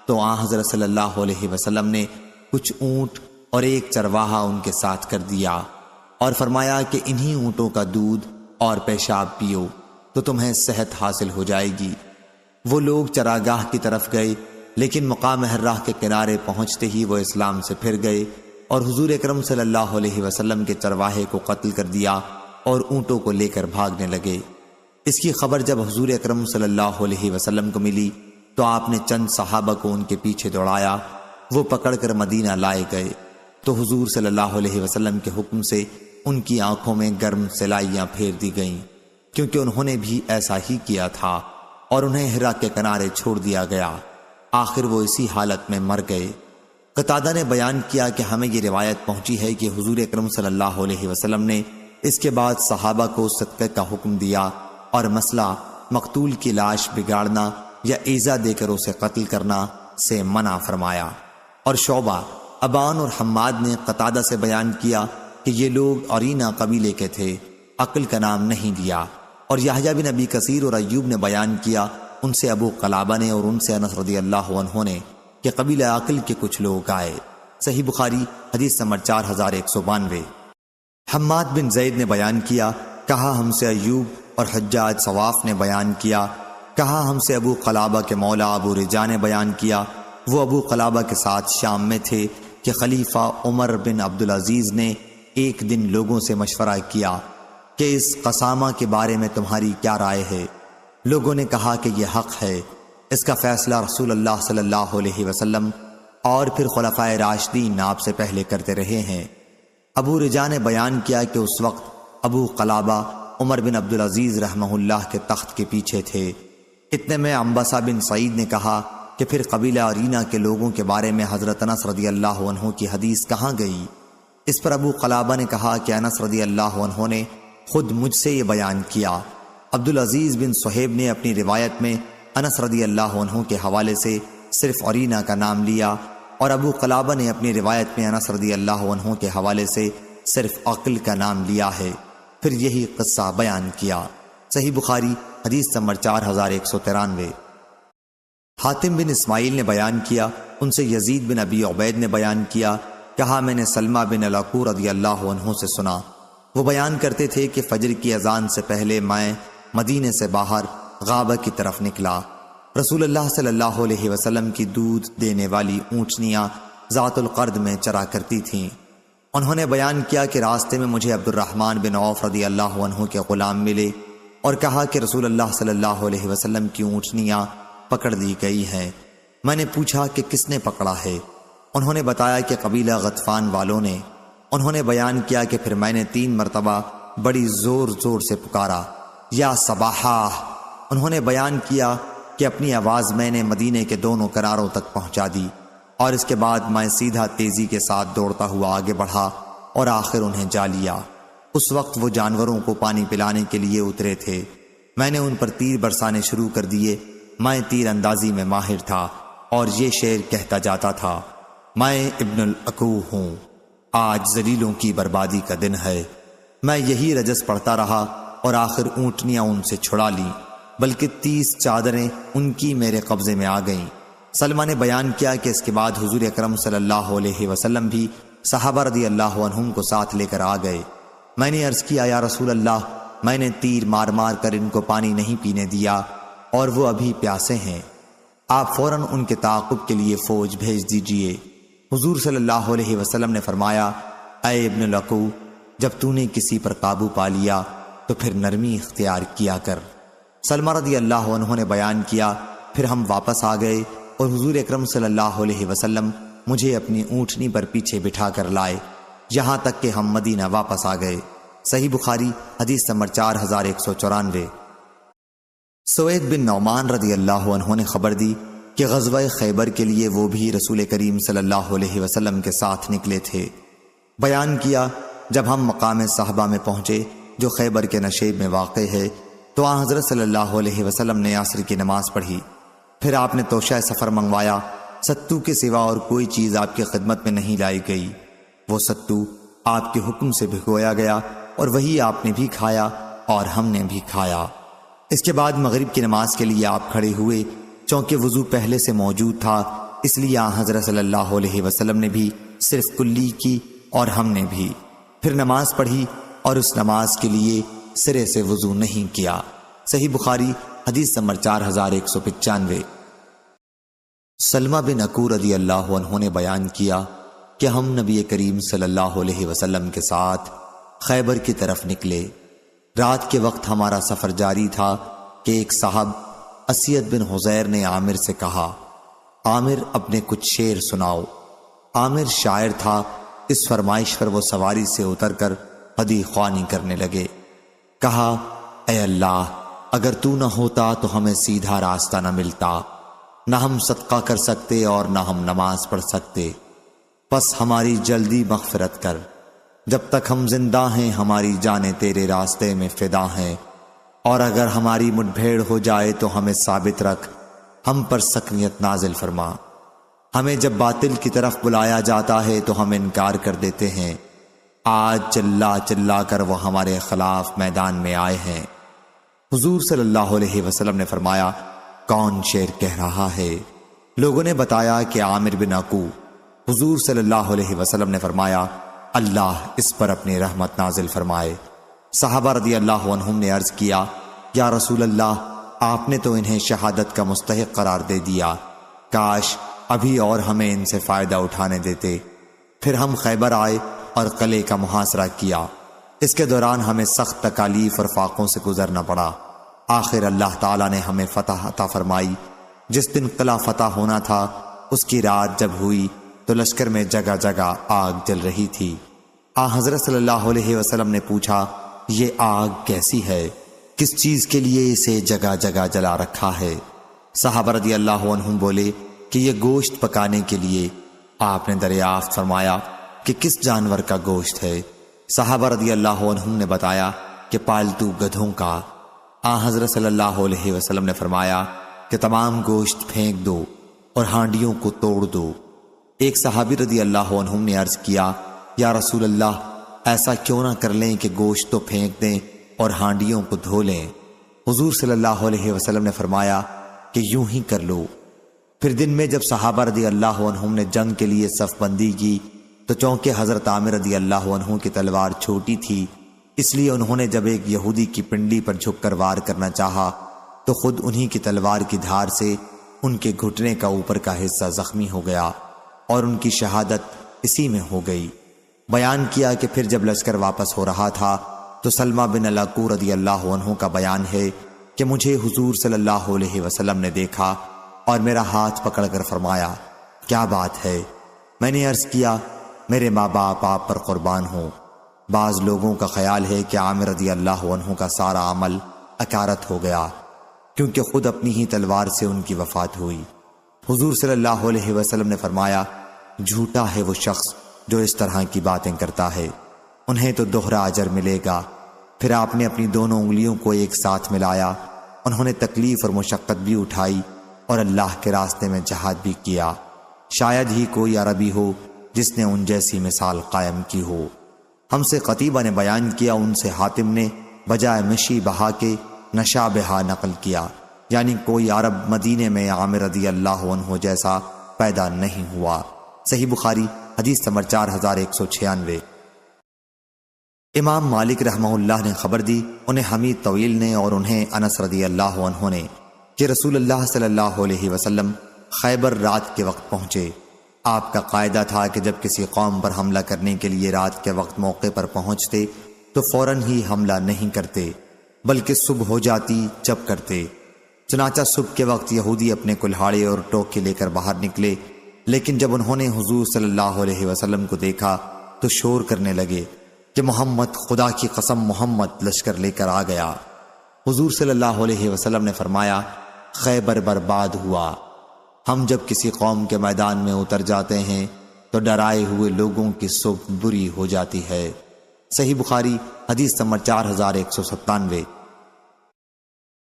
تو حضرت صلی اللہ علیہ وسلم نے کچھ اونٹ اور ایک چرواہا ان کے ساتھ کر دیا اور فرمایا کہ انہی اونٹوں کا دودھ اور پیشاب پیو تو تمہیں صحت حاصل ہو جائے گی۔ وہ لوگ چراگاہ کی طرف گئے، لیکن مقام حرہ کے کنارے پہنچتے ہی وہ اسلام سے پھر گئے اور حضور اکرم صلی اللہ علیہ وسلم کے چرواہے کو قتل کر دیا اور اونٹوں کو لے کر بھاگنے لگے۔ اس کی خبر جب حضور اکرم صلی اللہ علیہ وسلم کو ملی تو آپ نے چند صحابہ کو ان کے پیچھے دوڑایا، وہ پکڑ کر مدینہ لائے گئے تو حضور صلی اللہ علیہ وسلم کے حکم سے ان کی آنکھوں میں گرم سلائیاں پھیر دی گئیں، کیونکہ انہوں نے بھی ایسا ہی کیا تھا، اور انہیں حرا کے کنارے چھوڑ دیا گیا۔ آخر وہ اسی حالت میں مر گئے۔ قتادہ نے بیان کیا کہ ہمیں یہ روایت پہنچی ہے کہ حضور اکرم صلی اللہ علیہ وسلم نے اس کے بعد صحابہ کو صدقے کا حکم دیا اور مسئلہ مقتول کی لاش بگاڑنا یا ایذا دے کر اسے قتل کرنا سے منع فرمایا۔ اور شعبہ، ابان اور حماد نے قتادہ سے بیان کیا کہ یہ لوگ عرینہ قبیلے کے تھے، عقل کا نام نہیں دیا۔ اور یحییٰ بن ابی کثیر اور ایوب نے بیان کیا، ان سے ابو قلابہ نے اور ان سے انس رضی اللہ عنہ نے کہ قبیلہ عقل کے کچھ لوگ آئے۔ صحیح بخاری حدیث نمبر 4192۔ حماد بن زید نے بیان کیا، کہا ہم سے ایوب، اور حجاج صواف نے بیان کیا، کہا ہم سے ابو قلابہ کے مولا ابو رجا نے بیان کیا، وہ ابو قلابہ کے ساتھ شام میں تھے کہ خلیفہ عمر بن عبدالعزیز نے ایک دن لوگوں سے مشورہ کیا کہ اس قسامہ کے بارے میں تمہاری کیا رائے ہے؟ لوگوں نے کہا کہ یہ حق ہے، اس کا فیصلہ رسول اللہ صلی اللہ علیہ وسلم اور پھر خلفائے راشدین آپ سے پہلے کرتے رہے ہیں۔ ابو رجا نے بیان کیا کہ اس وقت ابو قلابہ عمر بن عبدالعزیز رحمہ اللہ کے تخت کے پیچھے تھے۔ اتنے میں عنبسہ بن سعید نے کہا کہ پھر قبیلہ عرینہ کے لوگوں کے بارے میں حضرت انس رضی اللہ عنہ کی حدیث کہاں گئی؟ اس پر ابو قلابہ نے کہا کہ انس رضی اللہ عنہ نے خود مجھ سے یہ بیان کیا، عبدالعزیز بن صہیب نے اپنی روایت میں انس رضی اللہ عنہ کے حوالے سے صرف عرینا کا نام لیا، اور ابو قلابہ نے اپنی روایت میں انس رضی اللہ عنہ کے حوالے سے صرف عقل کا نام لیا ہے، پھر یہی قصہ بیان کیا۔ صحیح بخاری حدیث نمبر 4193۔ حاتم بن اسماعیل نے بیان کیا، ان سے یزید بن ابی عبید نے بیان کیا، کہا میں نے سلمہ بن الاکوع رضی اللہ عنہ سے سنا، وہ بیان کرتے تھے کہ فجر کی اذان سے پہلے میں مدینے سے باہر غابہ کی طرف نکلا۔ رسول اللہ صلی اللہ علیہ وسلم کی دودھ دینے والی اونٹنیاں ذات القرد میں چرا کرتی تھیں۔ انہوں نے بیان کیا کہ راستے میں مجھے عبد الرحمن بن عوف رضی اللہ عنہ کے غلام ملے اور کہا کہ رسول اللہ صلی اللہ علیہ وسلم کی اونٹنیاں پکڑ دی گئی ہیں۔ میں نے پوچھا کہ کس نے پکڑا ہے؟ انہوں نے بتایا کہ قبیلہ غطفان والوں نے۔ انہوں نے بیان کیا کہ پھر میں نے 3 مرتبہ بڑی زور زور سے پکارا، یا صباحا۔ انہوں نے بیان کیا کہ اپنی آواز میں نے مدینے کے دونوں کناروں تک پہنچا دی، اور اس کے بعد میں سیدھا تیزی کے ساتھ دوڑتا ہوا آگے بڑھا اور آخر انہیں جا لیا۔ اس وقت وہ جانوروں کو پانی پلانے کے لیے اترے تھے۔ میں نے ان پر تیر برسانے شروع کر دیے۔ میں تیر اندازی میں ماہر تھا اور یہ شعر کہتا جاتا تھا، میں ابن الاکوع ہوں، آج ذلیلوں کی بربادی کا دن ہے۔ میں یہی رجس پڑھتا رہا اور آخر اونٹنیاں ان سے چھڑا لیں، بلکہ 30 چادریں ان کی میرے قبضے میں آ گئیں۔ سلمہ نے بیان کیا کہ اس کے بعد حضور اکرم صلی اللہ علیہ وسلم بھی صحابہ رضی اللہ عنہم کو ساتھ لے کر آ گئے۔ میں نے عرض کیا، یا رسول اللہ، میں نے تیر مار مار کر ان کو پانی نہیں پینے دیا اور وہ ابھی پیاسے ہیں، آپ فوراً ان کے تعاقب کے لیے فوج بھیج دیجئے۔ حضور صلی اللہ علیہ وسلم نے فرمایا، اے ابن الاکوع، جب تو نے کسی پر قابو پا لیا تو پھر نرمی اختیار کیا کر۔ سلمہ رضی اللہ عنہ نے بیان کیا، پھر ہم واپس آ گئے اور حضور اکرم صلی اللہ علیہ وسلم مجھے اپنی اونٹنی پر پیچھے بٹھا کر لائے، یہاں تک کہ ہم مدینہ واپس آ گئے۔ صحیح بخاری حدیث نمبر 4194۔ سوید بن نعمان رضی اللہ عنہ نے خبر دی کہ غزوہ خیبر کے لیے وہ بھی رسول کریم صلی اللہ علیہ وسلم کے ساتھ نکلے تھے۔ بیان کیا، جب ہم مقام صحابہ میں پہنچے جو خیبر کے نشیب میں واقع ہے تو آن حضرت صلی اللہ علیہ وسلم نے عصر کی نماز پڑھی، پھر آپ نے توشہ سفر منگوایا۔ ستو کے سوا اور کوئی چیز آپ کی خدمت میں نہیں لائی گئی۔ وہ ستو آپ کے حکم سے بھگویا گیا اور وہی آپ نے بھی کھایا اور ہم نے بھی کھایا۔ اس کے بعد مغرب کی نماز کے لیے آپ کھڑے ہوئے، چونکہ وضو پہلے سے موجود تھا، اس لیے آن حضرت صلی اللہ علیہ وسلم نے بھی صرف کلی کی اور ہم نے بھی، پھر نماز پڑھی اور اس نماز کے لیے سرے سے وضو نہیں کیا۔ صحیح بخاری حدیث نمبر 4195۔ سلمہ بن اکوع رضی اللہ عنہ نے بیان کیا کہ ہم نبی کریم صلی اللہ علیہ وسلم کے ساتھ خیبر کی طرف نکلے۔ رات کے وقت ہمارا سفر جاری تھا کہ ایک صاحب اسید بن حزیر نے عامر سے کہا، عامر اپنے کچھ شعر سناؤ۔ عامر شاعر تھا، اس فرمائش پر وہ سواری سے اتر کر حدیث خوانی کرنے لگے۔ کہا، اے اللہ، اگر تو نہ ہوتا تو ہمیں سیدھا راستہ نہ ملتا، نہ ہم صدقہ کر سکتے اور نہ ہم نماز پڑھ سکتے، پس ہماری جلدی مغفرت کر۔ جب تک ہم زندہ ہیں ہماری جانیں تیرے راستے میں فدا ہیں، اور اگر ہماری مٹ بھیڑ ہو جائے تو ہمیں ثابت رکھ، ہم پر سکنیت نازل فرما۔ ہمیں جب باطل کی طرف بلایا جاتا ہے تو ہم انکار کر دیتے ہیں، آج چلا چلا کر وہ ہمارے خلاف میدان میں آئے ہیں۔ حضور صلی اللہ علیہ وسلم نے فرمایا، کون شعر کہہ رہا ہے؟ لوگوں نے بتایا کہ عامر بن اکوع۔ حضور صلی اللہ علیہ وسلم نے فرمایا، اللہ اس پر اپنی رحمت نازل فرمائے۔ صحابہ رضی اللہ عنہم نے عرض کیا، یا رسول اللہ، آپ نے تو انہیں شہادت کا مستحق قرار دے دیا، کاش ابھی اور ہمیں ان سے فائدہ اٹھانے دیتے۔ پھر ہم خیبر آئے اور قلعے کا محاصرہ کیا۔ اس کے دوران ہمیں سخت تکالیف اور فاقوں سے گزرنا پڑا۔ آخر اللہ تعالیٰ نے ہمیں فتح عطا فرمائی۔ جس دن قلعہ فتح ہونا تھا اس کی رات جب ہوئی تو لشکر میں جگہ جگہ آگ جل رہی تھی۔ حضرت صلی اللہ علیہ وسلم نے پوچھا، یہ آگ کیسی ہے؟ کس چیز کے لیے اسے جگہ جگہ جلا رکھا ہے؟ صحابہ رضی اللہ عنہم بولے کہ یہ گوشت پکانے کے لیے۔ آپ نے دریافت فرمایا کہ کس جانور کا گوشت ہے؟ صحابہ رضی اللہ عنہم نے بتایا کہ پالتو گدھوں کا۔ حضرت صلی اللہ علیہ وسلم نے فرمایا کہ تمام گوشت پھینک دو اور ہانڈیوں کو توڑ دو۔ ایک صحابی رضی اللہ عنہم نے عرض کیا، یا رسول اللہ، ایسا کیوں نہ کر لیں کہ گوشت تو پھینک دیں اور ہانڈیوں کو دھو لیں؟ حضور صلی اللہ علیہ وسلم نے فرمایا کہ یوں ہی کر لو۔ پھر دن میں جب صحابہ رضی اللہ عنہم نے جنگ کے لیے صف بندی کی تو چونکہ حضرت عامر رضی اللہ عنہ کی تلوار چھوٹی تھی، اس لیے انہوں نے جب ایک یہودی کی پنڈلی پر جھک کر وار کرنا چاہا تو خود انہی کی تلوار کی دھار سے ان کے گھٹنے کا اوپر کا حصہ زخمی ہو گیا اور ان کی شہادت اسی میں ہو گئی۔ بیان کیا کہ پھر جب لشکر واپس ہو رہا تھا تو سلمہ بن الاکوع رضی اللہ عنہ کا بیان ہے کہ مجھے حضور صلی اللہ علیہ وسلم نے دیکھا اور میرا ہاتھ پکڑ کر فرمایا، کیا بات ہے؟ میں نے عرض کیا، میرے ماں باپ آپ پر قربان ہوں۔ بعض لوگوں کا خیال ہے کہ عامر رضی اللہ عنہ کا سارا عمل اکارت ہو گیا کیونکہ خود اپنی ہی تلوار سے ان کی وفات ہوئی۔ حضور صلی اللہ علیہ وسلم نے فرمایا، جھوٹا ہے وہ شخص جو اس طرح کی باتیں کرتا ہے، انہیں تو دوہرا اجر ملے گا۔ پھر آپ نے اپنی دونوں انگلیوں کو ایک ساتھ ملایا، انہوں نے تکلیف اور مشقت بھی اٹھائی اور اللہ کے راستے میں جہاد بھی کیا۔ شاید ہی کوئی عربی ہو جس نے ان جیسی مثال قائم کی ہو۔ ہم سے قتیبہ نے بیان کیا، ان سے حاتم نے بجائے مشی بہا کے نشا بہا نقل کیا، یعنی کوئی عرب مدینے میں عامر رضی اللہ عنہ جیسا پیدا نہیں ہوا۔ صحیح بخاری حدیث نمبر 4196۔ امام مالک رحمہ اللہ نے خبر دی، انہیں حمید طویل نے اور انہیں انس رضی اللہ عنہ نے، کہ رسول اللہ صلی اللہ علیہ وسلم خیبر رات کے وقت پہنچے۔ آپ کا قاعدہ تھا کہ جب کسی قوم پر حملہ کرنے کے لیے رات کے وقت موقع پر پہنچتے تو فوراً ہی حملہ نہیں کرتے بلکہ صبح ہو جاتی جب کرتے۔ چنانچہ صبح کے وقت یہودی اپنے کلہاڑے اور ٹوکے لے کر باہر نکلے، لیکن جب انہوں نے حضور صلی اللہ علیہ وسلم کو دیکھا تو شور کرنے لگے کہ محمد، خدا کی قسم محمد لشکر لے کر آ گیا۔ حضور صلی اللہ علیہ وسلم نے فرمایا، خیبر برباد ہوا۔ ہم جب کسی قوم کے میدان میں اتر جاتے ہیں تو ڈرائے ہوئے لوگوں کی صبح بری ہو جاتی ہے۔ صحیح بخاری حدیث نمبر 4197۔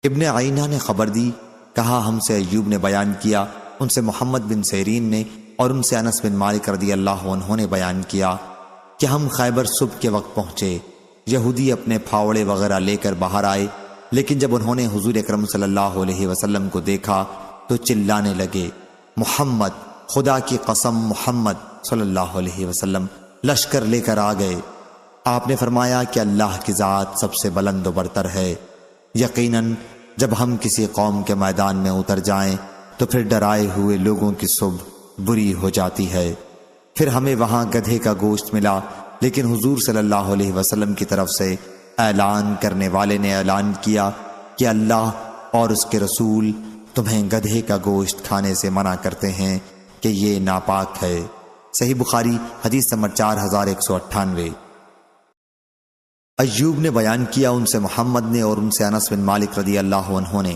ابن عینہ نے خبر دی، کہا ہم سے ایوب نے بیان کیا، ان سے محمد بن سیرین نے اور ان سے انس بن مالک رضی اللہ عنہ نے بیان کیا کہ ہم خیبر صبح کے وقت پہنچے۔ یہودی اپنے پھاوڑے وغیرہ لے کر باہر آئے، لیکن جب انہوں نے حضور اکرم صلی اللہ علیہ وسلم کو دیکھا تو چلانے لگے، محمد، خدا کی قسم محمد صلی اللہ علیہ وسلم لشکر لے کر آ گئے۔ آپ نے فرمایا کہ اللہ کی ذات سب سے بلند و برتر ہے، یقیناً جب ہم کسی قوم کے میدان میں اتر جائیں تو پھر ڈرائے ہوئے لوگوں کی صبح بری ہو جاتی ہے۔ پھر ہمیں وہاں گدھے کا گوشت ملا، لیکن حضور صلی اللہ علیہ وسلم کی طرف سے اعلان کرنے والے نے اعلان کیا کہ اللہ اور اس کے رسول تمہیں گدھے کا گوشت کھانے سے منع کرتے ہیں کہ یہ ناپاک ہے۔ صحیح بخاری حدیث نمبر 4198۔ ایوب نے بیان کیا، ان سے محمد نے اور ان سے انس بن مالک رضی اللہ عنہ نے،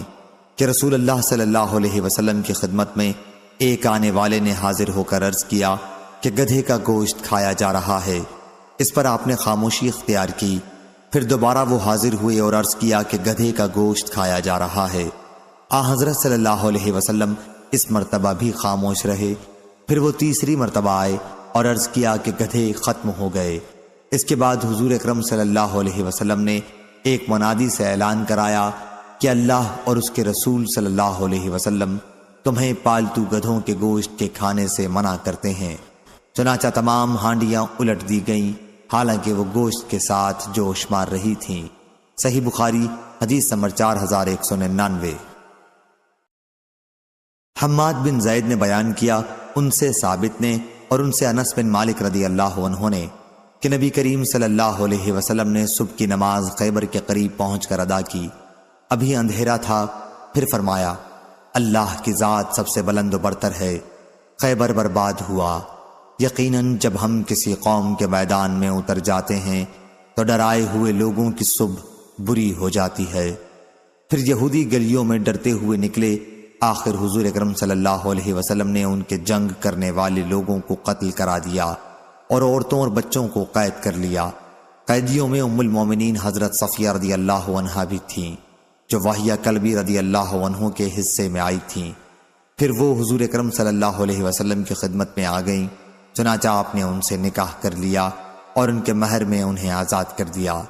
کہ رسول اللہ صلی اللہ علیہ وسلم کی خدمت میں ایک آنے والے نے حاضر ہو کر عرض کیا کہ گدھے کا گوشت کھایا جا رہا ہے۔ اس پر آپ نے خاموشی اختیار کی۔ پھر دوبارہ وہ حاضر ہوئے اور عرض کیا کہ گدھے کا گوشت کھایا جا رہا ہے۔ حضرت صلی اللہ علیہ وسلم اس مرتبہ بھی خاموش رہے۔ پھر وہ تیسری مرتبہ آئے اور عرض کیا کہ گدھے ختم ہو گئے۔ اس کے بعد حضور اکرم صلی اللہ علیہ وسلم نے ایک منادی سے اعلان کرایا کہ اللہ اور اس کے رسول صلی اللہ علیہ وسلم تمہیں پالتو گدھوں کے گوشت کے کھانے سے منع کرتے ہیں۔ چنانچہ تمام ہانڈیاں الٹ دی گئیں، حالانکہ وہ گوشت کے ساتھ جوش مار رہی تھیں۔ صحیح بخاری حدیث نمبر 4199۔ حماد بن زید نے بیان کیا، ان سے ثابت نے اور ان سے انس بن مالک رضی اللہ عنہ نے، کہ نبی کریم صلی اللہ علیہ وسلم نے صبح کی نماز خیبر کے قریب پہنچ کر ادا کی۔ ابھی اندھیرا تھا، پھر فرمایا، اللہ کی ذات سب سے بلند و برتر ہے، خیبر برباد ہوا۔ یقیناً جب ہم کسی قوم کے میدان میں اتر جاتے ہیں تو ڈرائے ہوئے لوگوں کی صبح بری ہو جاتی ہے۔ پھر یہودی گلیوں میں ڈرتے ہوئے نکلے۔ آخر حضور اکرم صلی اللہ علیہ وسلم نے ان کے جنگ کرنے والے لوگوں کو قتل کرا دیا اور عورتوں اور بچوں کو قید کر لیا۔ قیدیوں میں ام المومنین حضرت صفیہ رضی اللہ عنہا بھی تھیں۔ جو واہیہ کلبی رضی اللہ عنہ کے حصے میں آئی تھیں۔ پھر وہ حضور اکرم صلی اللہ علیہ وسلم کی خدمت میں آ گئیں، چنانچہ آپ نے ان سے نکاح کر لیا اور ان کے مہر میں انہیں آزاد کر دیا۔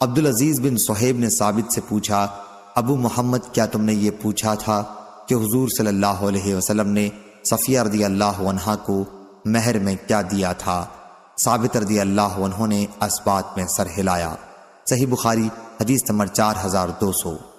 عبدالعزیز بن صہیب نے ثابت سے پوچھا، ابو محمد کیا تم نے یہ پوچھا تھا کہ حضور صلی اللہ علیہ وسلم نے صفیہ رضی اللہ عنہا کو مہر میں کیا دیا تھا؟ ثابت رضی اللہ عنہ نے اس بات میں سر ہلایا۔ صحیح بخاری حدیث نمبر 4200۔